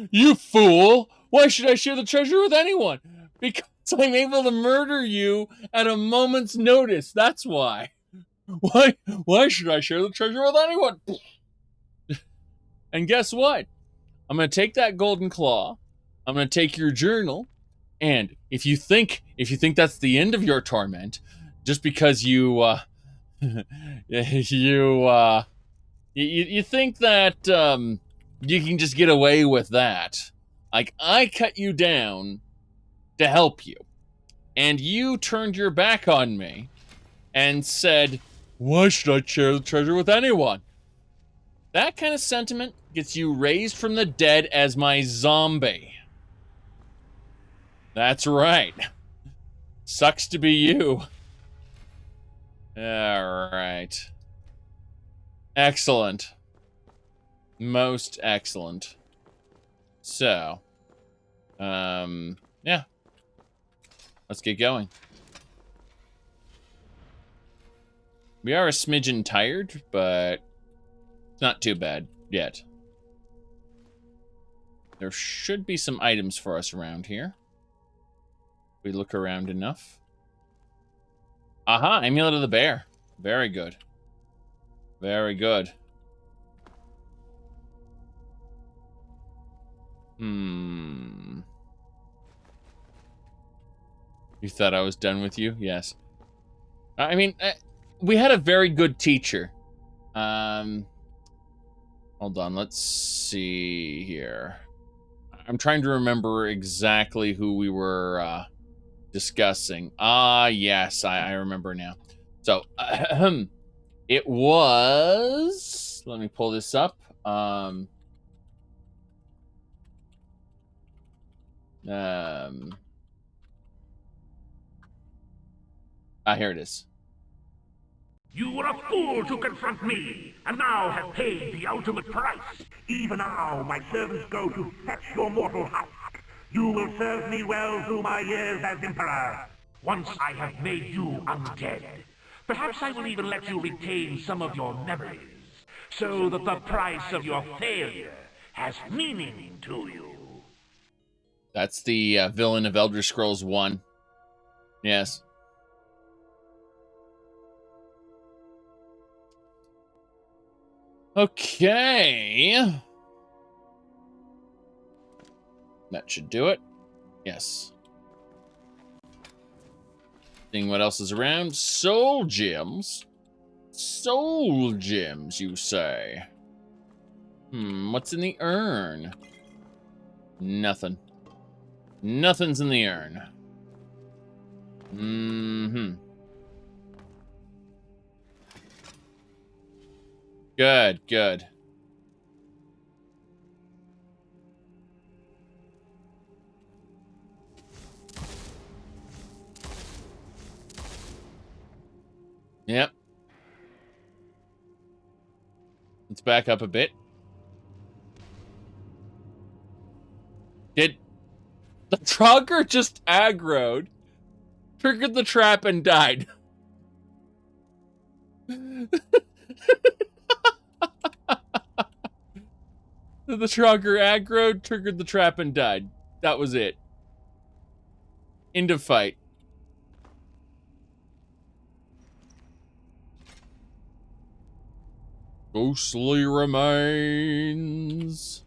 You fool! Why should I share the treasure with anyone? Because I'm able to murder you at a moment's notice. That's why. Why should I share the treasure with anyone? And guess what? I'm going to take that golden claw. I'm going to take your journal. And if you think that's the end of your torment, just because you think that you can just get away with that. Like, I cut you down to help you. And you turned your back on me and said, why should I share the treasure with anyone? That kind of sentiment gets you raised from the dead as my zombie. That's right. Sucks to be you. All right. Excellent. Most excellent. So, yeah. Let's get going. We are a smidgen tired, but it's not too bad yet. There should be some items for us around here. We look around enough. Aha, Amulet of the Bear. Very good. Very good. You thought I was done with you? Yes. I mean, we had a very good teacher. Hold on, let's see here. I'm trying to remember exactly who we were discussing. Ah, yes, I remember now. So, it was... Let me pull this up. Here it is. You were a fool to confront me, and now have paid the ultimate price. Even now, my servants go to fetch your mortal husk. You will serve me well through my years as Emperor. Once I have made you undead, perhaps I will even let you retain some of your memories, so that the price of your failure has meaning to you. That's the villain of Elder Scrolls 1. Yes. Okay. That should do it. Yes. Seeing what else is around. Soul gems. Soul gems, you say? What's in the urn? Nothing. Nothing's in the urn. Good, good. Yep. Let's back up a bit. Did the Trogger just aggroed, triggered the trap, and died? The Trogger aggroed, triggered the trap, and died. That was it. End of fight. Ghostly remains.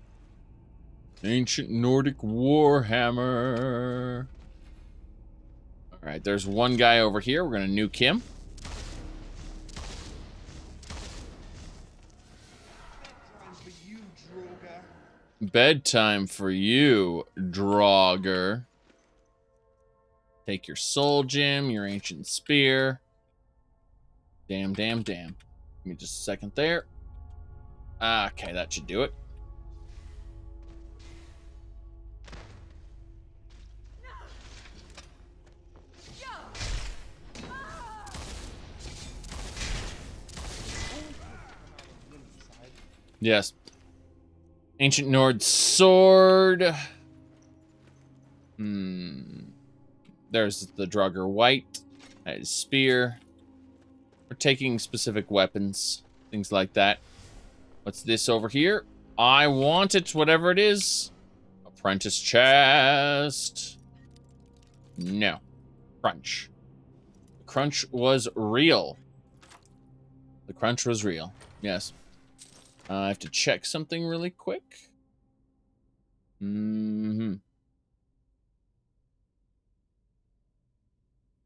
Ancient Nordic Warhammer. Alright, there's one guy over here. We're going to nuke him. Bedtime for you, Draugr. Take your soul gem, your ancient spear. Damn. Give me just a second there. Okay, that should do it. Yes. Ancient Nord sword. There's the Draugr White. That is spear. We're taking specific weapons. Things like that. What's this over here? I want it, whatever it is. Apprentice chest. No. Crunch. The crunch was real. The crunch was real. Yes. I have to check something really quick.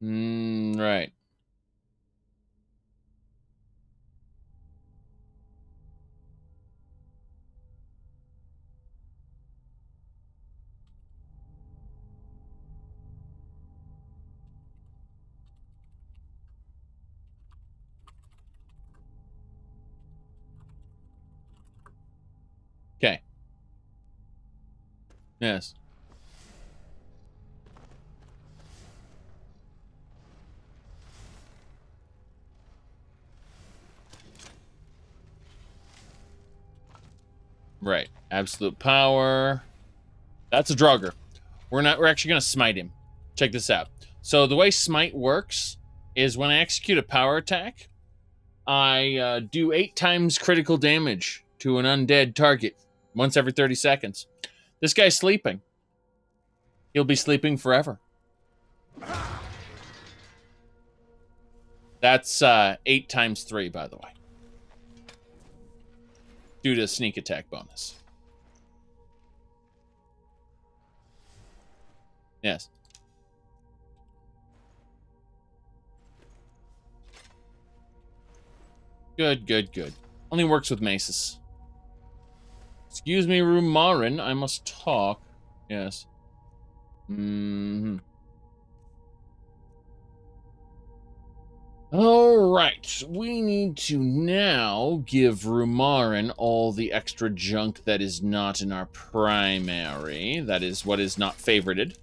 Right. Okay. Yes. Right. Absolute power. That's a Draugr. We're actually gonna smite him. Check this out. So the way smite works is when I execute a power attack, I do 8 times critical damage to an undead target once every 30 seconds. This guy's sleeping. He'll be sleeping forever. That's 8 times 3, by the way. Due to sneak attack bonus. Yes. Good. Only works with maces. Excuse me, Rumarin. I must talk. Yes. Alright. We need to now give Rumarin all the extra junk that is not in our primary. That is what is not favorited.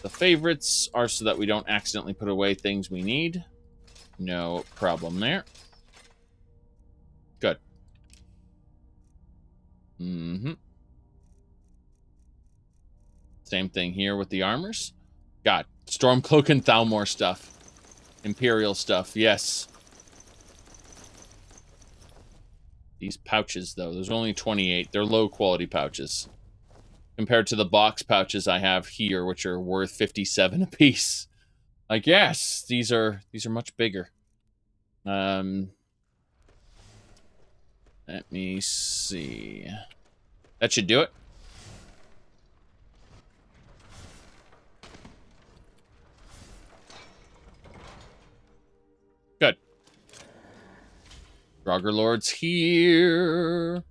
The favorites are so that we don't accidentally put away things we need. No problem there. Good. Same thing here with the armors. Got Stormcloak and Thalmor stuff. Imperial stuff, yes. These pouches, though, there's only 28. They're low-quality pouches. Compared to the box pouches I have here, which are worth 57 apiece. Like, yes, these are much bigger. Let me see. That should do it. Good. Draugr Lord's here.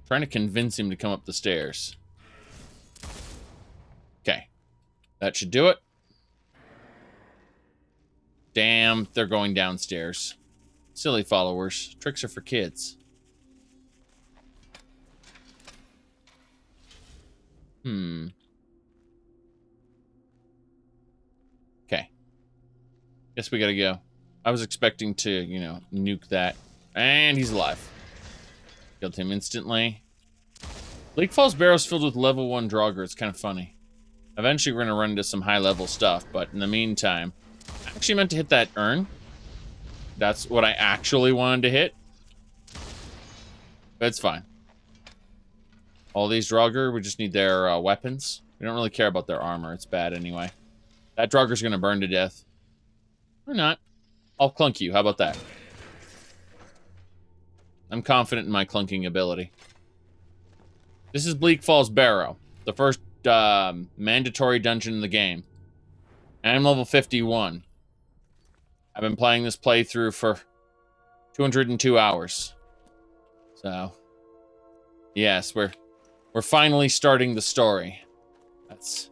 Trying to convince him to come up the stairs. Okay. That should do it. Damn, they're going downstairs. Silly followers. Tricks are for kids. Okay. Guess we gotta go. I was expecting to, you know, nuke that. And he's alive. Killed him instantly. Bleak Falls Barrow's filled with level 1 Draugr. It's kind of funny. Eventually we're gonna run into some high-level stuff, but in the meantime... I actually meant to hit that urn. That's what I actually wanted to hit. But it's fine. All these Draugr, we just need their weapons. We don't really care about their armor. It's bad anyway. That Draugr's gonna burn to death. Or not. I'll clunk you. How about that? I'm confident in my clunking ability. This is Bleak Falls Barrow, the first mandatory dungeon in the game. And I'm level 51. I've been playing this playthrough for 202 hours. So, yes, we're finally starting the story. That's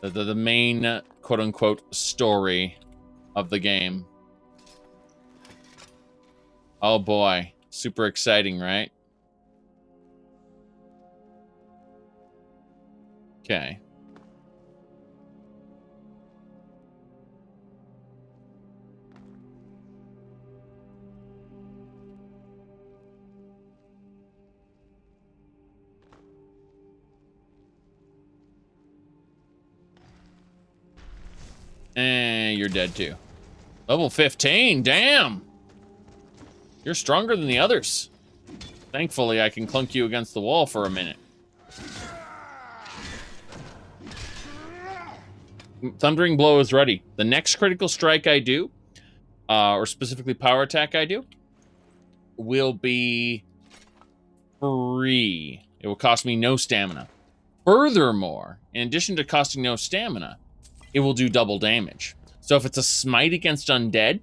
the main quote-unquote story of the game. Oh boy, super exciting, right? Okay. And you're dead too. Level 15, damn! You're stronger than the others. Thankfully, I can clunk you against the wall for a minute. Thundering Blow is ready. The next critical strike I do, or specifically power attack I do, will be free. It will cost me no stamina. Furthermore, in addition to costing no stamina, it will do double damage. So if it's a smite against undead,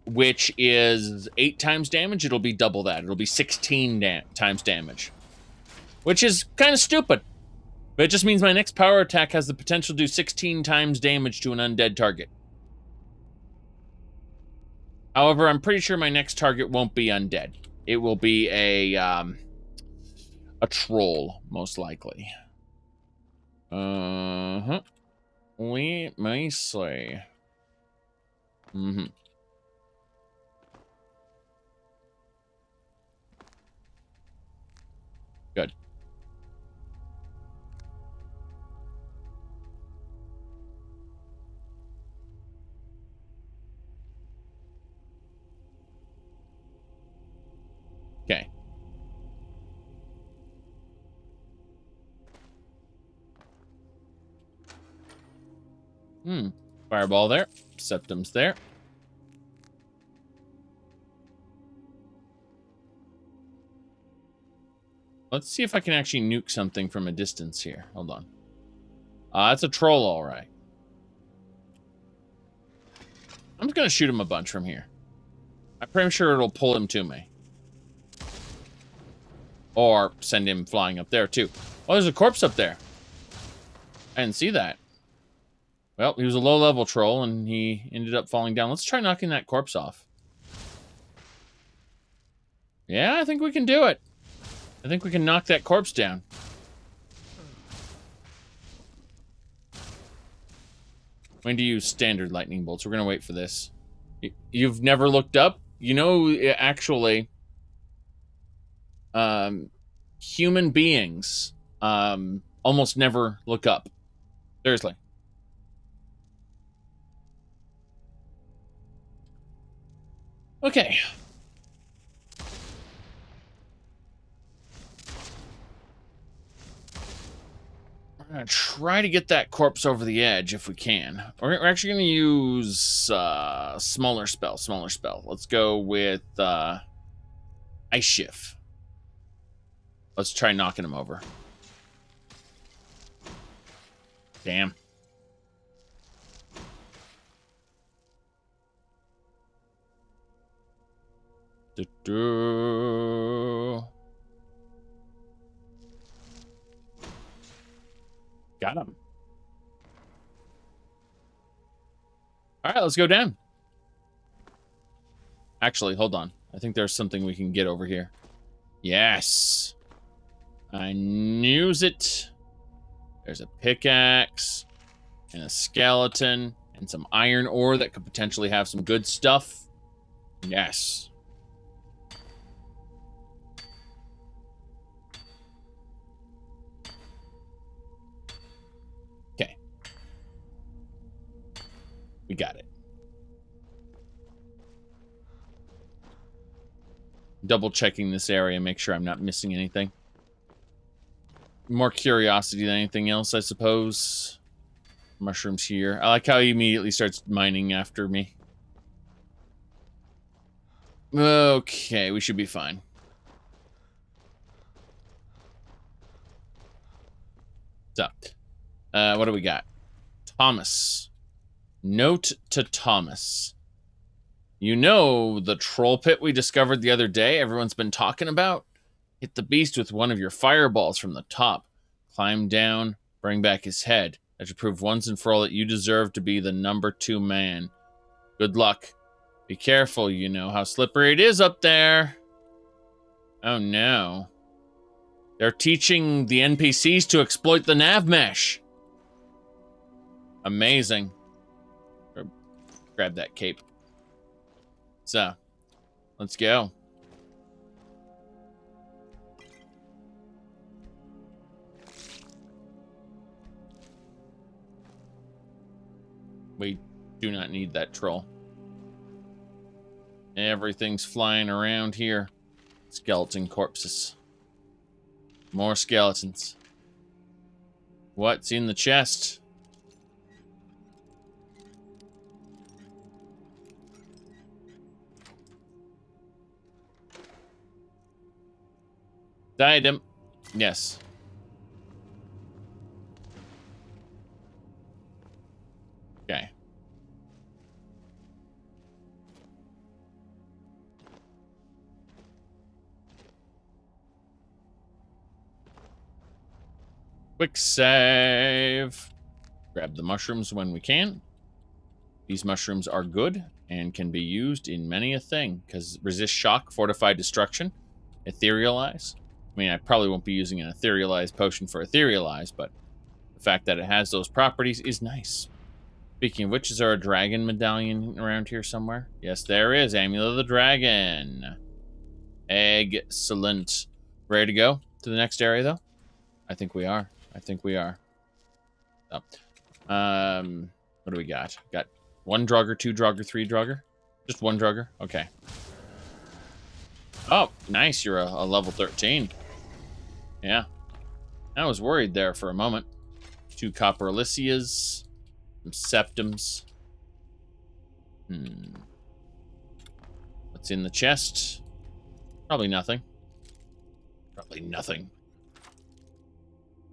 which is 8 times damage, it'll be double that. It'll be 16 times damage. Which is kind of stupid. But it just means my next power attack has the potential to do 16 times damage to an undead target. However, I'm pretty sure my next target won't be undead. It will be a troll, most likely. Uh-huh. Let me see. Mm-hmm. Good. Okay. Fireball there. Septum's there. Let's see if I can actually nuke something from a distance here. Hold on. That's a troll, all right. I'm just going to shoot him a bunch from here. I'm pretty sure it'll pull him to me. Or send him flying up there, too. Oh, there's a corpse up there. I didn't see that. Well, he was a low-level troll, and he ended up falling down. Let's try knocking that corpse off. Yeah, I think we can do it. I think we can knock that corpse down. When to use standard lightning bolts. We're going to wait for this. You've never looked up? You know, actually, human beings almost never look up. Seriously. Okay. We're going to try to get that corpse over the edge if we can. We're actually going to use smaller spell. Let's go with Ice Shift. Let's try knocking him over. Damn. Got him. All right, let's go down. Actually, hold on. I think there's something we can get over here. Yes. I knew it. There's a pickaxe and a skeleton and some iron ore that could potentially have some good stuff. Yes. Okay. We got it. Double checking this area, make sure I'm not missing anything. More curiosity than anything else, I suppose. mushrooms here. I like how he immediately starts mining after me. Okay, we should be fine. So, what do we got? Thomas. Note to Thomas. You know the troll pit we discovered the other day everyone's been talking about? Hit the beast with one of your fireballs from the top. Climb down, bring back his head. That should prove once and for all that you deserve to be the number 2 man. Good luck. Be careful, you know how slippery it is up there. Oh no. They're teaching the NPCs to exploit the nav mesh. Amazing. Grab that cape. So, let's go. We do not need that troll. Everything's flying around here. Skeleton corpses. More skeletons. What's in the chest? Diadem. Yes. Okay. Quick save. Grab the mushrooms when we can. These mushrooms are good and can be used in many a thing, because resist shock, fortify destruction, etherealize. I mean, I probably won't be using an etherealize potion for etherealize, but the fact that it has those properties is nice. Speaking of which, is there a dragon medallion around here somewhere? Yes, there is. Amulet of the Dragon. Excellent. Ready to go to the next area, though? I think we are. I think we are. Oh. What do we got? Got 1 Draugr, 2 Draugr, 3 Draugr? Just 1 Draugr? Okay. Oh, nice. You're a level 13. Yeah. I was worried there for a moment. 2 Copper Alysias. Some Septums. What's in the chest? Probably nothing. Probably nothing.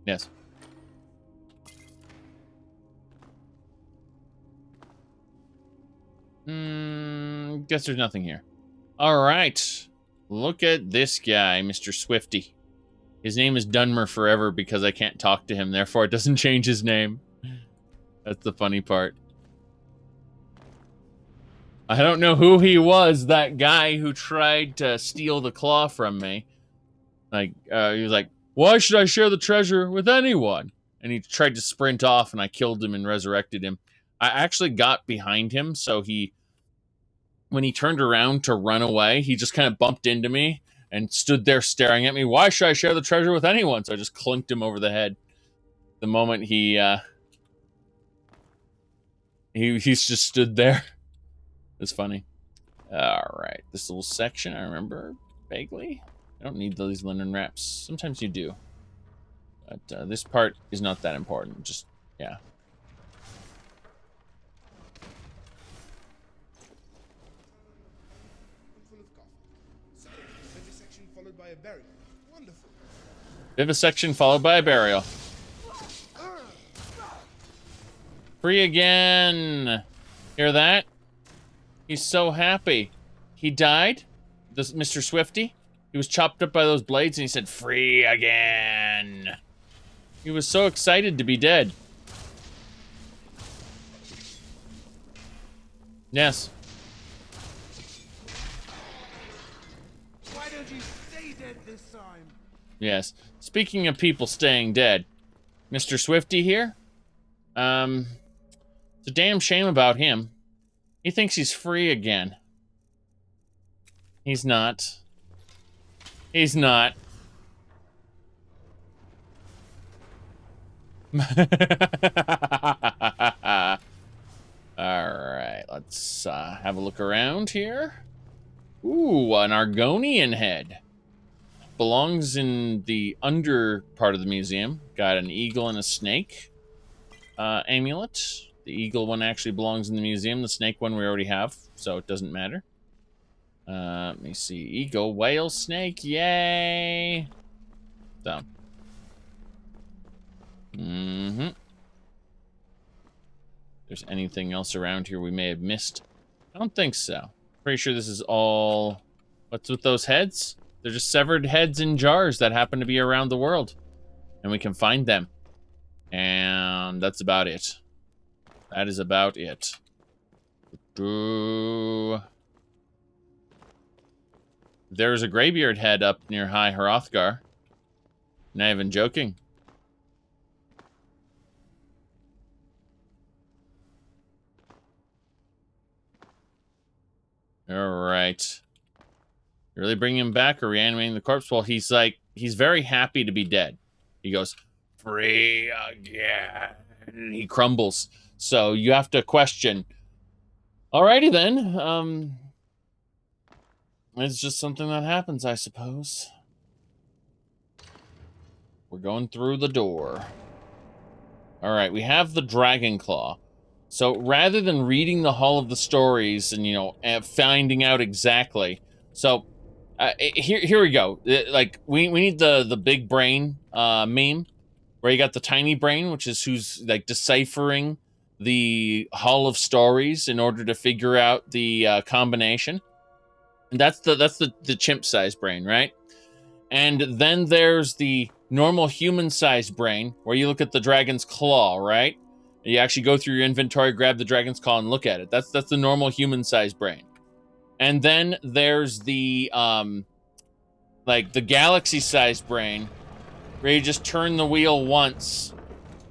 Yes. Guess there's nothing here. Alright. Look at this guy, Mr. Swifty. His name is Dunmer forever because I can't talk to him, therefore it doesn't change his name. That's the funny part. I don't know who he was, that guy who tried to steal the claw from me. Like, he was like, why should I share the treasure with anyone? And he tried to sprint off, and I killed him and resurrected him. I actually got behind him, so when he turned around to run away, he just kind of bumped into me and stood there staring at me. Why should I share the treasure with anyone? So I just clunked him over the head. The moment he just stood there. It was funny. Alright, this little section I remember vaguely. I don't need these linen wraps. Sometimes you do. But this part is not that important. Just, yeah. Vivisection followed by a burial. Wonderful. Vivisection followed by a burial. Free again. Hear that? He's so happy. He died? This Mr. Swifty? He was chopped up by those blades and he said, free again. He was so excited to be dead. Yes. Why don't you stay dead this time? Yes. Speaking of people staying dead, Mr. Swifty here? It's a damn shame about him. He thinks he's free again. He's not. He's not. Alright, let's have a look around here. Ooh, an Argonian head. Belongs in the under part of the museum. Got an eagle and a snake. amulet. The eagle one actually belongs in the museum. The snake one we already have, so it doesn't matter. Let me see. Eagle, whale, snake, yay! So. There's anything else around here we may have missed? I don't think so. Pretty sure this is all... What's with those heads? They're just severed heads in jars that happen to be around the world. And we can find them. And that's about it. That is about it. There's a graybeard head up near High Hrothgar. Not even joking. Alright. You're really bringing him back or reanimating the corpse? Well, he's very happy to be dead. He goes, free again. He crumbles. So you have to question. Alrighty then. It's just something that happens, I suppose. We're going through the door. Alright, we have the Dragon Claw. So rather than reading the Hall of the Stories and, you know, finding out exactly. So here we go. We need the big brain meme where you got the tiny brain, which is who's like deciphering the Hall of Stories in order to figure out the combination. And that's the chimp-sized brain, right? And then there's the normal human-sized brain where you look at the dragon's claw, right? You actually go through your inventory, grab the dragon's claw, and look at it. That's the normal human-sized brain. And then there's the the galaxy-sized brain, where you just turn the wheel once,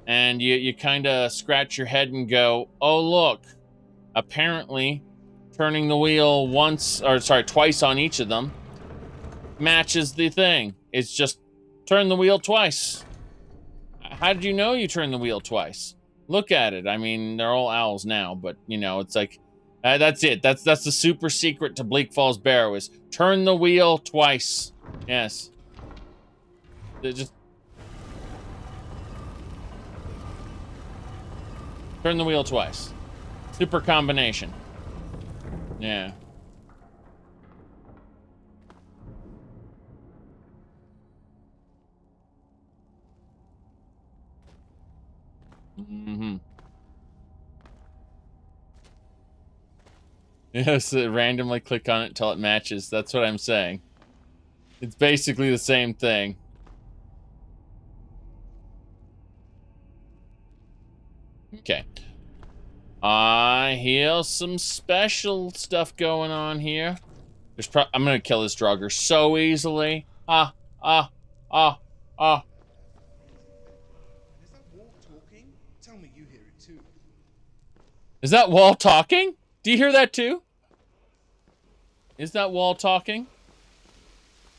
and you kind of scratch your head and go, "Oh look, apparently, turning the wheel twice on each of them matches the thing. It's just turn the wheel twice. How did you know you turned the wheel twice? Look at it. I mean, they're all owls now, but, you know, it's like, that's it. That's the super secret to Bleak Falls Barrow is turn the wheel twice. Yes. Just turn the wheel twice. Super combination. Yeah. Yes, randomly click on it until it matches. That's what I'm saying. It's basically the same thing. Okay. I hear some special stuff going on here. I'm gonna kill this Draugr so easily. Is that wall talking? Tell me you hear it too. Is that wall talking? Do you hear that too? Is that wall talking?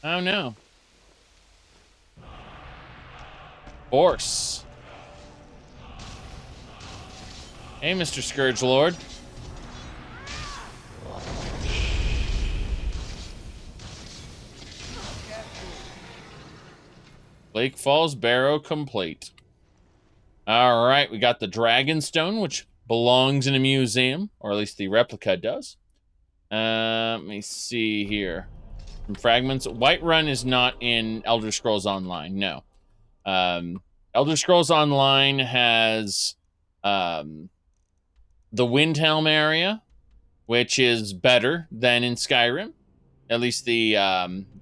I don't know. Horse. Hey, Mr. Scourge Lord. Bleak Falls Barrow complete. All right, we got the Dragonstone, which belongs in a museum, or at least the replica does. Let me see here. Some fragments. Whiterun is not in Elder Scrolls Online, no. Elder Scrolls Online has the Windhelm area, which is better than in Skyrim. At least the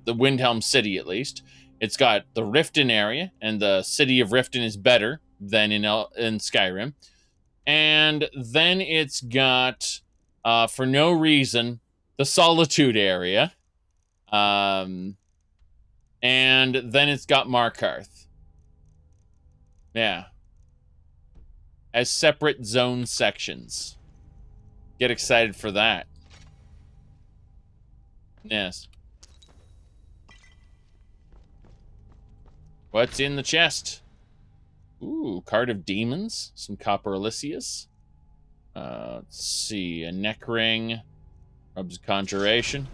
Windhelm city, at least. It's got the Riften area, and the city of Riften is better than in Skyrim. And then it's got, for no reason, the Solitude area. And then it's got Markarth. Yeah. As separate zone sections. Get excited for that. Yes. What's in the chest? Ooh, Card of Demons. Some Copper Elysius. Let's see. A neck ring. Robes of Conjuration.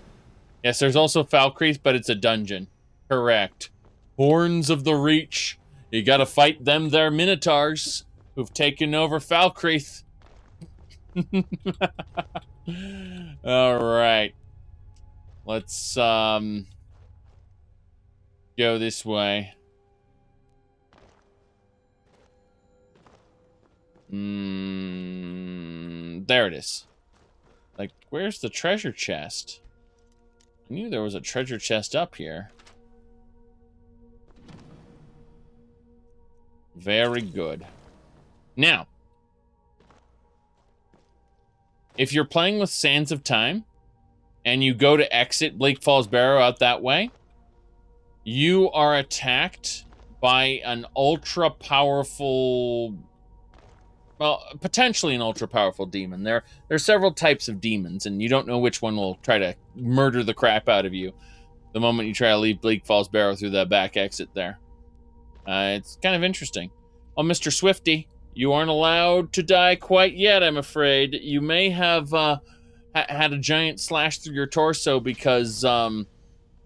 Yes, there's also Falkreath, but it's a dungeon. Correct. Horns of the Reach. You gotta fight them there Minotaurs. who've taken over Falkreath. All right. Let's go this way. There it is. Like, where's the treasure chest? I knew there was a treasure chest up here. Very good. Now, if you're playing with Sands of Time, and you go to exit Bleak Falls Barrow out that way, you are attacked by an ultra-powerful... Well, potentially an ultra-powerful demon. There are several types of demons, and you don't know which one will try to murder the crap out of you the moment you try to leave Bleak Falls Barrow through that back exit there. It's kind of interesting. Oh, Mr. Swifty, you aren't allowed to die quite yet, I'm afraid. You may have had a giant slash through your torso because that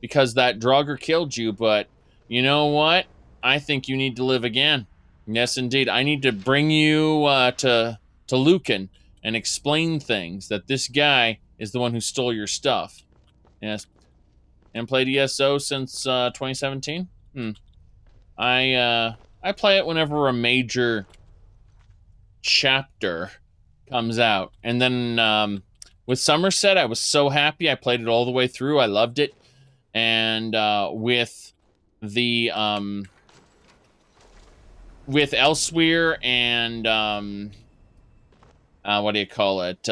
Draugr killed you, but you know what? I think you need to live again. Yes, indeed. I need to bring you to Lucan and explain things, that this guy is the one who stole your stuff. Yes. And played ESO since 2017? I play it whenever a major chapter comes out. And then with Summerset, I was so happy. I played it all the way through. I loved it. And with the with Elsewhere and what do you call it?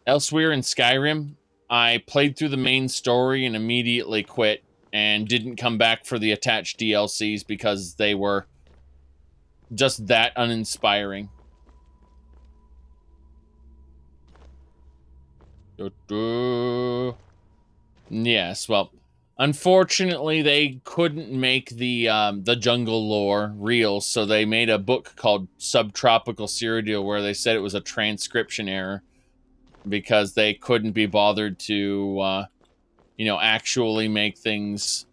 Elsewhere and Skyrim, I played through the main story and immediately quit and didn't come back for the attached DLCs because they were just that uninspiring. Yes, well, unfortunately, they couldn't make the jungle lore real, so they made a book called Subtropical Cyrodiil where they said it was a transcription error because they couldn't be bothered to, actually make things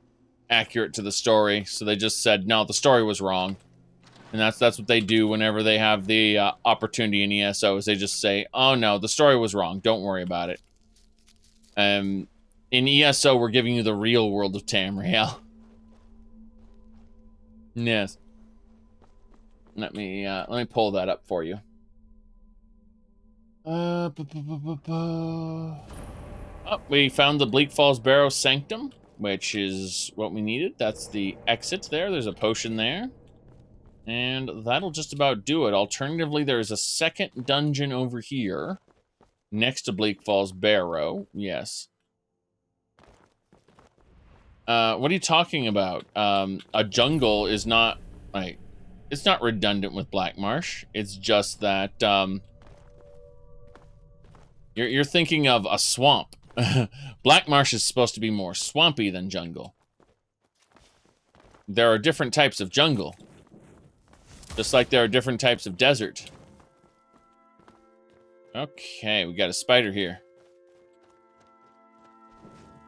accurate to the story. So they just said, no, the story was wrong. And that's what they do whenever they have the opportunity in ESO, is they just say, oh no, the story was wrong, don't worry about it. In ESO, we're giving you the real world of Tamriel. Yes. Let me pull that up for you. Oh, we found the Bleak Falls Barrow Sanctum, which is what we needed. That's the exit there. There's a potion there. And that'll just about do it. Alternatively, there's a second dungeon over here next to Bleak Falls Barrow. Yes. What are you talking about? A jungle is not, like, it's not redundant with Black Marsh. It's just that, you're thinking of a swamp. Black Marsh is supposed to be more swampy than jungle. There are different types of jungle. Just like there are different types of desert. Okay, we got a spider here.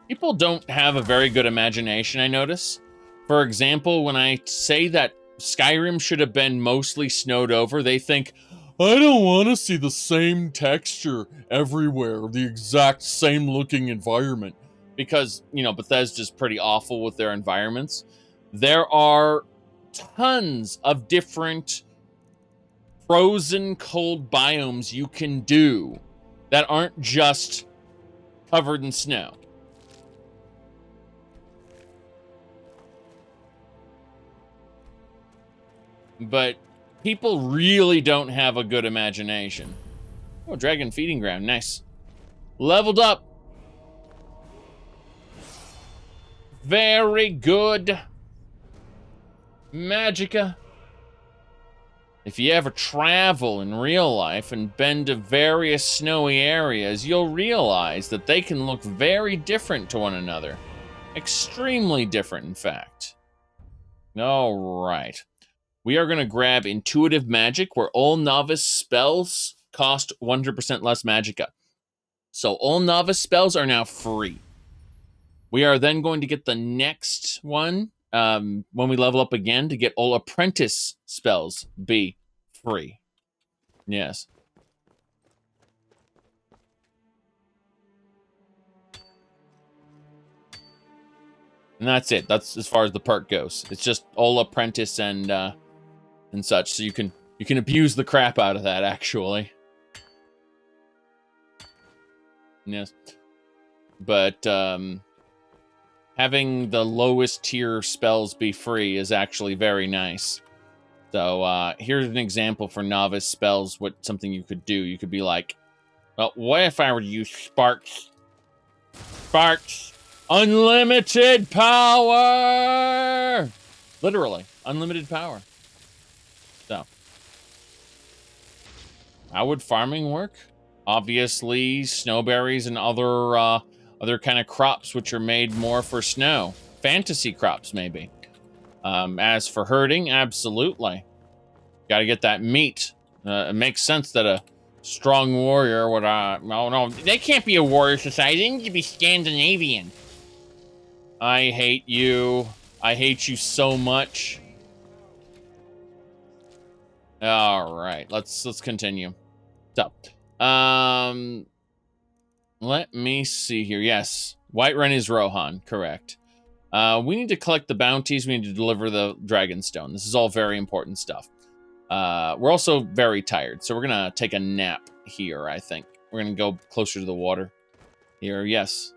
People don't have a very good imagination, I notice. For example, when I say that Skyrim should have been mostly snowed over, they think, I don't want to see the same texture everywhere, the exact same looking environment. Because, Bethesda's pretty awful with their environments. There are tons of different frozen cold biomes you can do that aren't just covered in snow. But people really don't have a good imagination. Oh, dragon feeding ground. Nice. Leveled up. Very good. Magica. If you ever travel in real life and been to various snowy areas, you'll realize that they can look very different to one another. Extremely different, in fact. All right. We are going to grab Intuitive Magic, where all novice spells cost 100% less Magica. So all novice spells are now free. We are then going to get the next one, when we level up again, to get all apprentice spells be free. Yes. And that's it. That's as far as the perk goes. It's just all apprentice and such. So you can abuse the crap out of that, actually. Yes. But having the lowest tier spells be free is actually very nice. So here's an example for novice spells. What something you could do? You could be like, well, what if I were to use sparks? Sparks. Unlimited power! Literally, unlimited power. So, how would farming work? Obviously, snowberries and other kind of crops which are made more for snow. Fantasy crops, maybe. As for herding, absolutely. Got to get that meat. It makes sense that a strong warrior would... no, they can't be a warrior society. They need to be Scandinavian. I hate you. I hate you so much. All right, let's continue. So, let me see here. Yes, Whiterun is Rohan, correct. We need to collect the bounties. We need to deliver the Dragonstone. This is all very important stuff. We're also very tired, so we're gonna take a nap here. I think we're gonna go closer to the water. Here, yes.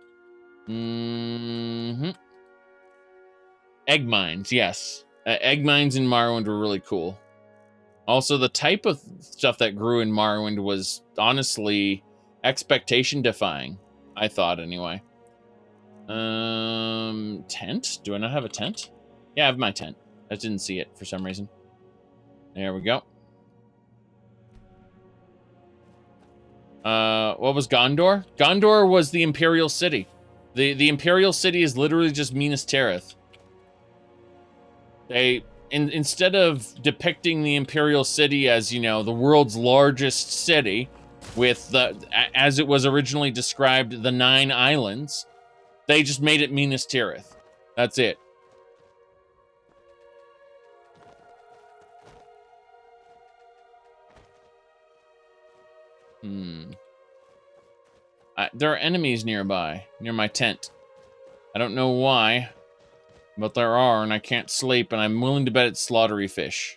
Egg mines, yes. Egg mines in Morrowind were really cool. Also, the type of stuff that grew in Morrowind was honestly expectation-defying. I thought, anyway. Tent? Do I not have a tent? Yeah, I have my tent. I didn't see it for some reason. There we go. What was Gondor? Gondor was the Imperial City. The Imperial City is literally just Minas Tirith. Instead of depicting the Imperial City as, you know, the world's largest city with as it was originally described, the 9 islands, they just made it Minas Tirith. That's it. There are enemies nearby, near my tent. I don't know why, but there are, and I can't sleep, and I'm willing to bet it's slaughtery fish.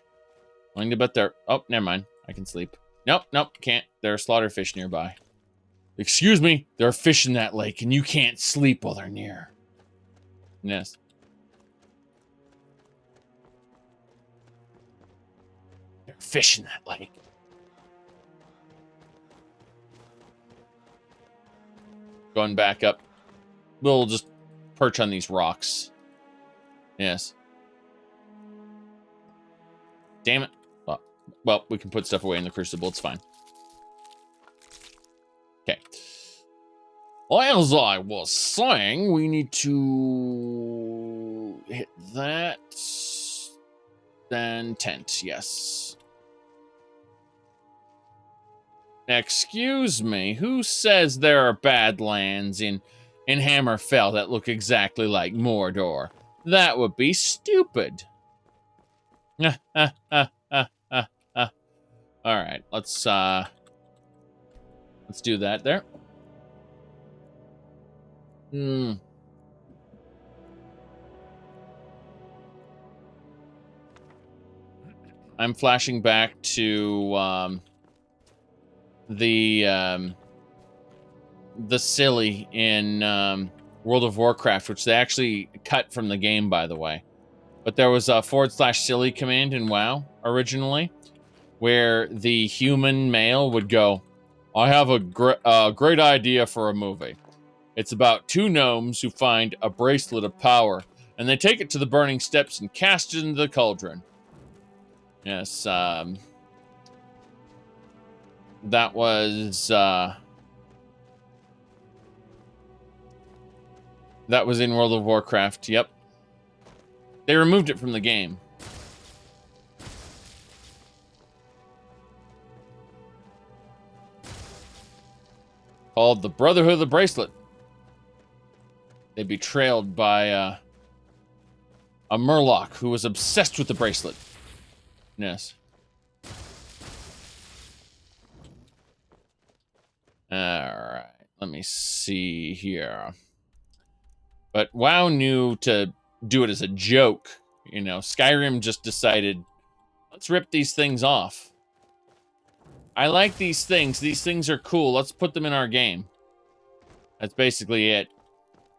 Willing to bet they're... Oh, never mind. I can sleep. Nope, can't. There are slaughter fish nearby. Excuse me, there are fish in that lake, and you can't sleep while they're near. Yes. There are fish in that lake. Going back up. We'll just perch on these rocks. Yes. Damn it. Well, we can put stuff away in the crucible. It's fine. Okay. Well, as I was saying, we need to hit that. Then tent, yes. Excuse me, who says there are badlands in Hammerfell that look exactly like Mordor? That would be stupid. All right, let's do that there. I'm flashing back to the silly in World of Warcraft, which they actually cut from the game, by the way. But there was a /silly command in WoW originally, where the human male would go, I have a great idea for a movie. It's about 2 gnomes who find a bracelet of power, and they take it to the burning steps and cast it into the cauldron. Yes, that was in World of Warcraft, yep. They removed it from the game. Called the Brotherhood of the Bracelet. They'd be trailed by a Murloc who was obsessed with the bracelet. Yes. Alright, let me see here. But WoW knew to do it as a joke. You know, Skyrim just decided, let's rip these things off. I like these things. These things are cool. Let's put them in our game. That's basically it.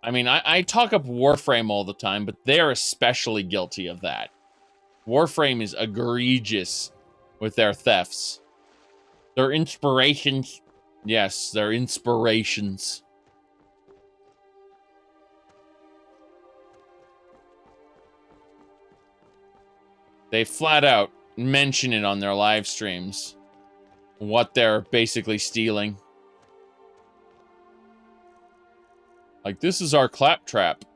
I mean, I talk up Warframe all the time, but they're especially guilty of that. Warframe is egregious with their thefts. Their inspirations. Yes, their inspirations. They flat out mention it on their live streams. What they're basically stealing. Like, this is our claptrap.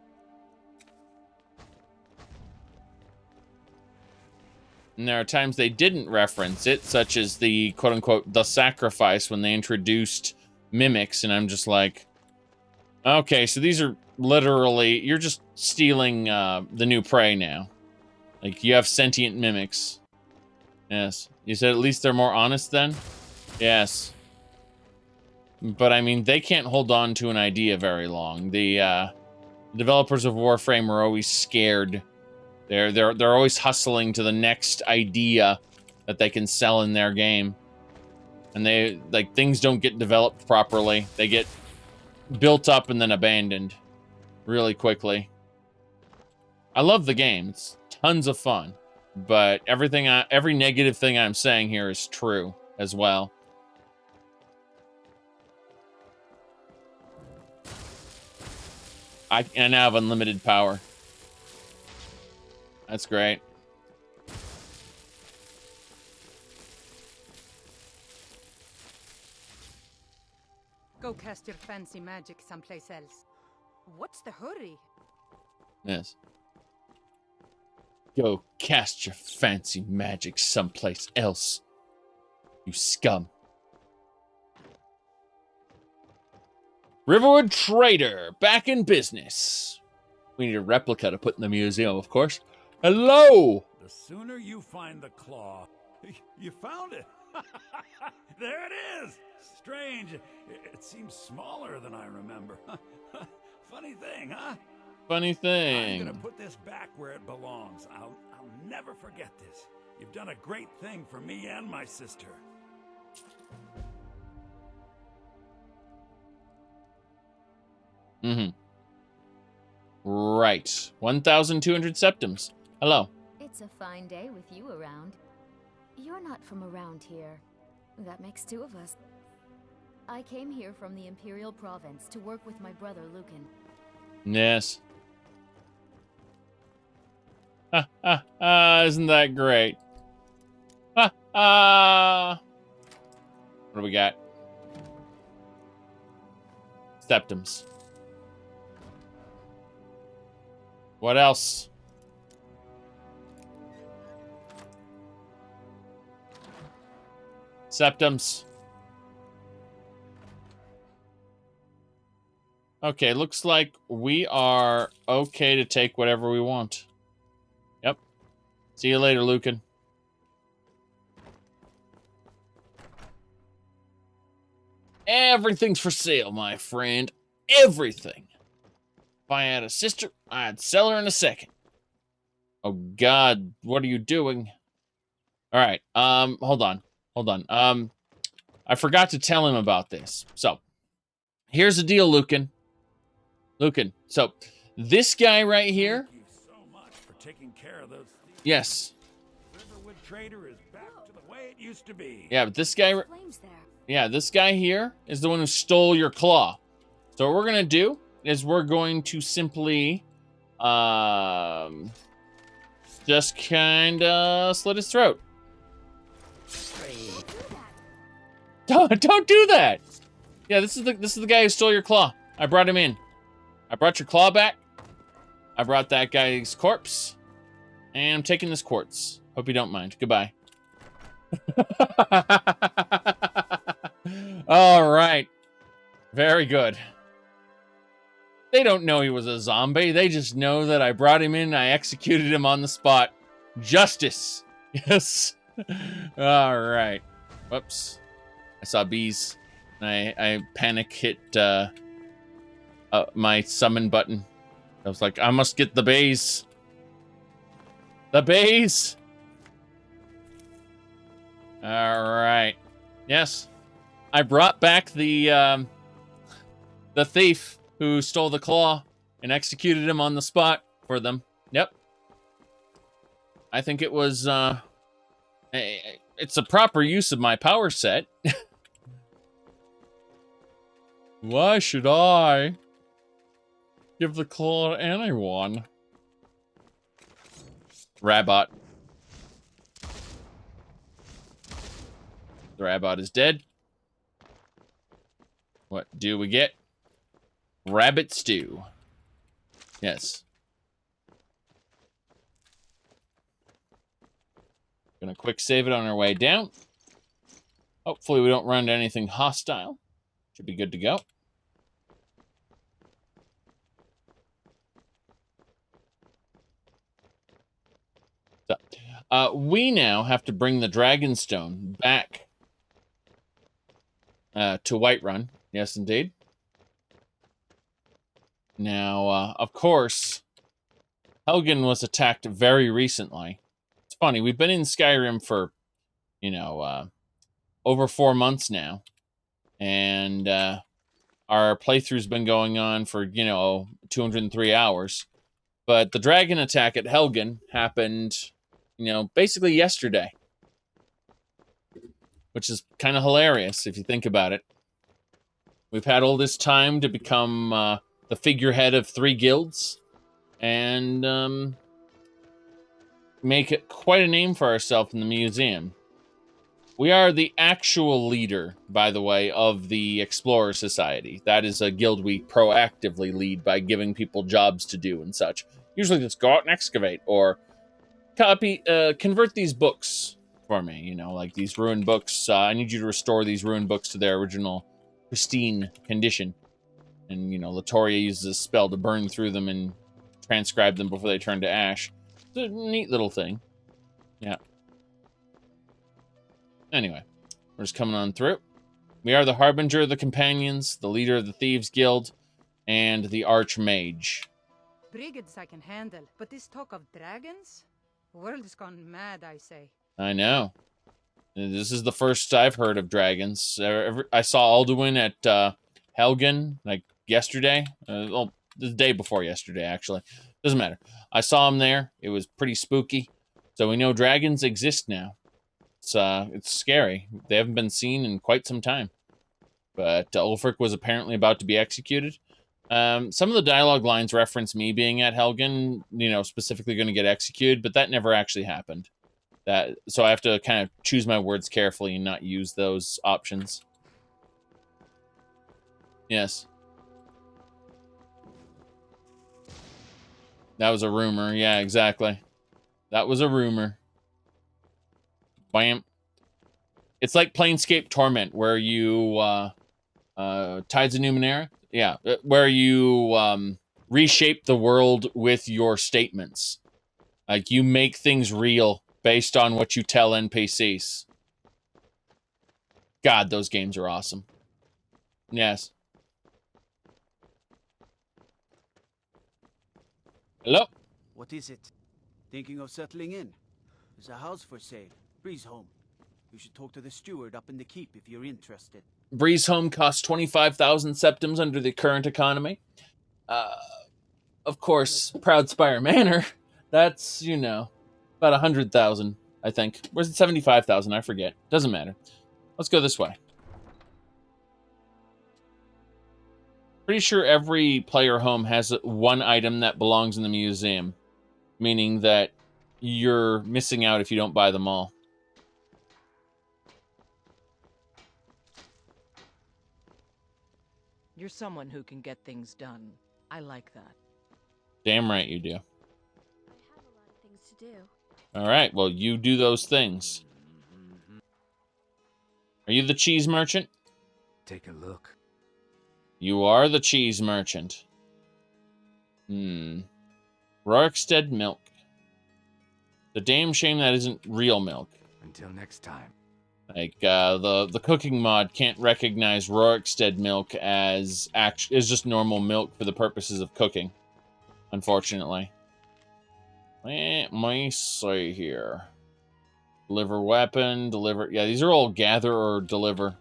And there are times they didn't reference it, such as the quote-unquote the sacrifice when they introduced mimics, and I'm just like, okay, so these are literally, you're just stealing the new prey now. Like, you have sentient mimics. Yes. You said at least they're more honest then? Yes. But I mean, they can't hold on to an idea very long. The developers of Warframe are always scared. They're always hustling to the next idea that they can sell in their game. And they, like, things don't get developed properly. They get built up and then abandoned really quickly. I love the game. It's tons of fun. But every negative thing I'm saying here is true as well. I now have unlimited power. That's great. Go cast your fancy magic someplace else. What's the hurry? Yes. Go cast your fancy magic someplace else. You scum. Riverwood Trader, back in business. We need a replica to put in the museum, of course. Hello! The sooner you find the claw... You found it! There it is! Strange. It seems smaller than I remember. Funny thing, huh? Funny thing. I'm gonna put this back where it belongs. I'll never forget this. You've done a great thing for me and my sister. Mm-hmm. Right. 1,200 septums. Hello. It's a fine day with you around. You're not from around here. That makes two of us. I came here from the Imperial Province to work with my brother Lucan. Yes. Isn't that great? What do we got? Septums. What else? Septums. Okay, looks like we are okay to take whatever we want. Yep. See you later, Lucan. Everything's for sale, my friend. Everything. If I had a sister, I'd sell her in a second. Oh, God. What are you doing? All right. Hold on. I forgot to tell him about this. So, here's the deal, Lucan. So, this guy right here. Thank you so much for taking care of those thieves. Yes. Riverwood Trader is back to the way it used to be. Yeah, but this guy. Yeah, this guy here is the one who stole your claw. So what we're gonna do is we're going to simply, just kind of slit his throat. Don't do that. Yeah, this is the guy who stole your claw. I brought him in. I brought your claw back. I brought that guy's corpse. And I'm taking this quartz. Hope you don't mind. Goodbye. All right. Very good. They don't know he was a zombie. They just know that I brought him in and I executed him on the spot. Justice. Yes. All right. Whoops. I saw bees. I panic hit my summon button. I was like, I must get the bees. The bees. All right. Yes. I brought back the thief who stole the claw and executed him on the spot for them. Yep. I think it was, it's a proper use of my power set. Why should I give the claw to anyone? Rabot. The Rabot is dead. What do we get? Rabbit stew. Yes. Gonna quick save it on our way down. Hopefully we don't run into anything hostile. Should be good to go. So, we now have to bring the Dragonstone back to Whiterun. Yes, indeed. Now, of course, Helgen was attacked very recently. It's funny, we've been in Skyrim for, you know, over 4 months now. And our playthrough's been going on for, you know, 203 hours. But the dragon attack at Helgen happened, you know, basically yesterday. Which is kind of hilarious if you think about it. We've had all this time to become the figurehead of 3 guilds. And make it quite a name for ourselves in the museum. We are the actual leader, by the way, of the Explorer Society. That is a guild we proactively lead by giving people jobs to do and such. Usually just go out and excavate or convert these books for me. You know, like these ruined books. I need you to restore these ruined books to their original pristine condition. And, you know, Latoria uses a spell to burn through them and transcribe them before they turn to ash. It's a neat little thing. Yeah. Anyway, we're just coming on through. We are the Harbinger of the Companions, the leader of the Thieves Guild, and the Archmage. Brigands I can handle, but this talk of dragons? The world has gone mad, I say. I know. This is the first I've heard of dragons. I saw Alduin at Helgen, like, yesterday. Well, the day before yesterday, actually. Doesn't matter. I saw him there. It was pretty spooky. So we know dragons exist now. It's scary. They haven't been seen in quite some time. But Ulfric was apparently about to be executed. Some of the dialogue lines reference me being at Helgen, you know, specifically going to get executed, but that never actually happened. So I have to kind of choose my words carefully and not use those options. Yes. That was a rumor. Yeah, exactly. That was a rumor. Bam. It's like Planescape Torment, where you, Tides of Numenera? Yeah, where you, reshape the world with your statements. Like, you make things real based on what you tell NPCs. God, those games are awesome. Yes. Hello? What is it? Thinking of settling in? There's a house for sale. Breeze Home. You should talk to the steward up in the keep if you're interested. Breeze Home costs 25,000 septims under the current economy. Of course, Proudspire Manor, that's, you know, about 100,000, I think. Where's it 75,000? I forget. Doesn't matter. Let's go this way. Pretty sure every player home has one item that belongs in the museum, meaning that you're missing out if you don't buy them all. You're someone who can get things done. I like that. Damn right you do. I have a lot of things to do. All right, well, you do those things. Are you the cheese merchant? Take a look. You are the cheese merchant. Rorikstead milk. The damn shame that isn't real milk. Until next time. Like, the cooking mod can't recognize Rorikstead milk as just normal milk for the purposes of cooking. Unfortunately. Let me see here. Deliver weapon, deliver... Yeah, these are all gather or deliver.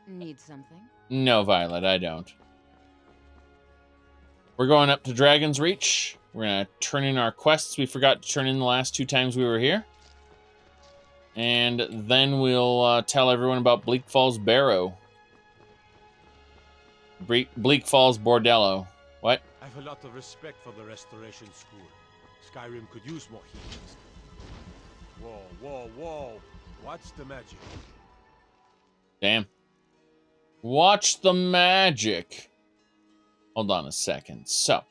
Need something? No, Violet, I don't. We're going up to Dragon's Reach. We're going to turn in our quests we forgot to turn in the last 2 times we were here. And then we'll tell everyone about Bleak Falls Barrow. Bleak Falls Bordello. What? I have a lot of respect for the Restoration School. Skyrim could use more healers. Whoa, whoa, whoa. What's the magic? Damn. Watch the magic. Hold on a second. So,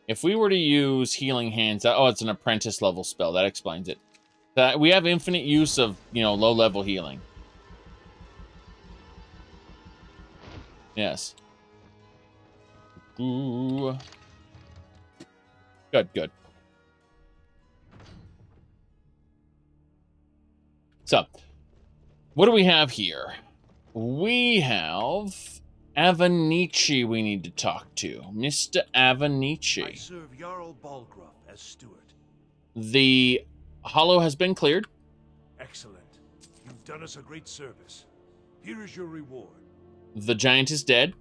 if we were to use Healing Hands... Oh, it's an apprentice level spell. That explains it. We have infinite use of, low-level healing. Yes. Ooh. Good, good. So, what do we have here? We have Avanici we need to talk to. Mr. Avanici. I serve Jarl Balgruuf as steward. The hollow has been cleared. Excellent. You've done us a great service. Here is your reward. The giant is dead.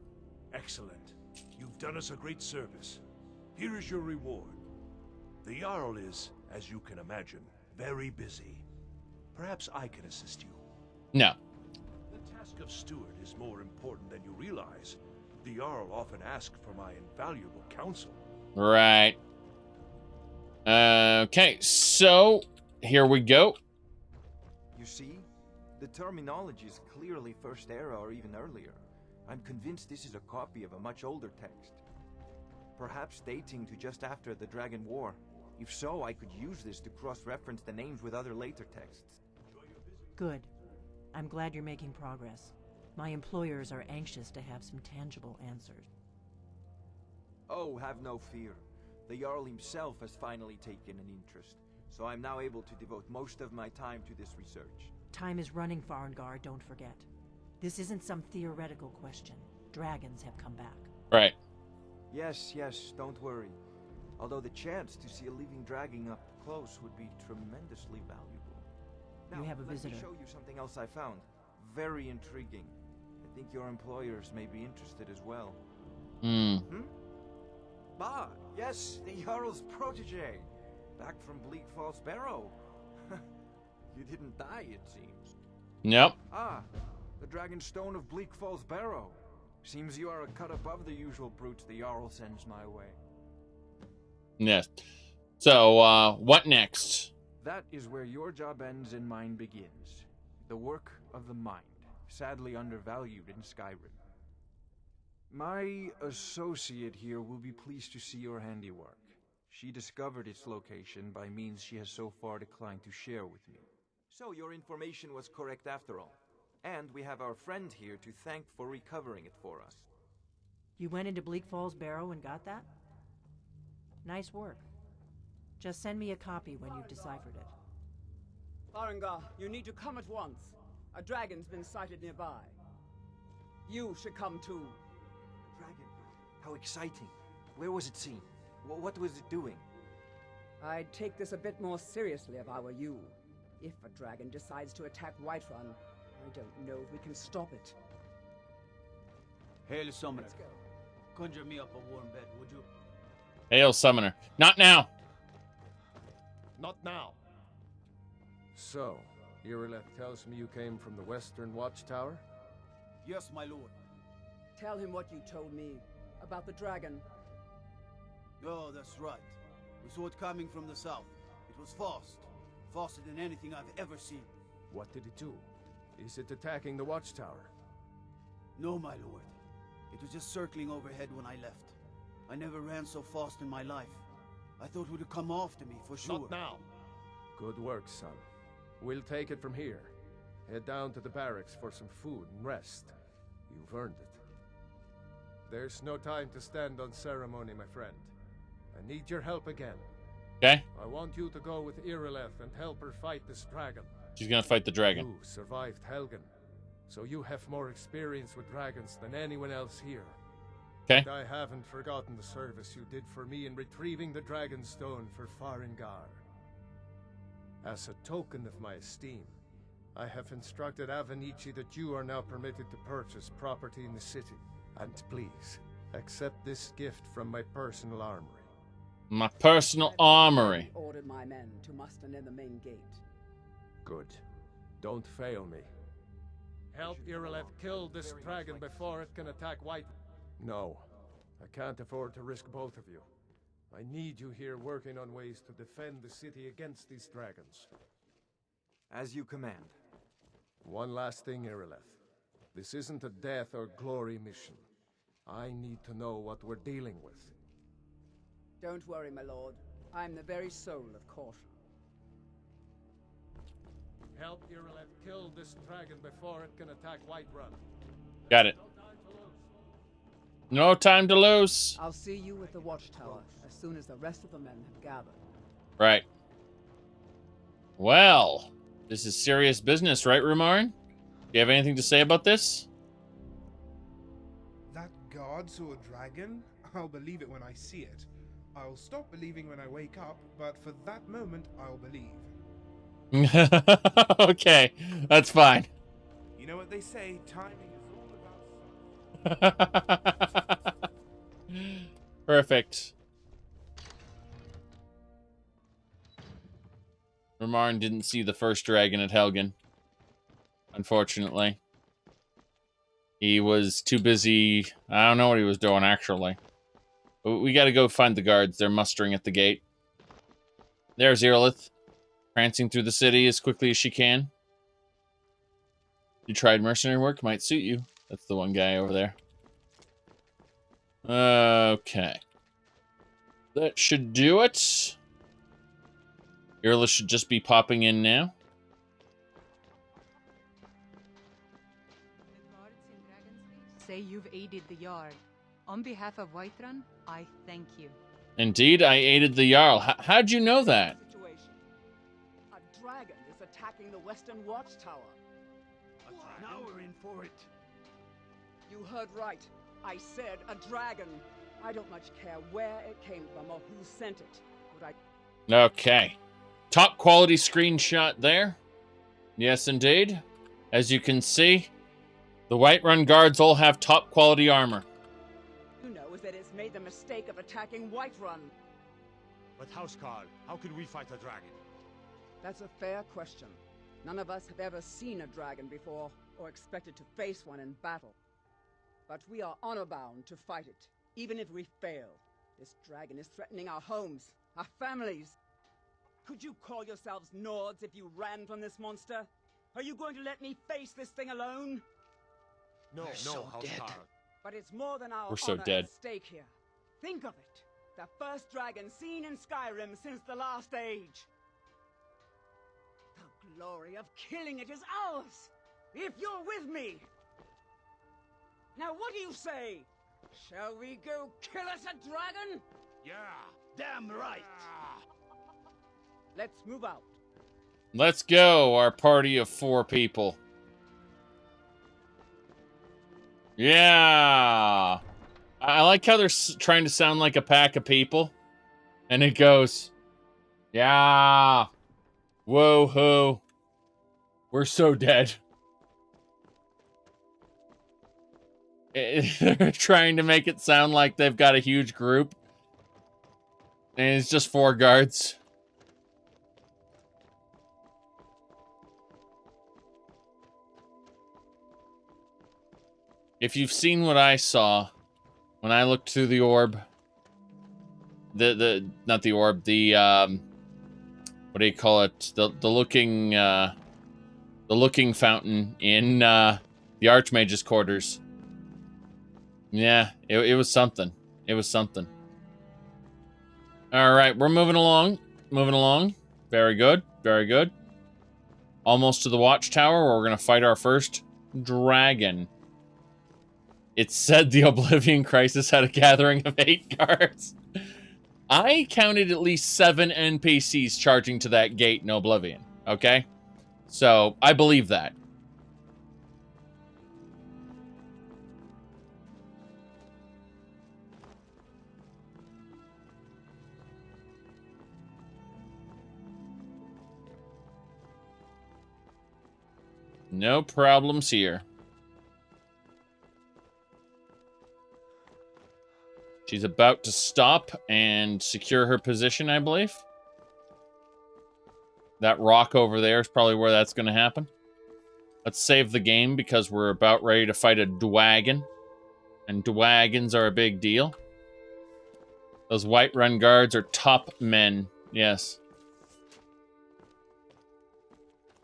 Excellent. You've done us a great service. Here is your reward. The Jarl is, as you can imagine, very busy. Perhaps I can assist you. No. The task of steward is more important than you realize. The Jarl often asks for my invaluable counsel. Right. Okay, so here we go. You see, the terminology is clearly First Era or even earlier. I'm convinced this is a copy of a much older text. Perhaps dating to just after the Dragon War. If so, I could use this to cross-reference the names with other later texts. Good. I'm glad you're making progress. My employers are anxious to have some tangible answers. Oh, have no fear. The Jarl himself has finally taken an interest, so I'm now able to devote most of my time to this research. Time is running, Farengar, don't forget. This isn't some theoretical question. Dragons have come back. Right. Yes, don't worry. Although the chance to see a living dragon up close would be tremendously valuable. Now, You have a visitor. Let me show you something else I found. Very intriguing. I think your employers may be interested as well. Bah, yes, the Jarl's protege. Back from Bleak Falls Barrow. You didn't die, it seems. Yep. Ah, the Dragon Stone of Bleak Falls Barrow. Seems you are a cut above the usual brutes the Jarl sends my way. Yes. So, what next? That is where your job ends and mine begins. The work of the mind, sadly undervalued in Skyrim. My associate here will be pleased to see your handiwork. She discovered its location by means she has so far declined to share with me. So your information was correct after all. And we have our friend here to thank for recovering it for us. You went into Bleak Falls Barrow and got that? Nice work. Just send me a copy when you've deciphered it. Farengar, you need to come at once. A dragon's been sighted nearby. You should come too. A dragon? How exciting. Where was it seen? What was it doing? I'd take this a bit more seriously if I were you. If a dragon decides to attack Whiterun, I don't know if we can stop it. Hail, Summoner. Conjure me up a warm bed, would you? Hail, Summoner. Not now. Not now. So, Irileth tells me you came from the Western Watchtower? Yes, my lord. Tell him what you told me about the dragon. Oh, that's right. We saw it coming from the south. It was fast. Faster than anything I've ever seen. What did it do? Is it attacking the Watchtower? No, my lord. It was just circling overhead when I left. I never ran so fast in my life. I thought it would come after me, for sure. Not now. Good work, son. We'll take it from here. Head down to the barracks for some food and rest. You've earned it. There's no time to stand on ceremony, my friend. I need your help again. Okay. I want you to go with Irileth and help her fight this dragon. She's gonna fight the dragon. You survived Helgen, so you have more experience with dragons than anyone else here. Okay. And I haven't forgotten the service you did for me in retrieving the dragon stone for Farengar. As a token of my esteem, I have instructed Avenici that you are now permitted to purchase property in the city. And please, accept this gift from my personal armory. My personal armory. Ordered my men to muster near the main gate. Good. Don't fail me. Help Irileth kill this dragon before it can attack White... No, I can't afford to risk both of you. I need you here working on ways to defend the city against these dragons. As you command. One last thing, Irileth. This isn't a death or glory mission. I need to know what we're dealing with. Don't worry, my lord. I'm the very soul of caution. Help Irileth kill this dragon before it can attack Whiterun. Got it. No time to lose. I'll see you at the watchtower as soon as the rest of the men have gathered. Right. Well, this is serious business, right, Rumarin? Do you have anything to say about this? That guard saw a dragon? I'll believe it when I see it. I'll stop believing when I wake up, but for that moment, I'll believe. Okay, that's fine. You know what they say, timing is all about... Perfect. Rumarin didn't see the first dragon at Helgen, unfortunately. He was too busy. I don't know what he was doing, actually. But we gotta go find the guards. They're mustering at the gate. There's Irileth, prancing through the city as quickly as she can. You tried mercenary work? Might suit you. That's the one guy over there. Okay. That should do it. Irileth should just be popping in now. Say you've aided the Jarl. On behalf of Whiterun, I thank you. Indeed, I aided the Jarl. How'd you know that? A dragon is attacking the western watchtower. Now we're in for it. You heard right. I said a dragon. I don't much care where it came from or who sent it. But Okay. Top quality screenshot there. Yes, indeed. As you can see, the Whiterun guards all have top quality armor. who knows that it's made the mistake of attacking Whiterun. But Housecarl, how can we fight a dragon? That's a fair question. None of us have ever seen a dragon before, or expected to face one in battle. But we are honor-bound to fight it, even if we fail. This dragon is threatening our homes, our families. Could you call yourselves Nords if you ran from this monster? Are you going to let me face this thing alone? No, Housecarl. But it's more than our We're so honor dead. at stake here. Think of it. The first dragon seen in Skyrim since the last age. The glory of killing it is ours, if you're with me. Now what do you say? Shall we go kill us a dragon? Yeah. Damn right. Let's move out. Let's go, our party of 4 people. Yeah. I like how they're trying to sound like a pack of people. And it goes, yeah. Whoa-ho. We're so dead. They're trying to make it sound like they've got a huge group. And it's just 4 guards. If you've seen what I saw when I looked through the orb, not the orb, the what do you call it? The looking fountain in the Archmage's quarters. Yeah, it was something. It was something. All right, we're moving along. Moving along. Very good. Very good. Almost to the watchtower where we're going to fight our first dragon. It said the Oblivion Crisis had a gathering of 8 guards. I counted at least 7 NPCs charging to that gate in Oblivion, okay? So, I believe that. No problems here. She's about to stop and secure her position, I believe. That rock over there is probably where that's going to happen. Let's save the game because we're about ready to fight a dwagon. And dwagons are a big deal. Those Whiterun guards are top men. Yes.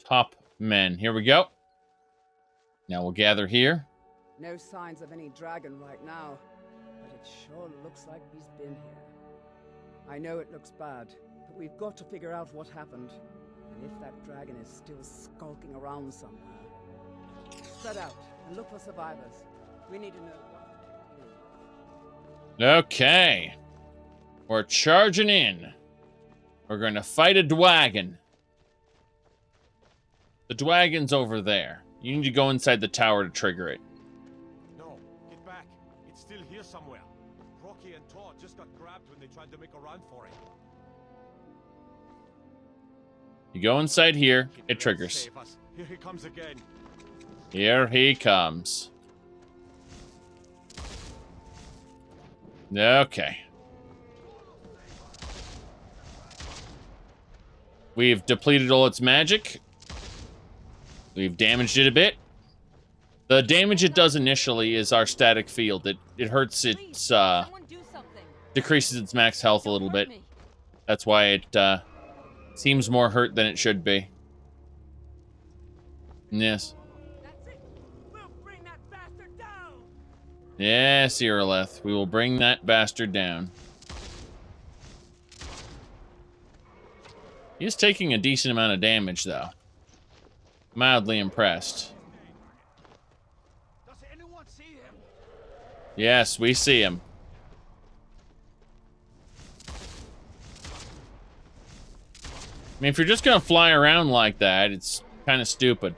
Top men. Here we go. Now we'll gather here. No signs of any dragon right now, but it sure looks like he's been here. I know it looks bad, but we've got to figure out what happened. And if that dragon is still skulking around somewhere. Spread out and look for survivors. We need to know what. Okay. We're charging in. We're going to fight a dwagon. The dwagon's over there. You need to go inside the tower to trigger it. No, get back. It's still here somewhere. Rocky and Todd just got grabbed when they tried to make a run for it. You go inside here, it triggers. Here he comes again. Here he comes. Okay. We've depleted all its magic. We've damaged it a bit. The damage it does initially is our static field. It hurts its, decreases its max health a little bit. That's why it, seems more hurt than it should be. Yes. Yes, Irileth. We will bring that bastard down. He is taking a decent amount of damage, though. Mildly impressed. Does anyone see him? Yes, we see him. I mean, if you're just gonna fly around like that, it's kind of stupid.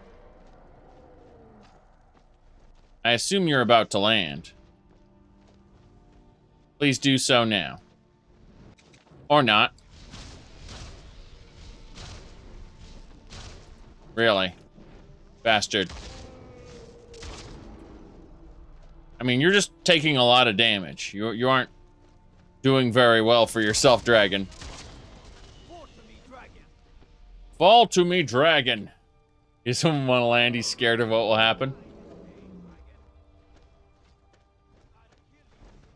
I assume you're about to land. Please do so now. Or not. Really? Bastard. I mean, you're just taking a lot of damage. You aren't doing very well for yourself, dragon. Fall to me, dragon. He doesn't want to land. He's scared of what will happen.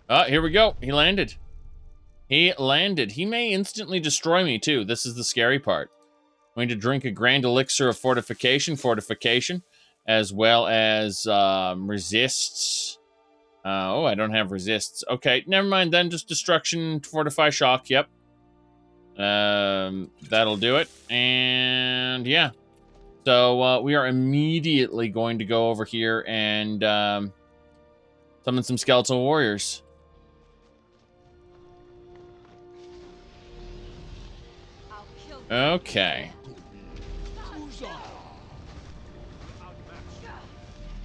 Oh, here we go. He landed. He landed. He may instantly destroy me, too. This is the scary part. I'm going to drink a grand elixir of fortification, as well as resists. Oh, I don't have resists. Okay, never mind then. Just destruction, fortify, shock. Yep. That'll do it. And yeah. So we are immediately going to go over here and summon some skeletal warriors. Okay.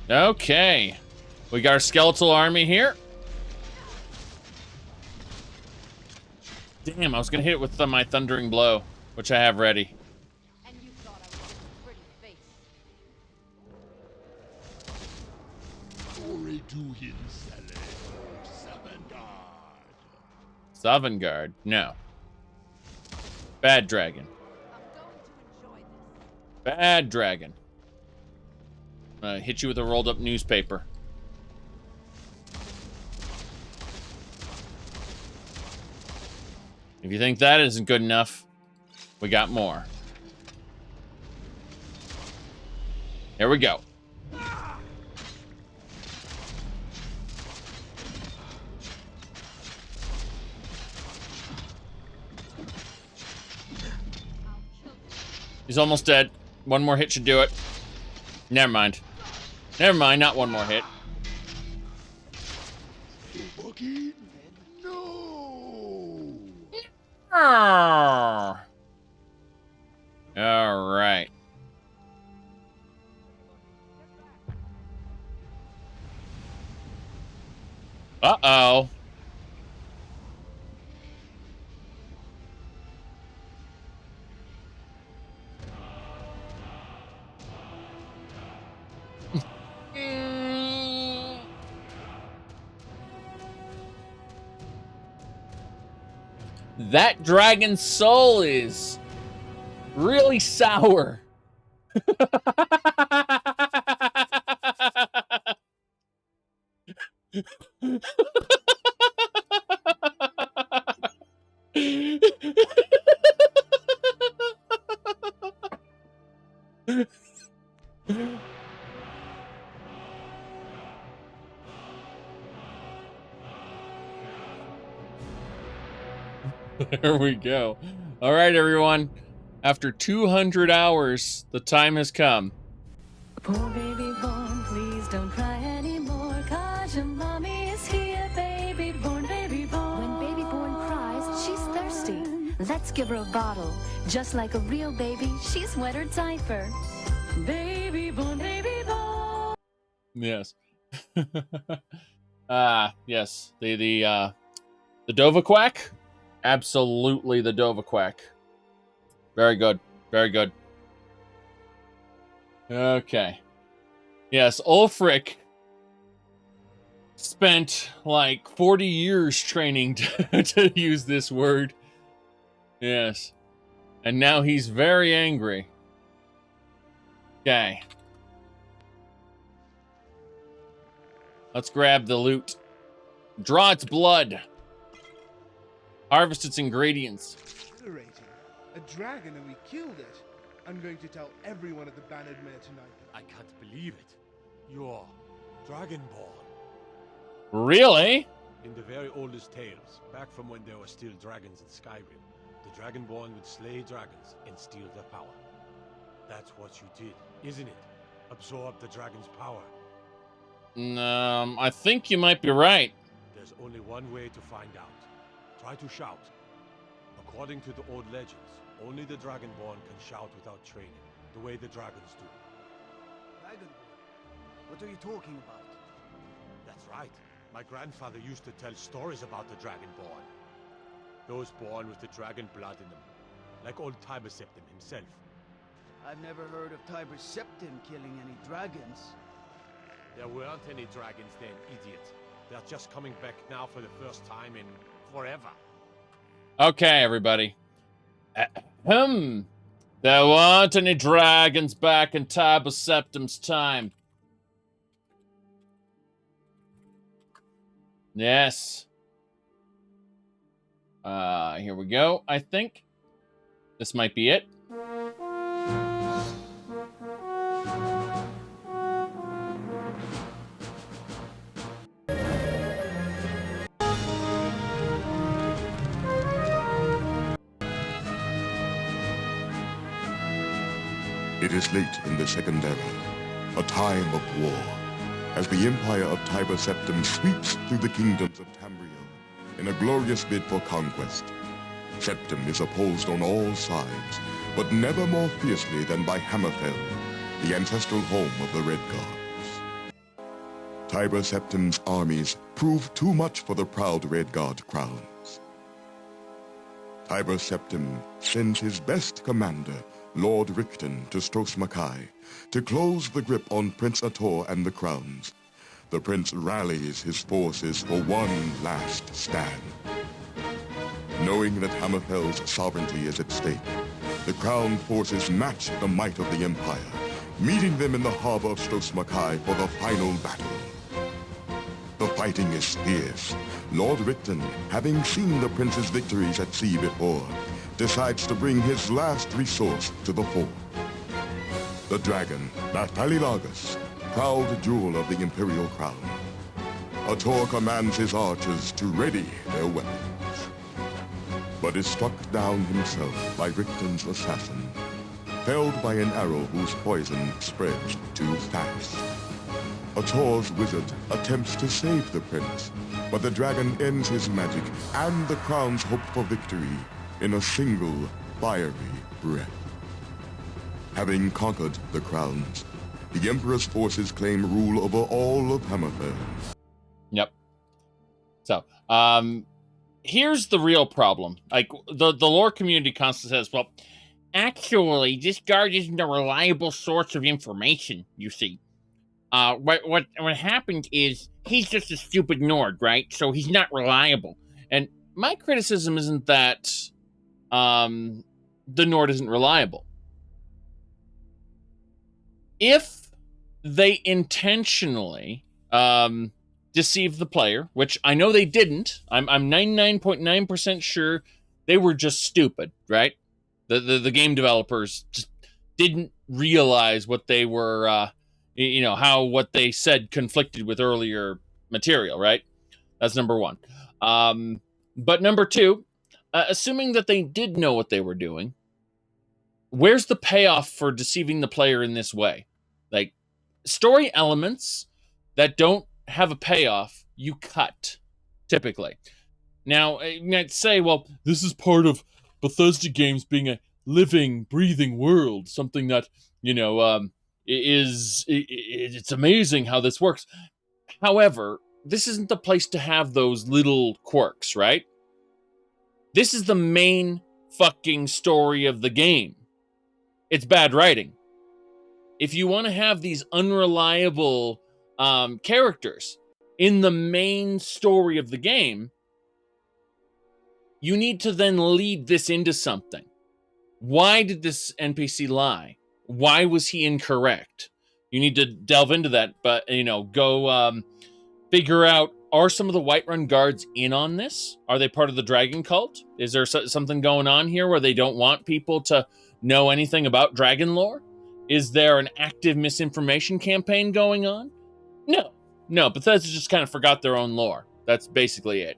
Okay. We got our skeletal army here. Damn, I was gonna hit it with my thundering blow, which I have ready. And you thought I was just a pretty face. Glory to him, Sovngarde. No. Bad dragon. Bad dragon. I'm gonna hit you with a rolled up newspaper. If you think that isn't good enough, we got more. Here we go. He's almost dead. One more hit should do it. Never mind. Never mind, not one more hit. Lucky? No! All right. Uh-oh. That dragon's soul is really sour. There we go. All right, everyone. After 200 hours, the time has come. Poor baby born, please don't cry anymore, 'cause your mommy is here, baby born, baby born. When baby born cries, she's thirsty. Let's give her a bottle. Just like a real baby, she's wet her diaper. Baby born, baby born. Yes. Yes. The Dovaquack? Absolutely the Dovaquack. Very good. Very good. Okay. Yes, Ulfric spent like 40 years training to use this word. Yes. And now he's very angry. Okay. Let's grab the loot. Draw its blood. Harvest its ingredients. Exhilarating. A dragon and we killed it. I'm going to tell everyone at the Bandit Ranger tonight. I can't believe it. You're Dragonborn. Really? In the very oldest tales, back from when there were still dragons in Skyrim, the Dragonborn would slay dragons and steal their power. That's what you did, isn't it? Absorb the dragon's power. I think you might be right. There's only one way to find out. Try to shout. According to the old legends, only the Dragonborn can shout without training, the way the dragons do. Dragonborn? What are you talking about? That's right. My grandfather used to tell stories about the Dragonborn. Those born with the dragon blood in them, like old Tiber Septim himself. I've never heard of Tiber Septim killing any dragons. There weren't any dragons then, idiot. They're just coming back now for the first time in forever. Okay, everybody. There weren't any dragons back in Tiber Septim's time. Yes. Here we go, I think. This might be it. It is late in the Second Era, a time of war, as the Empire of Tiber Septim sweeps through the kingdoms of Tamriel in a glorious bid for conquest. Septim is opposed on all sides, but never more fiercely than by Hammerfell, the ancestral home of the Red Gods. Tiber Septim's armies prove too much for the proud Red God crowns. Tiber Septim sends his best commander, Lord Richten, to Stros-Makai to close the grip on Prince Ator and the crowns. The prince rallies his forces for one last stand. Knowing that Hammerfell's sovereignty is at stake, the crown forces match the might of the Empire, meeting them in the harbor of Stros-Makai for the final battle. The fighting is fierce. Lord Richten, having seen the prince's victories at sea before, decides to bring his last resource to the fore. The dragon, Nathalilagus, proud jewel of the imperial crown. Ator commands his archers to ready their weapons, but is struck down himself by Richten's assassin, felled by an arrow whose poison spreads too fast. A Tor's wizard attempts to save the prince, but the dragon ends his magic and the crown's hope for victory in a single fiery breath. Having conquered the crowns, the Emperor's forces claim rule over all of Hammerfell. Yep. So, here's the real problem. Like, the lore community constantly says, well, actually, this guard isn't a reliable source of information, you see. What happened is, he's just a stupid Nord, right? So he's not reliable. And my criticism isn't that, the Nord isn't reliable. If they intentionally, deceive the player, which I know they didn't. I'm 99.9% sure they were just stupid, right? The game developers just didn't realize what they were, how what they said conflicted with earlier material, right? That's number one. But number two, assuming that they did know what they were doing, where's the payoff for deceiving the player in this way? Like, story elements that don't have a payoff, you cut, typically. Now, you might say, well, this is part of Bethesda games being a living, breathing world, something that, it's amazing how this works. However, this isn't the place to have those little quirks, right? This is the main fucking story of the game. It's bad writing. If you want to have these unreliable characters in the main story of the game, you need to then lead this into something. Why did this NPC lie? Why was he incorrect? You need to delve into that, but, go figure out, are some of the Whiterun guards in on this? Are they part of the dragon cult? Is there something going on here where they don't want people to know anything about dragon lore? Is there an active misinformation campaign going on? No, Bethesda just kind of forgot their own lore. That's basically it.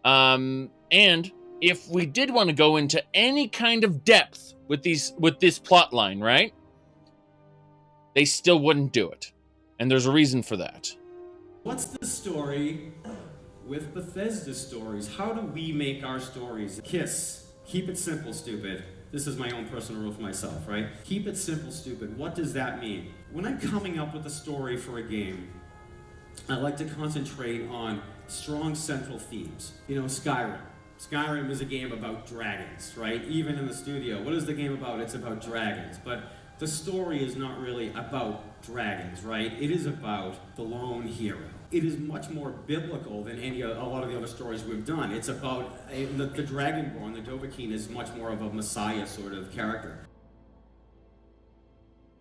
And if we did want to go into any kind of depth with this plot line, right? They still wouldn't do it. And there's a reason for that. What's the story with Bethesda stories? How do we make our stories? KISS. Keep it simple, stupid. This is my own personal rule for myself, right? Keep it simple, stupid. What does that mean? When I'm coming up with a story for a game, I like to concentrate on strong central themes. Skyrim. Skyrim is a game about dragons, right? Even in the studio. What is the game about? It's about dragons. But the story is not really about dragons, right? It is about the lone hero. It is much more biblical than a lot of the other stories we've done. It's about the Dragonborn, the Dovahkiin, is much more of a messiah sort of character.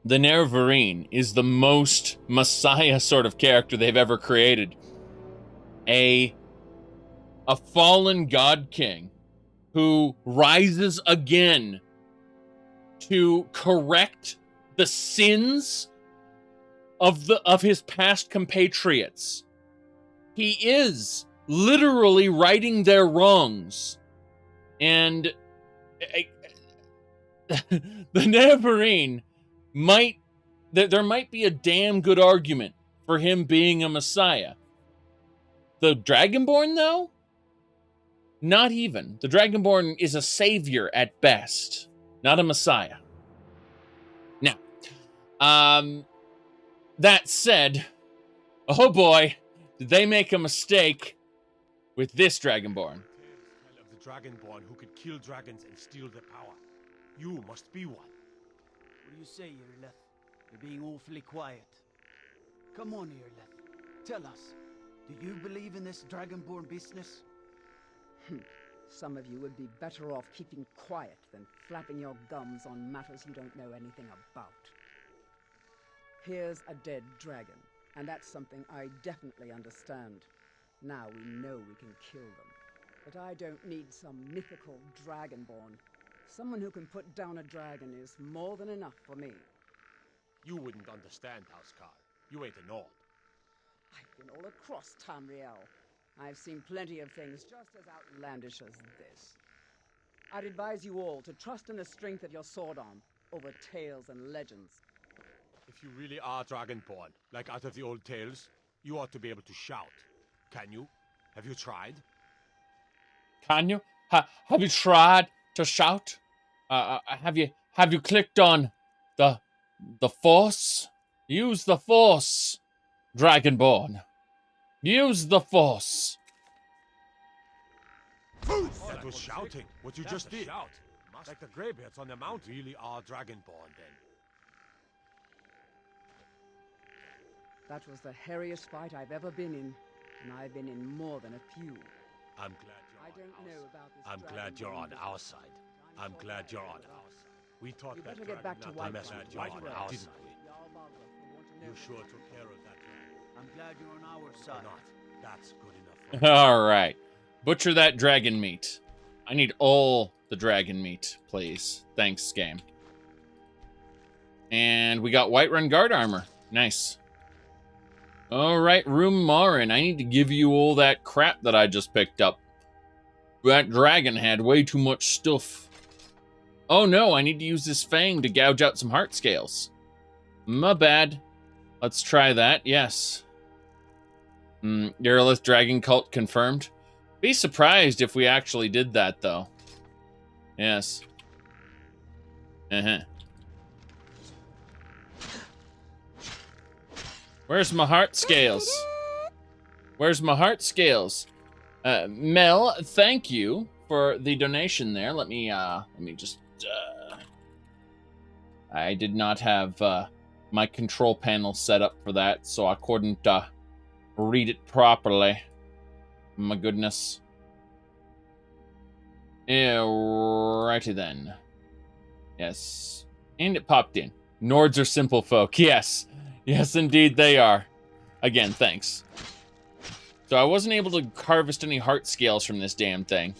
The Nerevarine is the most messiah sort of character they've ever created. A fallen god king who rises again to correct the sins of his past compatriots. He is literally righting their wrongs. And the Nerevarine there might be a damn good argument for him being a messiah. The Dragonborn, though? Not even. The Dragonborn is a savior at best, not a messiah. Now, that said, oh boy, did they make a mistake with this Dragonborn. Of the Dragonborn who could kill dragons and steal their power. You must be one. What do you say, Irleth? You're being awfully quiet. Come on, Irleth. Tell us, do you believe in this Dragonborn business? Some of you would be better off keeping quiet than flapping your gums on matters you don't know anything about. Here's a dead dragon, and that's something I definitely understand. Now we know we can kill them. But I don't need some mythical Dragonborn. Someone who can put down a dragon is more than enough for me. You wouldn't understand, Housecarl. You ain't a Nord. I've been all across Tamriel. I've seen plenty of things just as outlandish as this. I'd advise you all to trust in the strength of your sword arm over tales and legends. If If you really are Dragonborn, like out of the old tales, you ought to be able to shout. Can you? Have you tried? Can you? Have you tried to shout? Have you clicked on the Force? Use the Force, Dragonborn. Use the Force. That was shouting. What you just did. Shout. Like the greybeards on the mountain really are Dragonborn, then. That was the hairiest fight I've ever been in, and I've been in more than a few. I'm glad you're I don't know about this. I'm glad you're on our side. I'm glad you're on our side. We taught You that better get back to Dragon White not Run. you're on White our Run. side. You sure took care of that dragon. I'm glad you're on our side. Or not. That's good enough. All right. Butcher that dragon meat. I need all the dragon meat, please. Thanks, game. And we got Whiterun guard armor. Nice. All right, Rumarin. I need to give you all that crap that I just picked up. That dragon had way too much stuff. Oh no, I need to use this fang to gouge out some heart scales. My bad. Let's try that. Yes. Yarlith Dragon Cult confirmed. Be surprised if we actually did that, though. Yes. Where's my heart scales? Where's my heart scales? Mel, thank you for the donation there. Let me just... I did not have my control panel set up for that, so I couldn't read it properly. My goodness. Righty then. Yes. And it popped in. Nords are simple folk. Yes. Yes, indeed they are. Again, thanks. So I wasn't able to harvest any heart scales from this damn thing.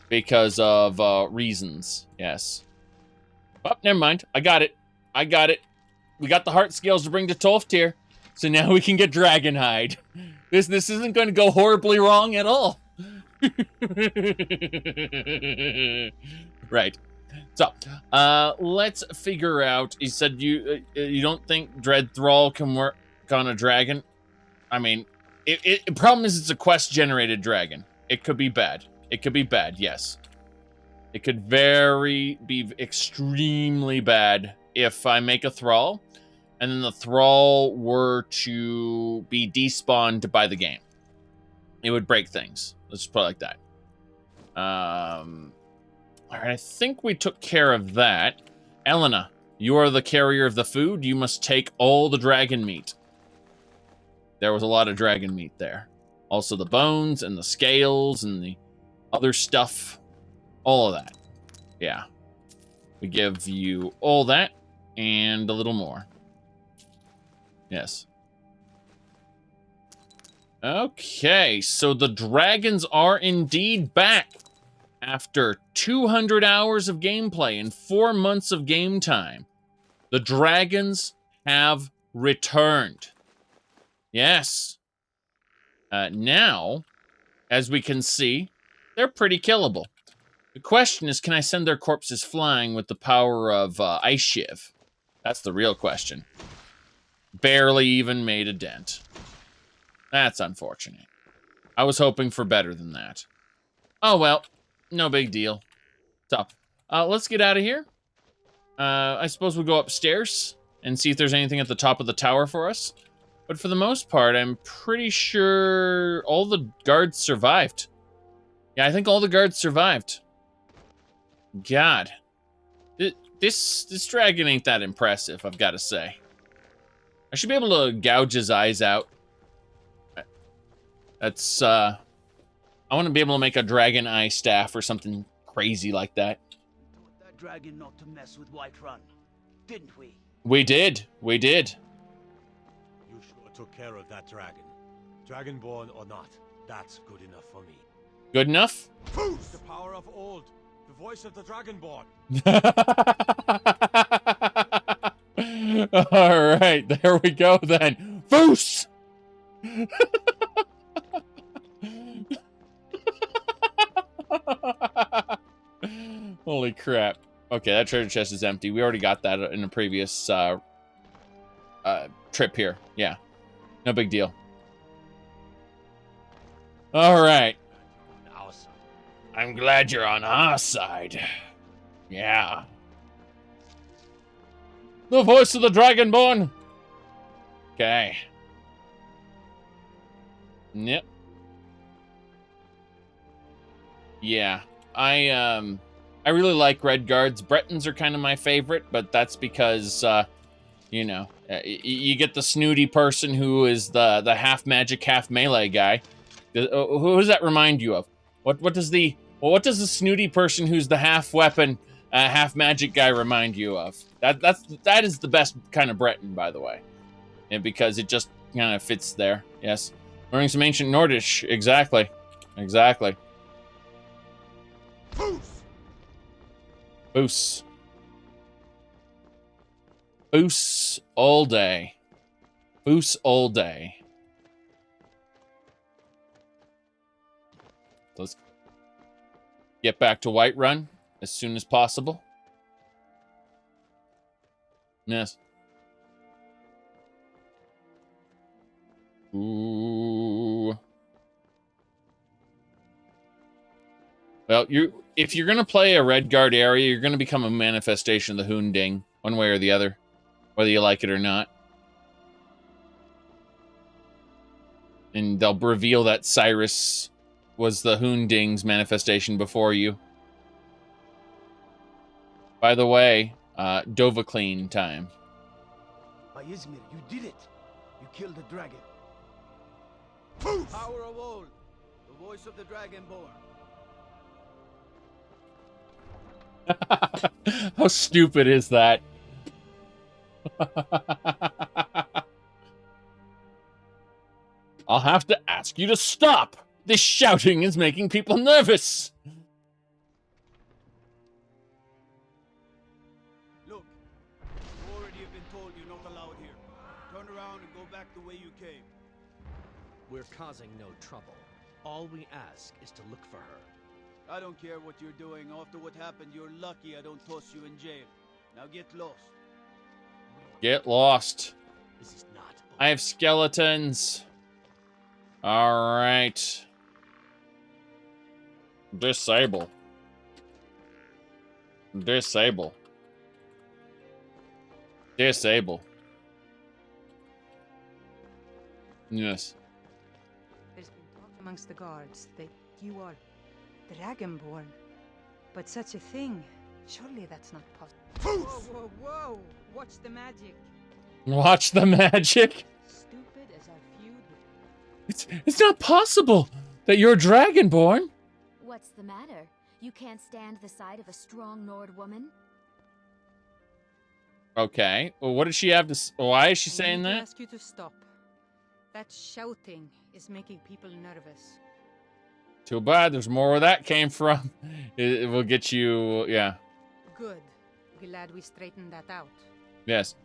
Because of reasons. Yes. Oh, never mind. I got it. I got it. We got the heart scales to bring to Tolftir. So now we can get Dragonhide. This isn't going to go horribly wrong at all. Right. So, let's figure out. You said you don't think Dread Thrall can work on a dragon? I mean, the problem is it's a quest-generated dragon. It could be bad. It could be bad, yes. It could be extremely bad if I make a Thrall, and then the Thrall were to be despawned by the game. It would break things. Let's just put it like that. All right, I think we took care of that. Elena, you are the carrier of the food. You must take all the dragon meat. There was a lot of dragon meat there. Also the bones and the scales and the other stuff. All of that. Yeah. We give you all that and a little more. Yes. Okay, so the dragons are indeed back. After 200 hours of gameplay and 4 months of game time, the dragons have returned. Yes. Now, as we can see, they're pretty killable. The question is, can I send their corpses flying with the power of Ice Shiv? That's the real question. Barely even made a dent. That's unfortunate. I was hoping for better than that. Oh well. No big deal. So, let's get out of here. I suppose we'll go upstairs and see if there's anything at the top of the tower for us. But for the most part, I'm pretty sure all the guards survived. Yeah, I think all the guards survived. God. This dragon ain't that impressive, I've got to say. I should be able to gouge his eyes out. That's, I want to be able to make a dragon eye staff or something crazy like that. Taught that dragon not to mess with Whiterun, didn't we? We did. We did. You sure took care of that dragon. Dragonborn or not, that's good enough for me. Good enough? Who's the power of old? The voice of the Dragonborn. All right, there we go then. Foos! Holy crap. Okay, that treasure chest is empty. We already got that in a previous trip here. Yeah, no big deal. All right. I'm glad you're on our side. Yeah. The voice of the Dragonborn. Okay. Yep. Yeah. I really like Red Guards. Bretons are kind of my favorite, but that's because you know, you get the snooty person who is the half magic, half melee guy. Who does that remind you of? What does the snooty person who's the half weapon, half magic guy remind you of? That is the best kind of Breton, by the way, and because it just kind of fits there. Yes, learning some ancient Nordish. Exactly. Boos. Boos all day. Boos all day. Let's get back to Whiterun as soon as possible. Yes. Ooh. Well, if you're going to play a Red Guard area, you're going to become a manifestation of the Hunding, one way or the other, whether you like it or not. And they'll reveal that Cyrus was the Hunding's manifestation before you. By the way, Dovahclean time. By Izmir, you did it! You killed the dragon. Power of old, the voice of the Dragonborn. How stupid is that? I'll have to ask you to stop! This shouting is making people nervous! Look, you already have been told you're not allowed here. Turn around and go back the way you came. We're causing no trouble. All we ask is to look for her. I don't care what you're doing. After what happened, you're lucky I don't toss you in jail. Now get lost. Get lost. This is not over. I have skeletons. Alright. Disable. Disable. Disable. Yes. There's been talk amongst the guards that you are Dragonborn. But such a thing, surely that's not possible. Whoa, whoa, whoa! Watch the magic. Watch the magic? Stupid as our feud with... It's not possible that you're Dragonborn. What's the matter? You can't stand the sight of a strong Nord woman? Okay. Well, what did she have to... Why is she saying I that? ask you to stop. That shouting is making people nervous. Too bad. There's more where that came from. It will get you... Yeah. Good. Glad we straightened that out. Yes.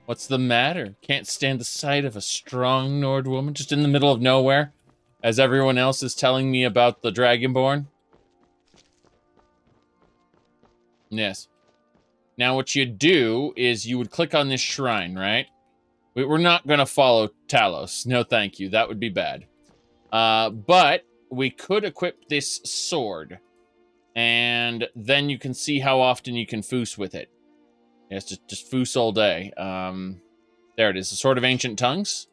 What's the matter? Can't stand the sight of a strong Nord woman just in the middle of nowhere, as everyone else is telling me about the Dragonborn? Yes. Now what you do is you would click on this shrine, right? We're not going to follow Talos. No, thank you. That would be bad. But we could equip this sword, and then you can see how often you can foos with it. Yes, just foos all day. There it is. The Sword of Ancient Tongues.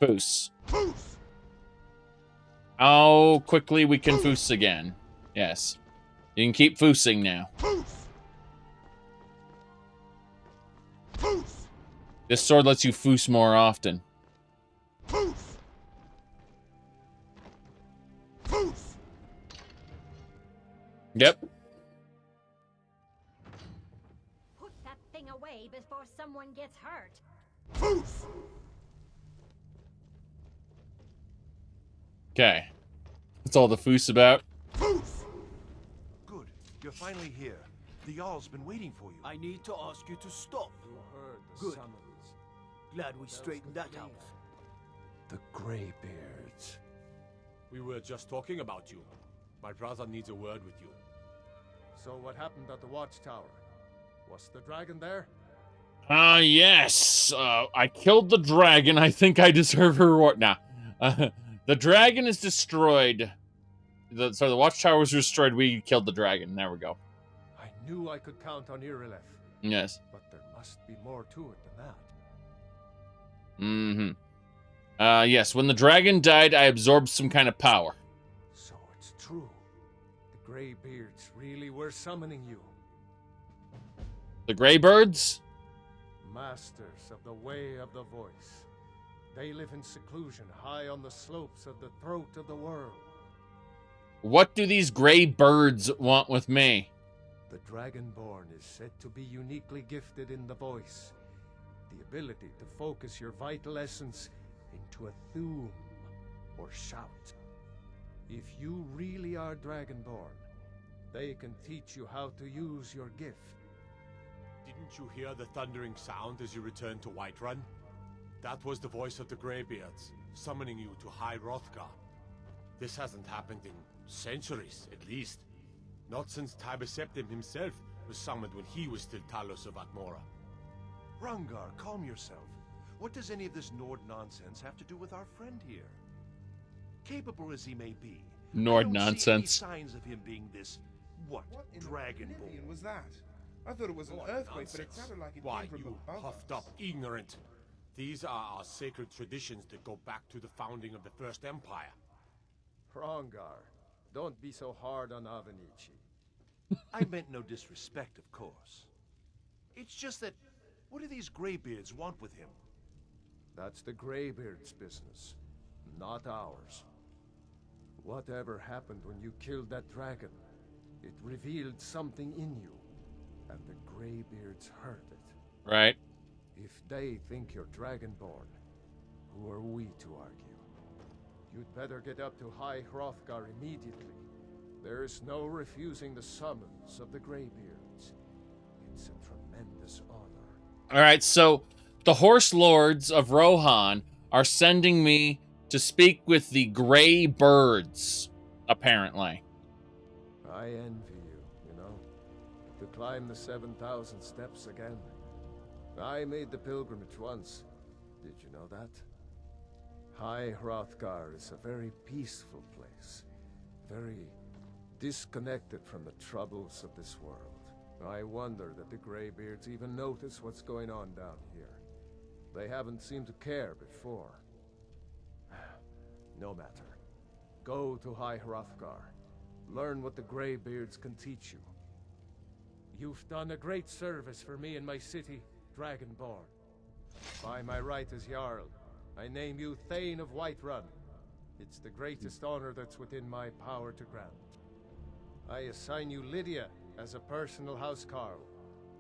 Foos. How quickly we can foos again. Yes. You can keep foosing now. This sword lets you foos more often. Yep. Put that thing away before someone gets hurt. Okay. That's all the foos about. Good. You're finally here. The Jarl's been waiting for you. I need to ask you to stop. You heard the Good. summons. Glad we straightened that out. The Greybeards. We were just talking about you. My brother needs a word with you. So what happened at the watchtower? Was the dragon there? Yes. I killed the dragon. I think I deserve a reward. Nah. The dragon is destroyed. So the watchtower was destroyed. We killed the dragon. There we go. I knew I could count on Irileth. Yes. But there must be more to it than that. Mm-hmm. Yes, when the dragon died, I absorbed some kind of power. So it's true. The Greybeards really were summoning you. The Greybirds? Masters of the way of the voice. They live in seclusion high on the slopes of the throat of the world. What do these Greybirds want with me? The Dragonborn is said to be uniquely gifted in the voice. The ability to focus your vital essence into a thum, or shout. If you really are Dragonborn, they can teach you how to use your gift. Didn't you hear the thundering sound as you returned to Whiterun? That was the voice of the Greybeards, summoning you to High Hrothgar. This hasn't happened in centuries, at least. Not since Tiber Septim himself was summoned when he was still Talos of Atmora. Rungar, calm yourself. What does any of this Nord nonsense have to do with our friend here? Capable as he may be, Nord I don't nonsense. see any signs of him being this, what Dragonborn was that? I thought it was an earthquake, but it sounded like it Why, came from you above puffed us. up ignorant. These are our sacred traditions that go back to the founding of the First Empire. Hrongar, don't be so hard on Avenici. I meant no disrespect, of course. It's just that, what do these Greybeards want with him? That's the Greybeard's business, not ours. Whatever happened when you killed that dragon, it revealed something in you, and the Greybeards heard it. Right. If they think you're Dragonborn, who are we to argue? You'd better get up to High Hrothgar immediately. There's no refusing the summons of the Greybeards. It's a tremendous honor. All right, so the Horse Lords of Rohan are sending me to speak with the Greybirds, apparently. I envy you, you know, to climb the 7,000 steps again. I made the pilgrimage once. Did you know that? High Hrothgar is a very peaceful place. Very disconnected from the troubles of this world. I wonder that the Greybeards even notice what's going on down here. They haven't seemed to care before. No matter. Go to High Hrothgar. Learn what the Greybeards can teach you. You've done a great service for me and my city, Dragonborn. By my right as Jarl, I name you Thane of Whiterun. It's the greatest honor that's within my power to grant. I assign you Lydia as a personal housecarl,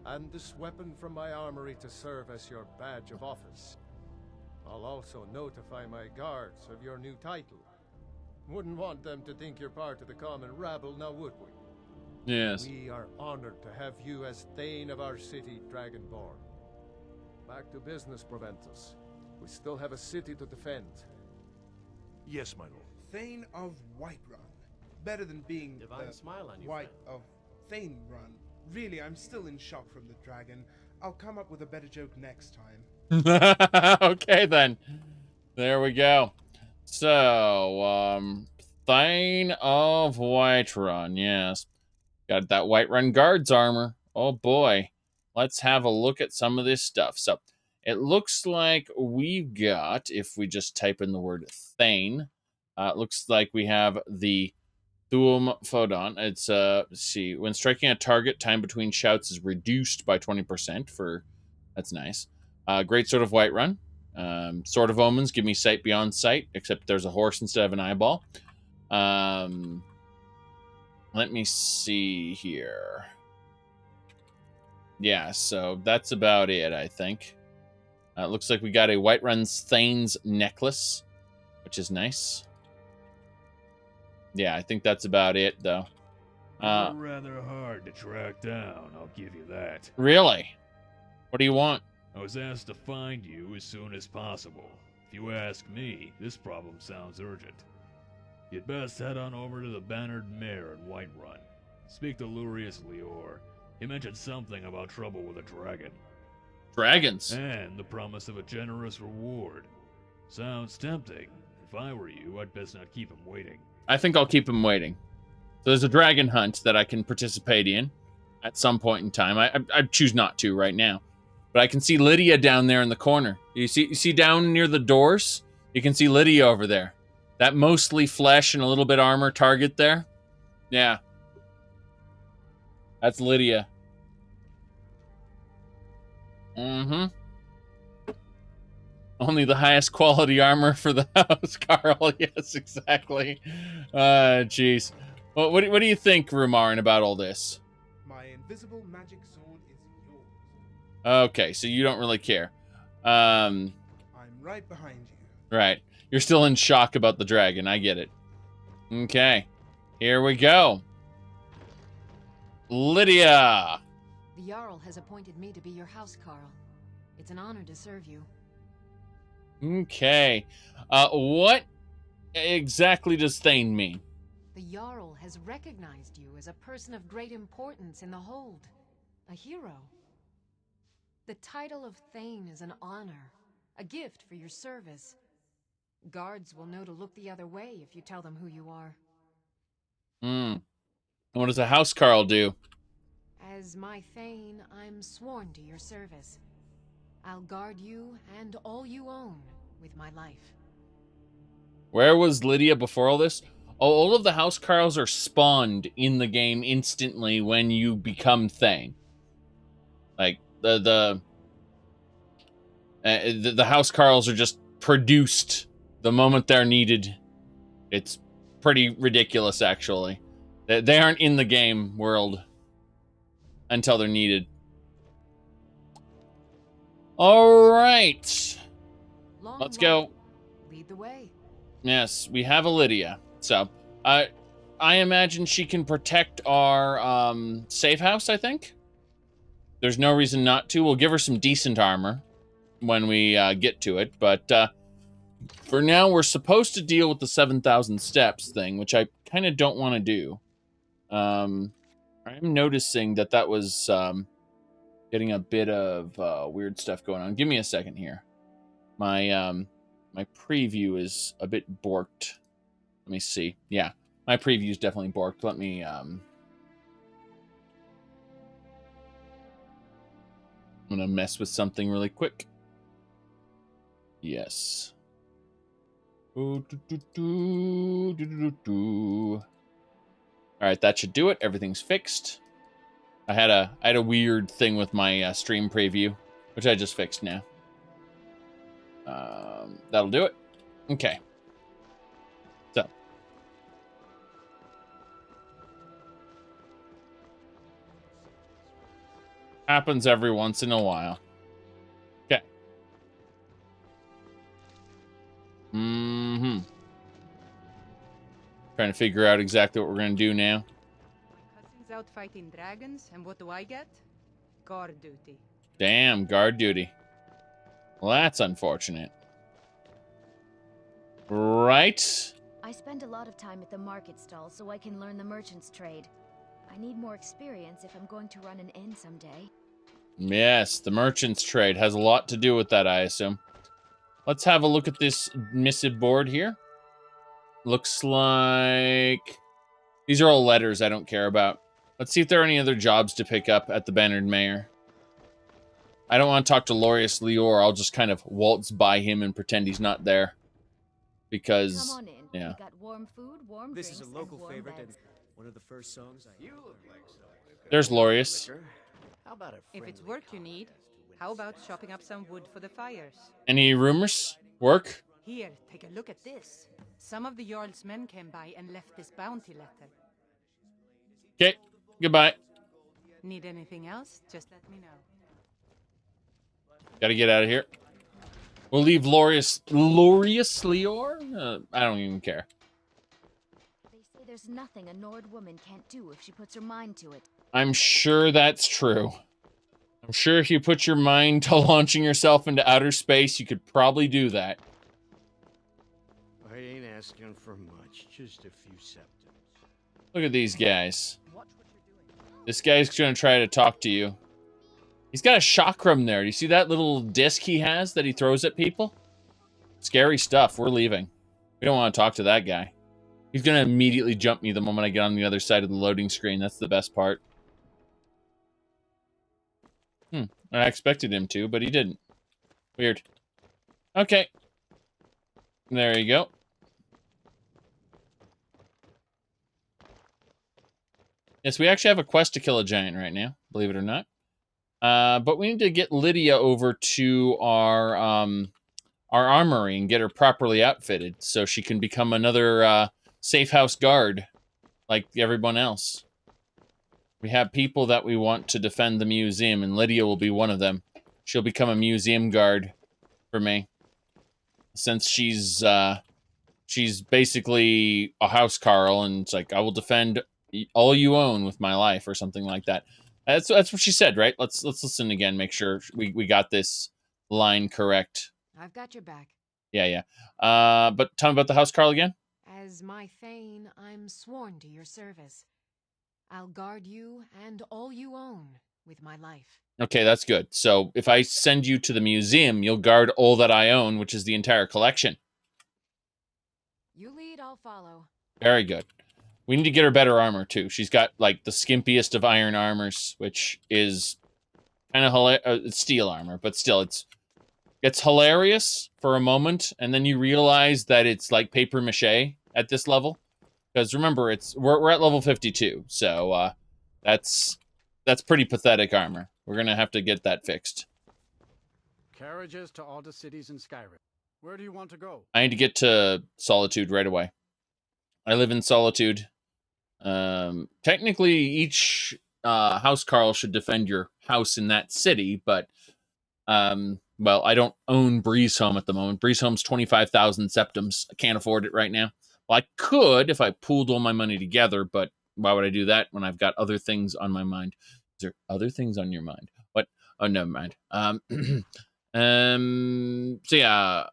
and this weapon from my armory to serve as your badge of office. I'll also notify my guards of your new title. Wouldn't want them to think you're part of the common rabble, now would we? Yes. We are honored to have you as Thane of our city, Dragonborn. Back to business, Proventus. We still have a city to defend. Yes, my lord. Thane of Whiterun. Better than being Divine the smile on you, White of Thane Run. Really, I'm still in shock from the dragon. I'll come up with a better joke next time. Okay, then. There we go. So, Thane of Whiterun, yes. Got that Whiterun Guards armor. Oh, boy. Let's have a look at some of this stuff. So, it looks like we've got, if we just type in the word Thane, it looks like we have the Thuum Phodon. It's, let's see, when striking a target, time between shouts is reduced by 20% for, that's nice. Great Sword of Whiterun. Sword of Omens, give me sight beyond sight, except there's a horse instead of an eyeball. Let me see here. Yeah, so that's about it, I think. It looks like we got a Whiterun's Thane's necklace, which is nice. Yeah, I think that's about it, though. You're rather hard to track down, I'll give you that. Really? What do you want? I was asked to find you as soon as possible. If you ask me, this problem sounds urgent. You'd best head on over to the Bannered Mare in Whiterun. Speak to Lurius Lior. He mentioned something about trouble with a dragon. Dragons. And the promise of a generous reward. Sounds tempting. If I were you, I'd best not keep him waiting. I think I'll keep him waiting. So there's a dragon hunt that I can participate in at some point in time. I choose not to right now. But I can see Lydia down there in the corner. You see down near the doors? You can see Lydia over there. That mostly flesh and a little bit armor target there. Yeah. That's Lydia. Mm-hmm. Only the highest quality armor for the house, Carl. Yes, exactly. Jeez. Well, what do you think, Rumarin, about all this? My invisible magic sword is yours. Okay, so you don't really care. I'm right behind you. Right. You're still in shock about the dragon. I get it. Okay. Here we go. Lydia! The Jarl has appointed me to be your house, Carl. It's an honor to serve you. Okay. What exactly does Thane mean? The Jarl has recognized you as a person of great importance in the Hold. A hero. The title of Thane is an honor. A gift for your service. Guards will know to look the other way if you tell them who you are. What does a housecarl do? As my Thane, I'm sworn to your service. I'll guard you and all you own with my life. Where was Lydia before all this? Oh, all of the housecarls are spawned in the game instantly when you become Thane. Like, the housecarls are just produced the moment they're needed. It's pretty ridiculous, actually. They aren't in the game world until they're needed. All right. Let's go. Lead the way. Yes, we have a Lydia. So, I imagine she can protect our safe house, I think. There's no reason not to. We'll give her some decent armor when we get to it. But for now, we're supposed to deal with the 7,000 steps thing, which I kind of don't want to do. I'm noticing that was getting a bit of weird stuff going on. Give me a second here. My preview is a bit borked. Let me see. Yeah, my preview is definitely borked. Let me I'm gonna mess with something really quick. Yes. All right, that should do it. Everything's fixed. I had a weird thing with my stream preview, which I just fixed now. That'll do it. Okay. So. Happens every once in a while. Okay. Trying to figure out exactly what we're going to do now. My cousin's out fighting dragons, and what do I get? Guard duty. Damn, guard duty. Well, that's unfortunate. Right? I spend a lot of time at the market stall so I can learn the merchant's trade. I need more experience if I'm going to run an inn someday. Yes, the merchant's trade has a lot to do with that, I assume. Let's have a look at this missive board here. Looks like these are all letters I don't care about. Let's see if there are any other jobs to pick up at the Bannered Mayor. I don't want to talk to Lorius Lior. I'll just kind of waltz by him and pretend he's not there. Because, Come on in. yeah. We got warm food, warm This drinks, is a local and warm favorite beds. and one of the first songs I look like There's Lorius. How about a If it's work you need, how about chopping up some wood for the fires? Any rumors? Work? Here, take a look at this. Some of the Jarl's men came by and left this bounty letter. Okay, goodbye. Need anything else? Just let me know. Gotta get out of here. We'll leave Lorius Lior? I don't even care. They say there's nothing a Nord woman can't do if she puts her mind to it. I'm sure that's true. I'm sure if you put your mind to launching yourself into outer space, you could probably do that. I ain't asking for much, just a few septums. Look at these guys. This guy's gonna try to talk to you. He's got a chakram there. Do you see that little disc he has that he throws at people? Scary stuff. We're leaving. We don't want to talk to that guy. He's going to immediately jump me the moment I get on the other side of the loading screen. That's the best part. I expected him to, but he didn't. Weird. Okay. There you go. Yes, we actually have a quest to kill a giant right now, believe it or not. But we need to get Lydia over to our armory and get her properly outfitted so she can become another safe house guard like everyone else. We have people that we want to defend the museum, and Lydia will be one of them. She'll become a museum guard for me. Since she's basically a housecarl, and it's like, I will defend all you own with my life, or something like that. That's what she said, right? Let's listen again, make sure we got this line correct. I've got your back. Yeah. But tell me about the housecarl again. As my Thane, I'm sworn to your service. I'll guard you and all you own with my life. Okay, that's good. So if I send you to the museum, you'll guard all that I own, which is the entire collection. You lead, I'll follow. Very good. We need to get her better armor, too. She's got, like, the skimpiest of iron armors, which is kind of steel armor, but still, it's hilarious for a moment, and then you realize that it's like papier-mâché at this level. Because remember, we're at level 52, so that's pretty pathetic armor. We're gonna have to get that fixed. Carriages to all the cities in Skyrim. Where do you want to go? I need to get to Solitude right away. I live in Solitude. Technically, each housecarl should defend your house in that city, but well, I don't own Breezehome at the moment. Breezehome's 25,000 septims. I can't afford it right now. Well, I could if I pooled all my money together, but why would I do that when I've got other things on my mind? Is there other things on your mind? What? Oh, never mind. So yeah,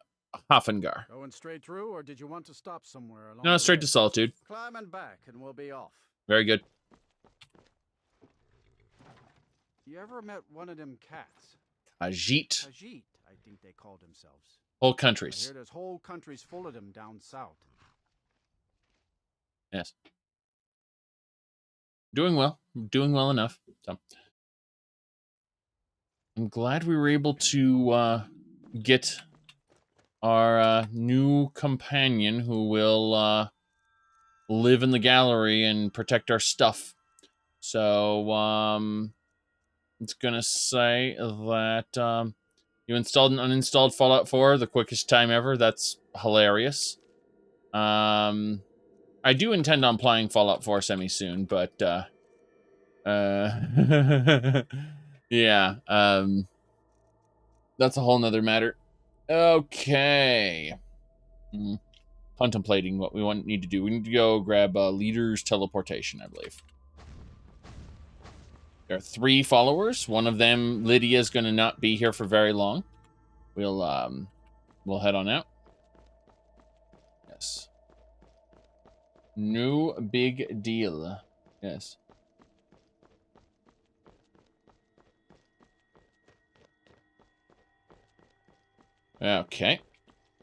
Hafengar. Going straight through, or did you want to stop somewhere along No, straight to Solitude. Climb and back, and we'll be off. Very good. You ever met one of them cats? Ajit. Ajit, I think they call themselves. Whole I countries. hear there's whole countries full of them down south. Yes. Doing well. Doing well enough. So I'm glad we were able to get our new companion who will live in the gallery and protect our stuff. So it's gonna say that you installed and uninstalled Fallout 4 the quickest time ever. That's hilarious. I do intend on playing Fallout 4 semi-soon, but, yeah, that's a whole nother matter. Okay. Contemplating what we need to do. We need to go grab Leader's Teleportation, I believe. There are 3 followers. One of them, Lydia's going to not be here for very long. We'll head on out. Yes. No big deal. Yes. Okay.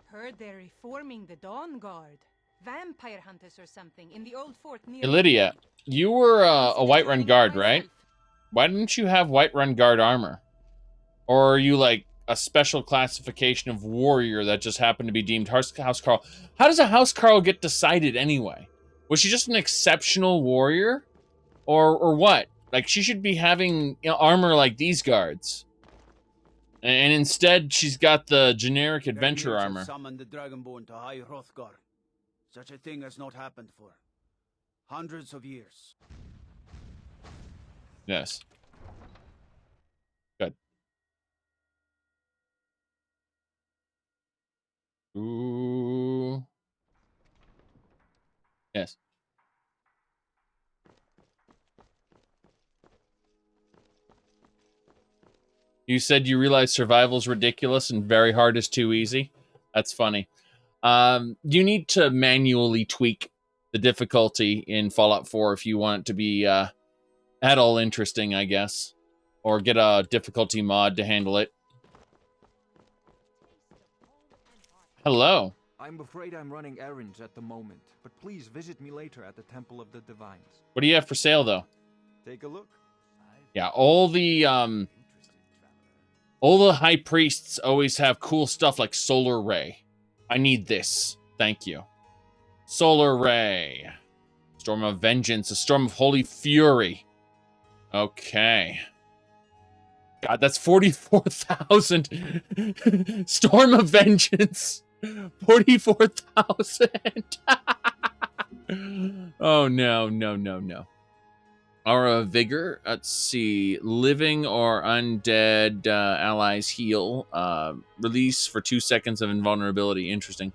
Heard they're reforming the Dawn Guard. Vampire hunters or something in the old fort near... Hey, Lydia, you were a Whiterun guard, right? Why didn't you have Whiterun guard armor? Or are you like a special classification of warrior that just happened to be deemed housecarl? How does a housecarl get decided anyway? Was she just an exceptional warrior? Or what? Like, she should be having armor like these guards. And instead, she's got the generic adventure armor. Summoned the Dragonborn to High Hrothgar. Such a thing has not happened for hundreds of years. Yes. Good. Ooh. Yes. You said you realize survival's ridiculous and very hard is too easy. That's funny. You need to manually tweak the difficulty in Fallout 4 if you want it to be at all interesting, I guess. or get a difficulty mod to handle it. Hello. I'm afraid I'm running errands at the moment, but please visit me later at the Temple of the Divines. What do you have for sale, though? Take a look. Yeah, all the high priests always have cool stuff like Solar Ray. I need this. Thank you. Solar Ray. Storm of Vengeance. A Storm of Holy Fury. Okay. God, that's 44,000. Storm of Vengeance. 44,000. Oh, no, no, no, no. Aura of Vigor. Let's see. Living or undead allies heal. Release for 2 seconds of invulnerability. Interesting.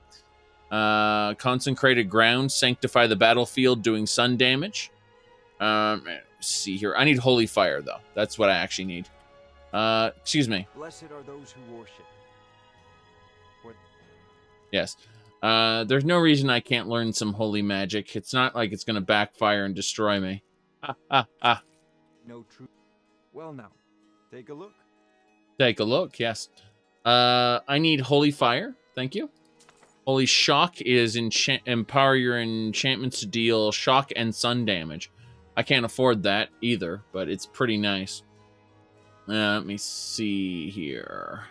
Consecrated Ground. Sanctify the battlefield, doing sun damage. Let's see here. I need Holy Fire, though. That's what I actually need. Excuse me. Blessed are those who worship. Yes. There's no reason I can't learn some holy magic. It's not like it's going to backfire and destroy me. No truth. Well now, take a look. Take a look, yes. I need Holy Fire. Thank you. Holy Shock is empower your enchantments to deal shock and sun damage. I can't afford that either, but it's pretty nice. Let me see here.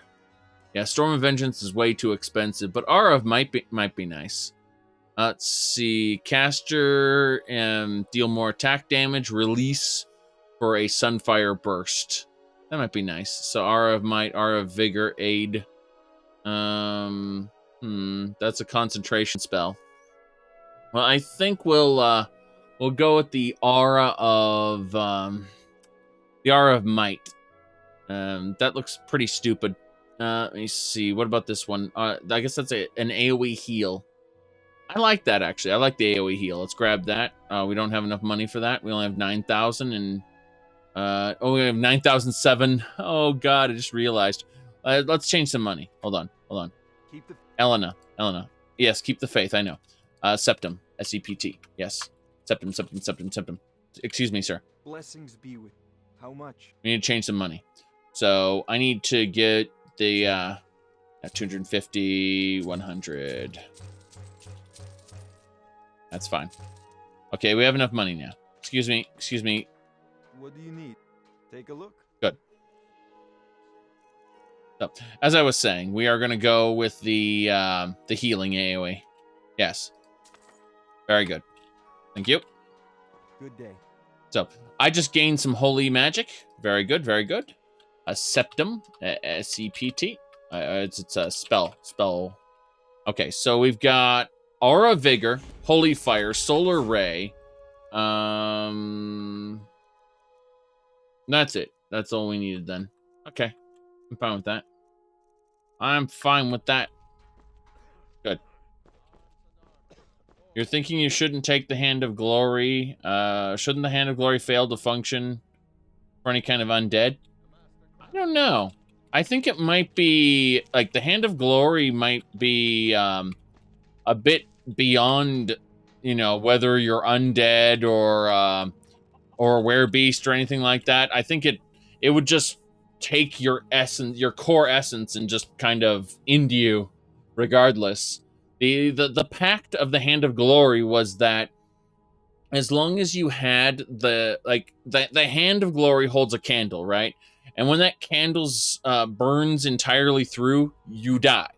Yeah, Storm of Vengeance is way too expensive, but Aura of might be nice. Let's see. Caster and deal more attack damage. Release for a Sunfire Burst. That might be nice. So Aura of Might, Aura of Vigor, Aid. That's a concentration spell. Well, I think we'll go with the Aura of Might. That looks pretty stupid. Let me see. What about this one? I guess that's an AoE heal. I like that, actually. I like the AoE heal. Let's grab that. We don't have enough money for that. We only have 9,000 and... we have 9,007. Oh, God, I just realized. Let's change some money. Hold on. Keep the... Elena. Yes, keep the faith, I know. Septum. S-E-P-T. Yes. Septum. Excuse me, sir. Blessings be with. How much? We need to change some money. So, I need to get the... 250, 100... That's fine. Okay, we have enough money now. Excuse me. What do you need? Take a look. Good. So, as I was saying, we are going to go with the healing AoE. Yes. Very good. Thank you. Good day. So, I just gained some holy magic. Very good. A septum. S-E-P-T. It's a spell. Okay, so we've got Aura Vigor, Holy Fire, Solar Ray. That's it. That's all we needed then. Okay. I'm fine with that. Good. You're thinking you shouldn't take the Hand of Glory. Shouldn't the Hand of Glory fail to function for any kind of undead? I don't know. I think it might be, like, the Hand of Glory might be a bit beyond, whether you're undead or a werebeast or anything like that. I think it would just take your essence, your core essence, and just kind of end you regardless. The pact of the Hand of Glory was that as long as you had the Hand of Glory holds a candle, right? And when that candle's burns entirely through, you die.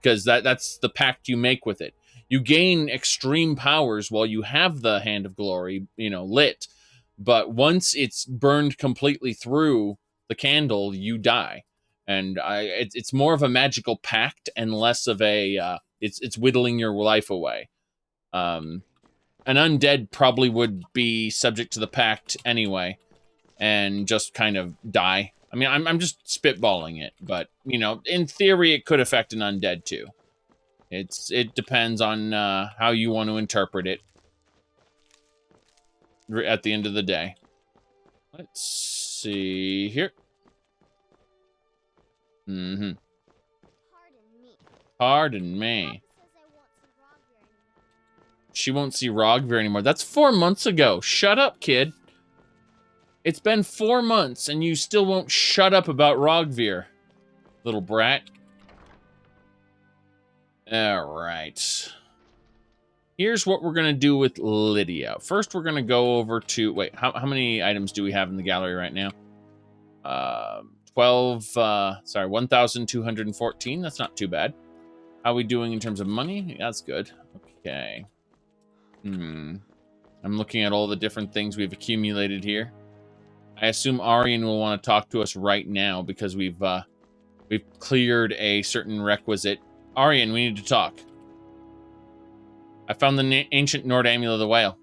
Because that's the pact you make with it. You gain extreme powers while you have the Hand of Glory, lit. But once it's burned completely through the candle, you die. And it's more of a magical pact and less of a... it's whittling your life away. An undead probably would be subject to the pact anyway. And just kind of die. I mean, I'm just spitballing it. But, in theory, it could affect an undead too. It depends on how you want to interpret it at the end of the day. Let's see here. Pardon me. She won't see Rogvear anymore. That's 4 months ago. Shut up, kid. It's been 4 months and you still won't shut up about Rogvir, little brat. All right. Here's what we're going to do with Lydia. First, we're going to go over to... Wait, how many items do we have in the gallery right now? 1,214. That's not too bad. How are we doing in terms of money? That's good. Okay. I'm looking at all the different things we've accumulated here. I assume Auryen will want to talk to us right now because we've cleared a certain requisite. Auryen, we need to talk. I found the ancient Nord Amulet of the Whale.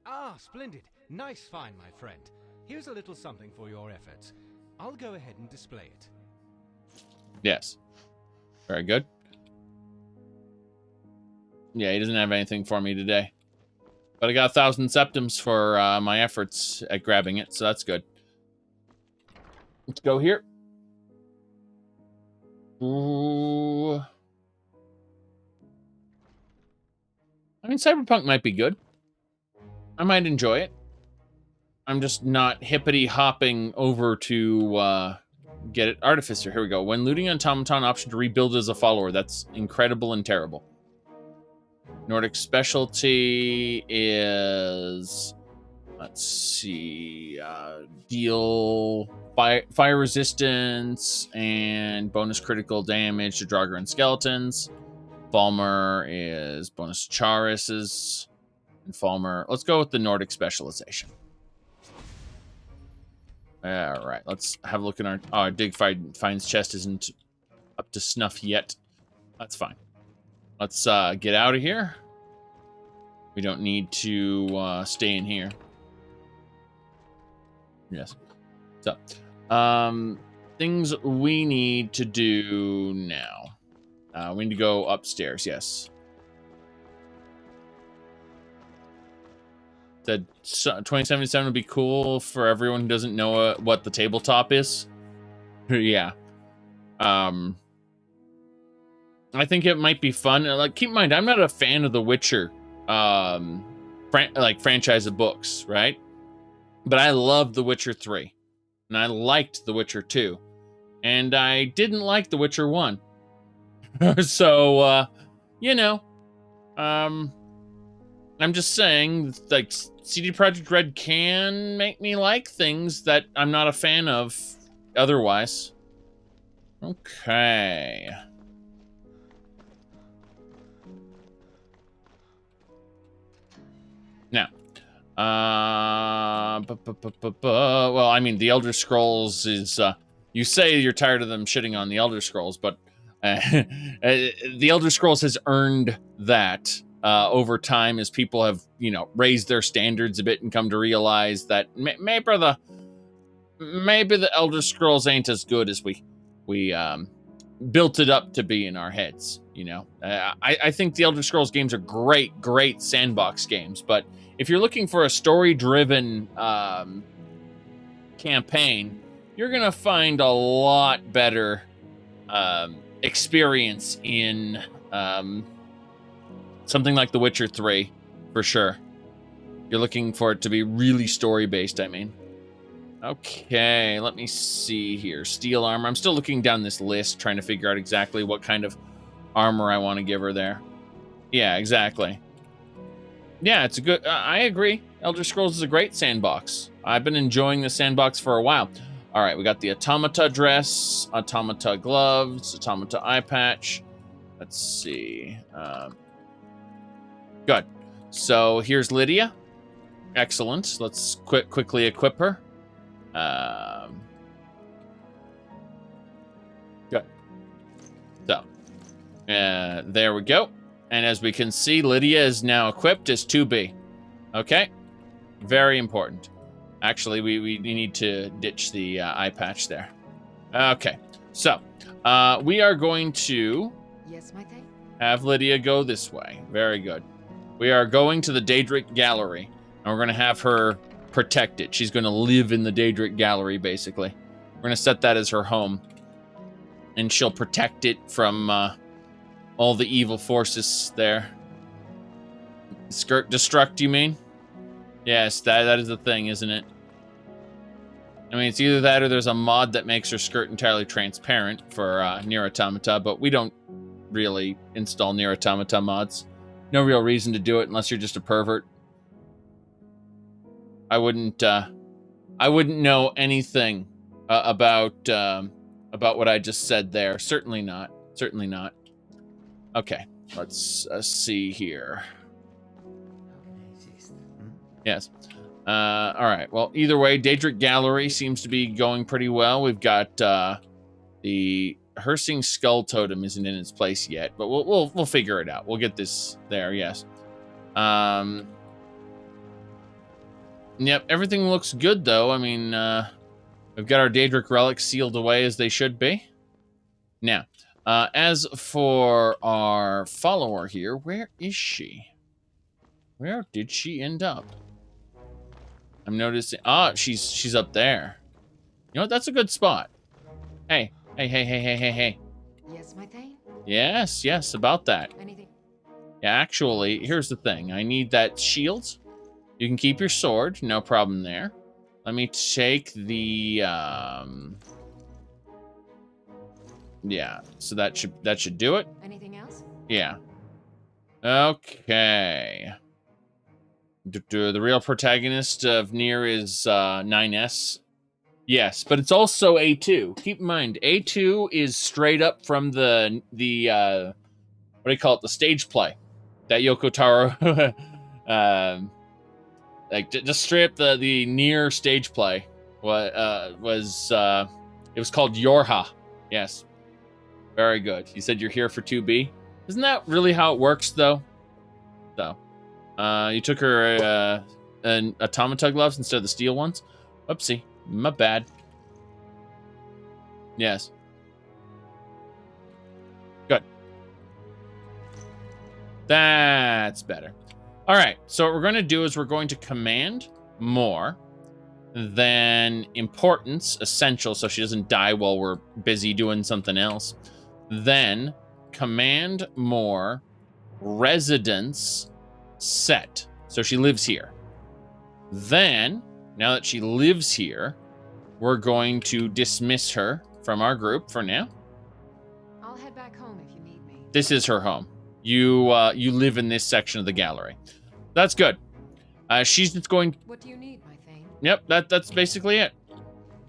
Ah, splendid. Nice find, my friend. Here's a little something for your efforts. I'll go ahead and display it. Yes. Very good. Yeah, he doesn't have anything for me today. But I got 1,000 septims for my efforts at grabbing it, so that's good. Let's go here. Ooh. I mean, Cyberpunk might be good. I might enjoy it. I'm just not hippity-hopping over to get it. Artificer, here we go. When looting automaton, option to rebuild as a follower. That's incredible and terrible. Nordic specialty is... Let's see. Deal fire resistance and bonus critical damage to Zhakaron skeletons. Falmer is bonus Charis's. And Falmer... Let's go with the Nordic specialization. Alright, let's have a look at our dig finds chest isn't up to snuff yet. That's fine. Let's get out of here. We don't need to stay in here. Yes. So, things we need to do now. We need to go upstairs, yes. Said 2077 would be cool for everyone who doesn't know what the tabletop is. Yeah. I think it might be fun. Like, keep in mind, I'm not a fan of the Witcher, franchise of books, right? But I loved The Witcher 3, and I liked The Witcher 2, and I didn't like The Witcher 1. So, you know, I'm just saying, like, CD Projekt Red can make me like things that I'm not a fan of otherwise. Okay. Now, well, I mean, the Elder Scrolls is, you say you're tired of them shitting on the Elder Scrolls, but the Elder Scrolls has earned that over time as people have, you know, raised their standards a bit and come to realize that maybe the Elder Scrolls ain't as good as we built it up to be in our heads, you know. I think the Elder Scrolls games are great sandbox games, but if you're looking for a story-driven campaign, you're gonna find a lot better experience in something like The Witcher 3, for sure. You're looking for it to be really story-based, I mean. Okay, let me see here. Steel armor. I'm still looking down this list, trying to figure out exactly what kind of armor I want to give her there. Yeah, exactly. Yeah, it's a good... I agree. Elder Scrolls is a great sandbox. I've been enjoying the sandbox for a while. All right, we got the Automata dress, Automata gloves, Automata eye patch. Let's see. Good. So here's Lydia. Excellent. Let's quickly equip her. Good. So, there we go. And as we can see, Lydia is now equipped as 2B. Okay? Very important. Actually, we need to ditch the eye patch there. Okay. So, we are going to have Lydia go this way. Very good. We are going to the Daedric Gallery, and we're going to have her protect it. She's going to live in the Daedric Gallery, basically. We're going to set that as her home, and she'll protect it from all the evil forces there. Destruct, you mean? Yes, that is the thing, isn't it? I mean, it's either that or there's a mod that makes her skirt entirely transparent for Nier Automata, but we don't really install Nier Automata mods. No real reason to do it unless you're just a pervert. I wouldn't know anything about what I just said there. Certainly not. Certainly not. Okay, let's see here. Yes. All right. Well, either way, Daedric Gallery seems to be going pretty well. We've got the Hersing Skull Totem isn't in its place yet, but we'll figure it out. We'll get this there. Yes. Yep. Everything looks good though. I mean, we've got our Daedric relics sealed away as they should be. Now, as for our follower here, where is she? Where did she end up? I'm noticing. Ah, she's up there. You know what? That's a good spot. Hey. Yes, my thing? Yes, about that. Anything? Yeah, actually, here's the thing. I need that shield. You can keep your sword, no problem there. Let me take the yeah, so that should do it. Anything else? Yeah. Okay. The real protagonist of Nier is 9S. Yes, but it's also A2. Keep in mind, A2 is straight up from the what do you call it? The stage play that Yoko Taro like just straight up the Nier stage play it was called Yorha. Yes. Very good. You said you're here for 2B. Isn't that really how it works though? So you took her an automata gloves instead of the steel ones. Oopsie. My bad. Yes. Good. That's better. All right. So what we're going to do is we're going to command more, then importance, essential, so she doesn't die while we're busy doing something else. Then command more, residence, set. So she lives here. Then, now that she lives here, we're going to dismiss her from our group for now. I'll head back home if you need me. This is her home. You live in this section of the gallery. That's good. She's just going... What do you need, my thing? Yep, that's basically it.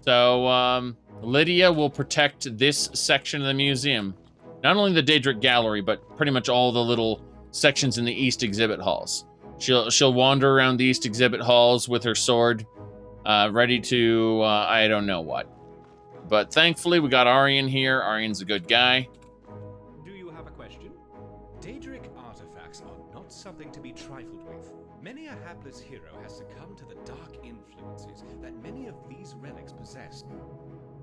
So, Lydia will protect this section of the museum. Not only the Daedric Gallery, but pretty much all the little sections in the East exhibit halls. She'll wander around the East exhibit halls with her sword, ready to, I don't know what. But thankfully, we got Auryen here. Aryen's a good guy. Do you have a question? Daedric artifacts are not something to be trifled with. Many a hapless hero has succumbed to the dark influences that many of these relics possess.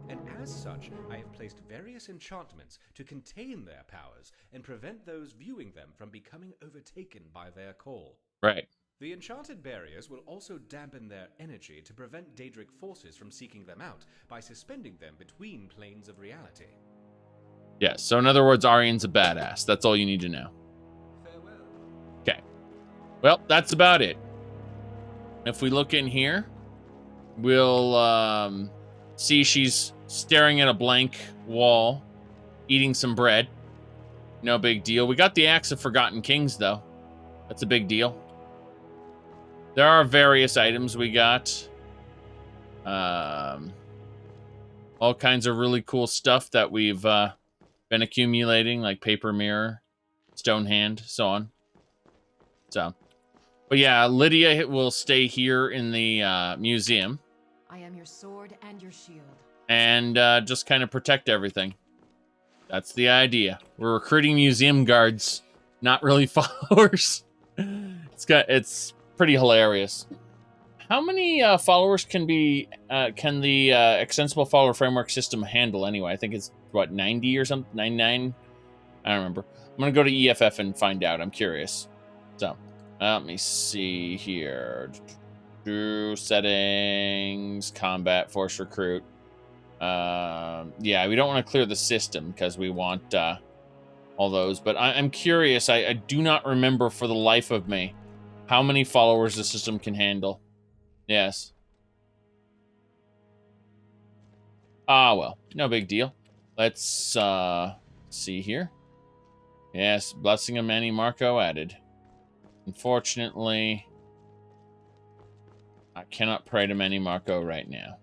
And as such, I have placed various enchantments to contain their powers and prevent those viewing them from becoming overtaken by their call. Right. The enchanted barriers will also dampen their energy to prevent Daedric forces from seeking them out by suspending them between planes of reality. Yes, so in other words, Aryen's a badass. That's all you need to know. Farewell. Okay. Well, that's about it. If we look in here, we'll see she's staring at a blank wall, eating some bread. No big deal. We got the Axe of Forgotten Kings, though. That's a big deal. There are various items we got. All kinds of really cool stuff that we've been accumulating, like Paper Mirror, Stone Hand, so on. So, but yeah, Lydia will stay here in the museum. I am your sword and your shield. And just kind of protect everything. That's the idea. We're recruiting museum guards, not really followers. It's pretty hilarious. How many followers can the extensible follower framework system handle anyway? I think it's what, 90 or something, 99. I don't remember. I'm gonna go to EFF and find out. I'm curious. So let me see here. Settings, combat, force recruit. Yeah, we don't want to clear the system because we want all those. But I'm curious. I do not remember for the life of me how many followers the system can handle. Yes. Ah, well, no big deal. Let's see here. Yes, blessing of Manny Marco added. Unfortunately, I cannot pray to Manny Marco right now.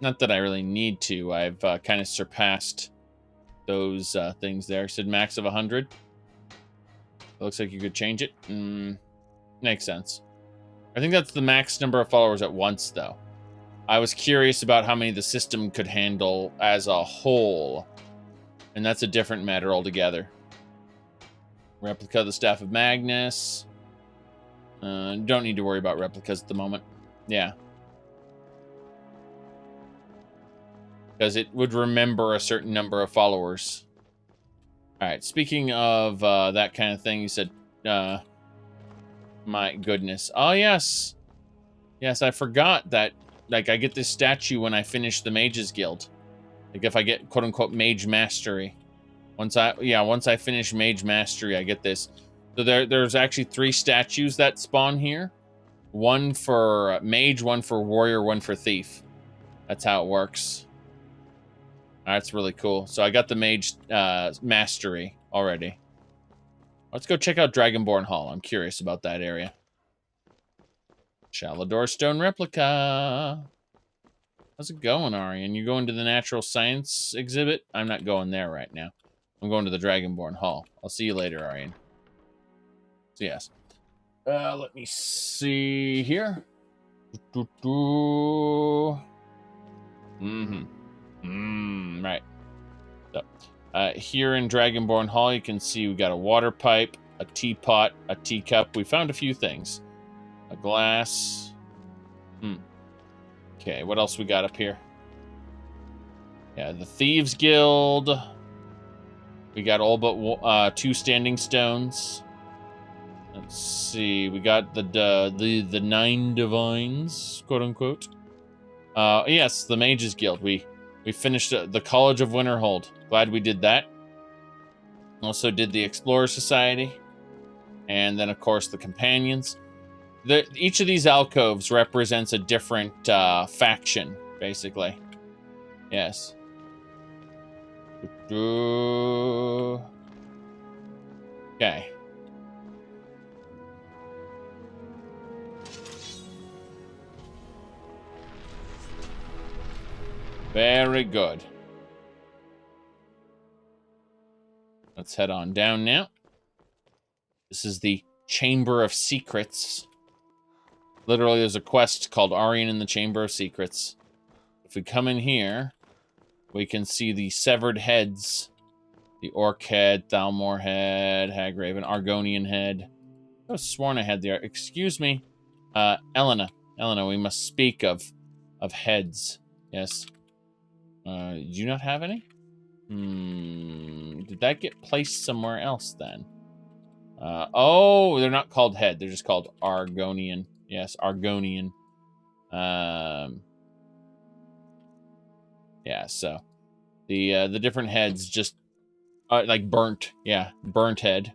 Not that I really need to. I've kind of surpassed those things there. It said max of 100. Looks like you could change it. Makes sense. I think that's the max number of followers at once, though. I was curious about how many the system could handle as a whole. And that's a different matter altogether. Replica of the Staff of Magnus. Don't need to worry about replicas at the moment. Yeah. Because it would remember a certain number of followers. Alright, speaking of that kind of thing, you said, my goodness. Oh, yes. Yes, I forgot that, like, I get this statue when I finish the Mages Guild. Like, if I get, quote-unquote, Mage Mastery. Once I finish Mage Mastery, I get this. So there's actually 3 statues that spawn here. One for Mage, one for Warrior, one for Thief. That's how it works. That's really cool. So I got the Mage Mastery already. Let's go check out Dragonborn Hall. I'm curious about that area. Shalador Stone Replica. How's it going, Auryen? You going to the Natural Science exhibit? I'm not going there right now. I'm going to the Dragonborn Hall. I'll see you later, Auryen. So, yes. Let me see here. Right. So, here in Dragonborn Hall, you can see we got a water pipe, a teapot, a teacup. We found a few things. A glass. Okay, what else we got up here? Yeah, the Thieves Guild. We got all but 2 standing stones. Let's see. We got the 9 divines, quote unquote. Yes, the Mages Guild. We finished the College of Winterhold. Glad we did that. Also did the Explorer Society. And then, of course, the Companions. Each of these alcoves represents a different faction, basically. Yes. Okay. Very good. Let's head on down now. This is the Chamber of Secrets. Literally, there's a quest called Auryen in the Chamber of Secrets. If we come in here, we can see the severed heads. The Orc head, Thalmor head, Hagraven, Argonian head. I was sworn I had the... Excuse me. Elena, we must speak of heads. Yes. Do you not have any? Did that get placed somewhere else then? Oh, they're not called head. They're just called Argonian. Yes, Argonian. Yeah, so the different heads just like burnt. Yeah, burnt head.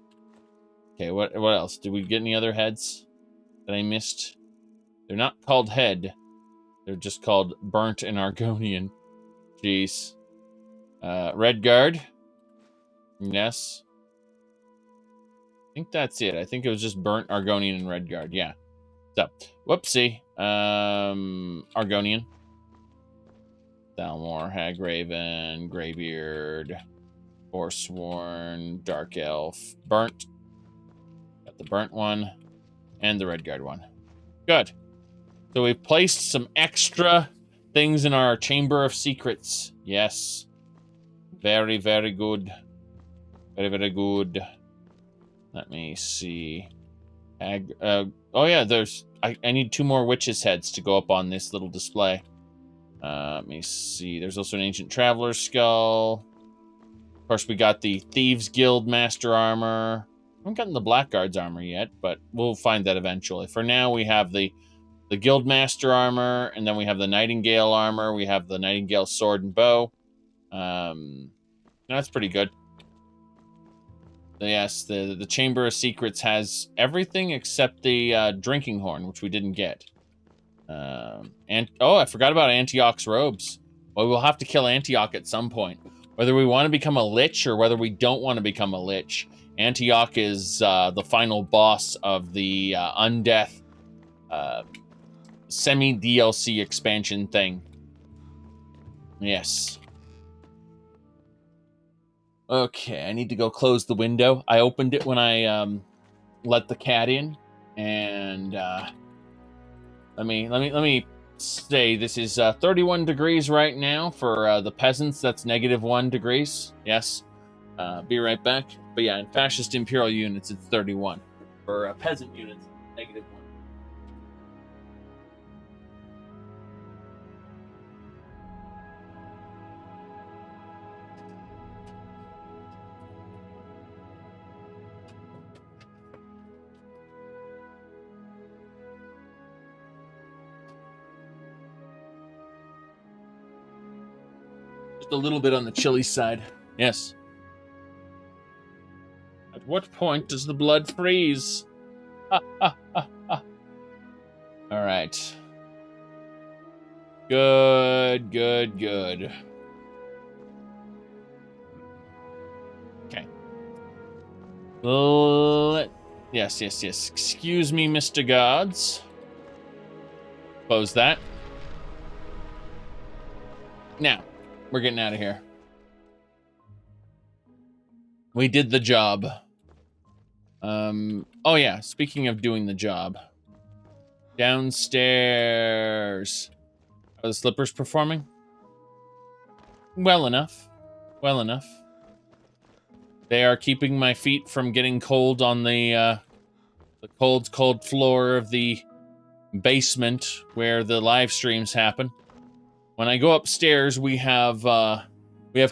Okay, what else? Did we get any other heads that I missed? They're not called head. They're just called burnt and Argonian. Jeez. Redguard. Yes. I think that's it. I think it was just burnt, Argonian, and Redguard. Yeah. So, whoopsie. Argonian. Thalmor, Hagraven, Greybeard, Forsworn, Dark Elf, Burnt. Got the Burnt one, and the Redguard one. Good. So we've placed some extra things in our Chamber of Secrets. Yes. Very, very good. Very, very good. Let me see. Oh yeah, there's... I need 2 more witches' heads to go up on this little display. Let me see. There's also an Ancient Traveler's Skull. Of course, we got the Thieves Guild Master Armor. I haven't gotten the Blackguard's armor yet, but we'll find that eventually. For now, we have the Guild Master Armor, and then we have the Nightingale Armor. We have the Nightingale Sword and Bow. That's pretty good. Yes, the Chamber of Secrets has everything except the Drinking Horn, which we didn't get. And oh, I forgot about Antioch's robes. Well, we'll have to kill Antioch at some point. Whether we want to become a lich or whether we don't want to become a lich, Antioch is the final boss of the Undeath semi-DLC expansion thing. Yes. Okay, I need to go close the window. I opened it when I let the cat in, and let me say this is 31 degrees right now for the peasants. That's -1 degrees. Yes. Be right back. But yeah, in fascist imperial units, it's 31. For peasant units, -1. Just a little bit on the chilly side. Yes. At what point does the blood freeze? All right. Good, good, good. Okay. Yes. Excuse me, Mr. Guards. Close that. Now, we're getting out of here. We did the job. Oh yeah, speaking of doing the job. Downstairs. Are the slippers performing? Well enough. Well enough. They are keeping my feet from getting cold on the cold floor of the basement where the live streams happen. When I go upstairs, we have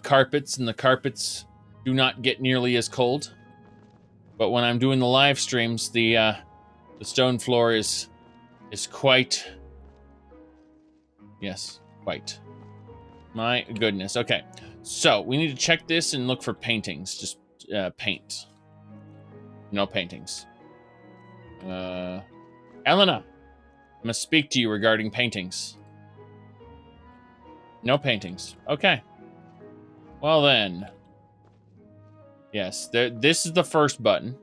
carpets, and the carpets do not get nearly as cold. But when I'm doing the live streams, the stone floor is quite... Yes, quite. My goodness. Okay, so we need to check this and look for paintings. Just paint. No paintings. Elena, I'm gonna speak to you regarding paintings. No paintings. Okay. Well then. Yes, this is the first button.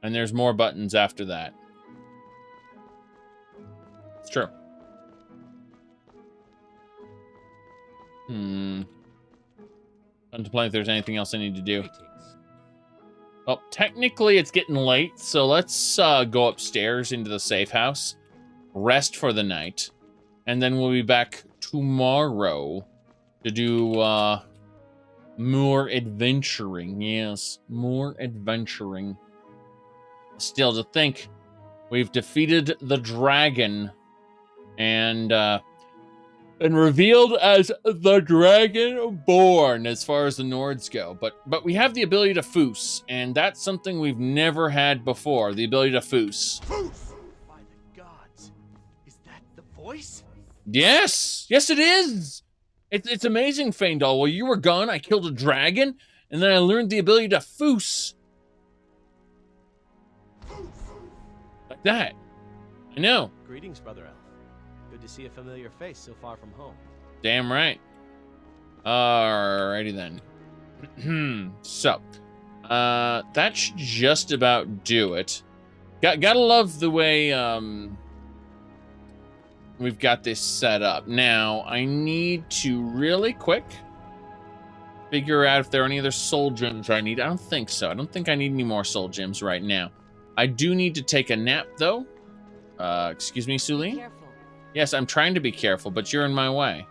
And there's more buttons after that. It's true. Contemplate if there's anything else I need to do. Well, technically it's getting late, so let's go upstairs into the safe house. Rest for the night. And then we'll be back tomorrow to do more adventuring. Yes, more adventuring. Still, to think we've defeated the dragon and revealed as the Dragonborn as far as the Nords go. But we have the ability to foos, and that's something we've never had before, the ability to foos. Foos! By the gods, is that the voice? Yes! Yes, it is! It's amazing, Feindal. While you were gone, I killed a dragon, and then I learned the ability to foos. Like that. I know. Greetings, Brother Elf. Good to see a familiar face so far from home. Damn right. Alrighty then. So, that should just about do it. Gotta love the way, we've got this set up. Now, I need to really quick figure out if there are any other soul gems I need. I don't think so. I don't think I need any more soul gems right now. I do need to take a nap, though. Excuse me, Suline? Yes, I'm trying to be careful, but you're in my way.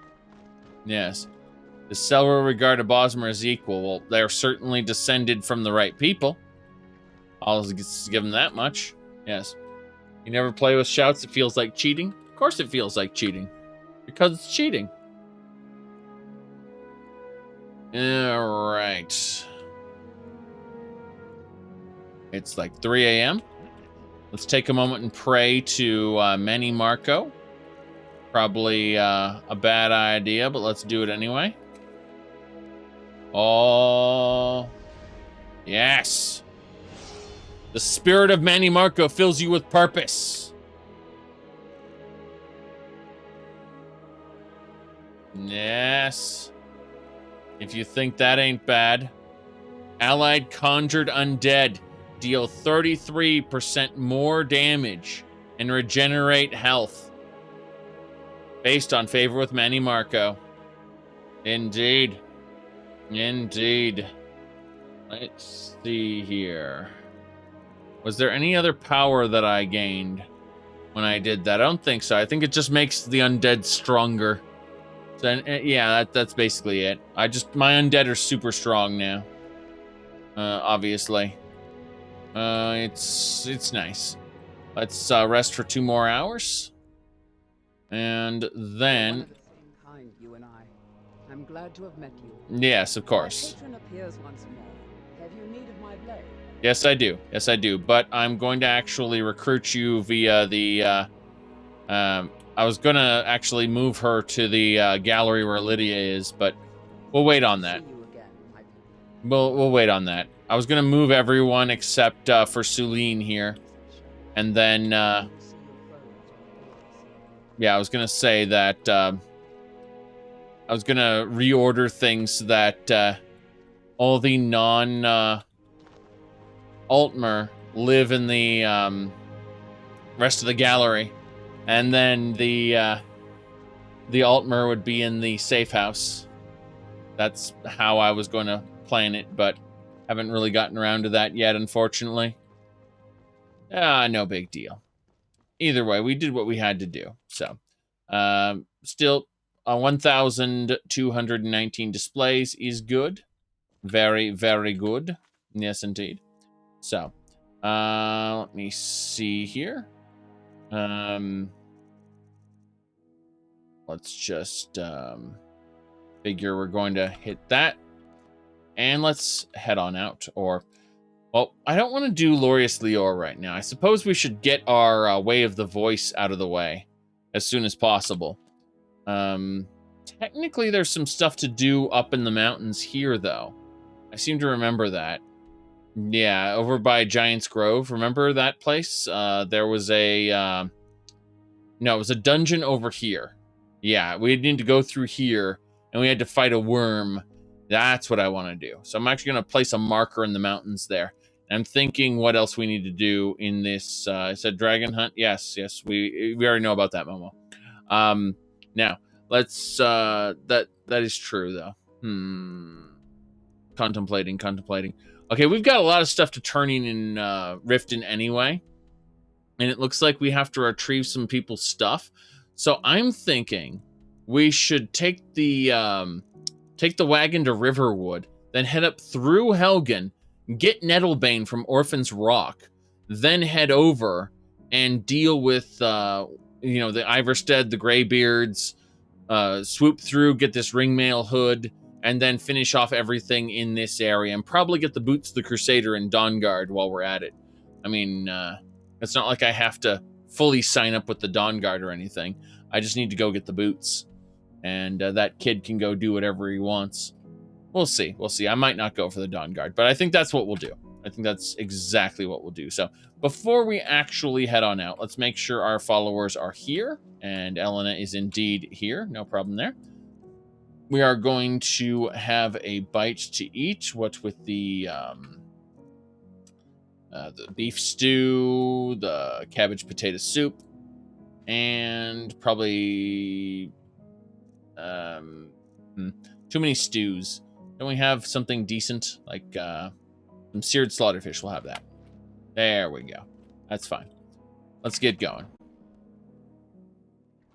Yes. The Celril regard Altmer as equal. Well, they're certainly descended from the right people. I'll give them that much. Yes. You never play with shouts, it feels like cheating? Of course it feels like cheating. Because it's cheating. Alright. It's like 3 a.m. Let's take a moment and pray to Manny Marco. Probably a bad idea, but let's do it anyway. Oh, yes. The spirit of Manny Marco fills you with purpose. Yes. If you think that ain't bad. Allied conjured undead. Deal 33% more damage and regenerate health. Based on favor with Manny Marco. Indeed. Indeed. Let's see here. Was there any other power that I gained when I did that? I don't think so. I think it just makes the undead stronger. So, yeah, that's basically it. My undead are super strong now. Obviously. It's nice. Let's rest for 2 more hours. And then... One of the same kind, you and I. I'm glad to have met you. Yes, of course. My patron appears once more. Have you need of my blade? Yes, I do. Yes, I do. But I'm going to actually recruit you via the... I was going to actually move her to the gallery where Lydia is, but we'll wait on that. We'll wait on that. I was going to move everyone except for Sulene here. And then, yeah, I was going to say that I was going to reorder things so that all the non-Altmer live in the rest of the gallery. And then the Altmer would be in the safe house. That's how I was going to plan it, but haven't really gotten around to that yet, unfortunately. No big deal. Either way, we did what we had to do. So, still, 1,219 displays is good. Very, very good. Yes, indeed. So, let me see here. Let's just figure we're going to hit that. And let's head on out. Or, well, I don't want to do Lorius Leor right now. I suppose we should get our Way of the Voice out of the way as soon as possible. Technically, there's some stuff to do up in the mountains here, though. I seem to remember that. Yeah, over by Giant's Grove. Remember that place? There was a... no, it was a dungeon over here. Yeah, we need to go through here, and we had to fight a worm. That's what I want to do. So I'm actually going to place a marker in the mountains there. And I'm thinking what else we need to do in this. Is that Dragon Hunt? Yes, we already know about that, Momo. Now, let's... that is true, though. Contemplating. Okay, we've got a lot of stuff to turn in Riften anyway. And it looks like we have to retrieve some people's stuff. So I'm thinking we should take the wagon to Riverwood, then head up through Helgen, get Nettlebane from Orphan's Rock, then head over and deal with, the Iverstead, the Greybeards, swoop through, get this ringmail hood, and then finish off everything in this area, and probably get the Boots of the Crusader and Dawnguard while we're at it. I mean, it's not like I have to fully sign up with the Dawnguard or anything. I just need to go get the boots. And that kid can go do whatever he wants. We'll see. I might not go for the Dawnguard, but I think that's what we'll do. I think that's exactly what we'll do. So before we actually head on out, let's make sure our followers are here. And Elena is indeed here. No problem there. We are going to have a bite to eat. What with the beef stew, the cabbage potato soup, and probably too many stews. Don't we have something decent like some seared slaughterfish? We'll have that. There we go. That's fine. Let's get going.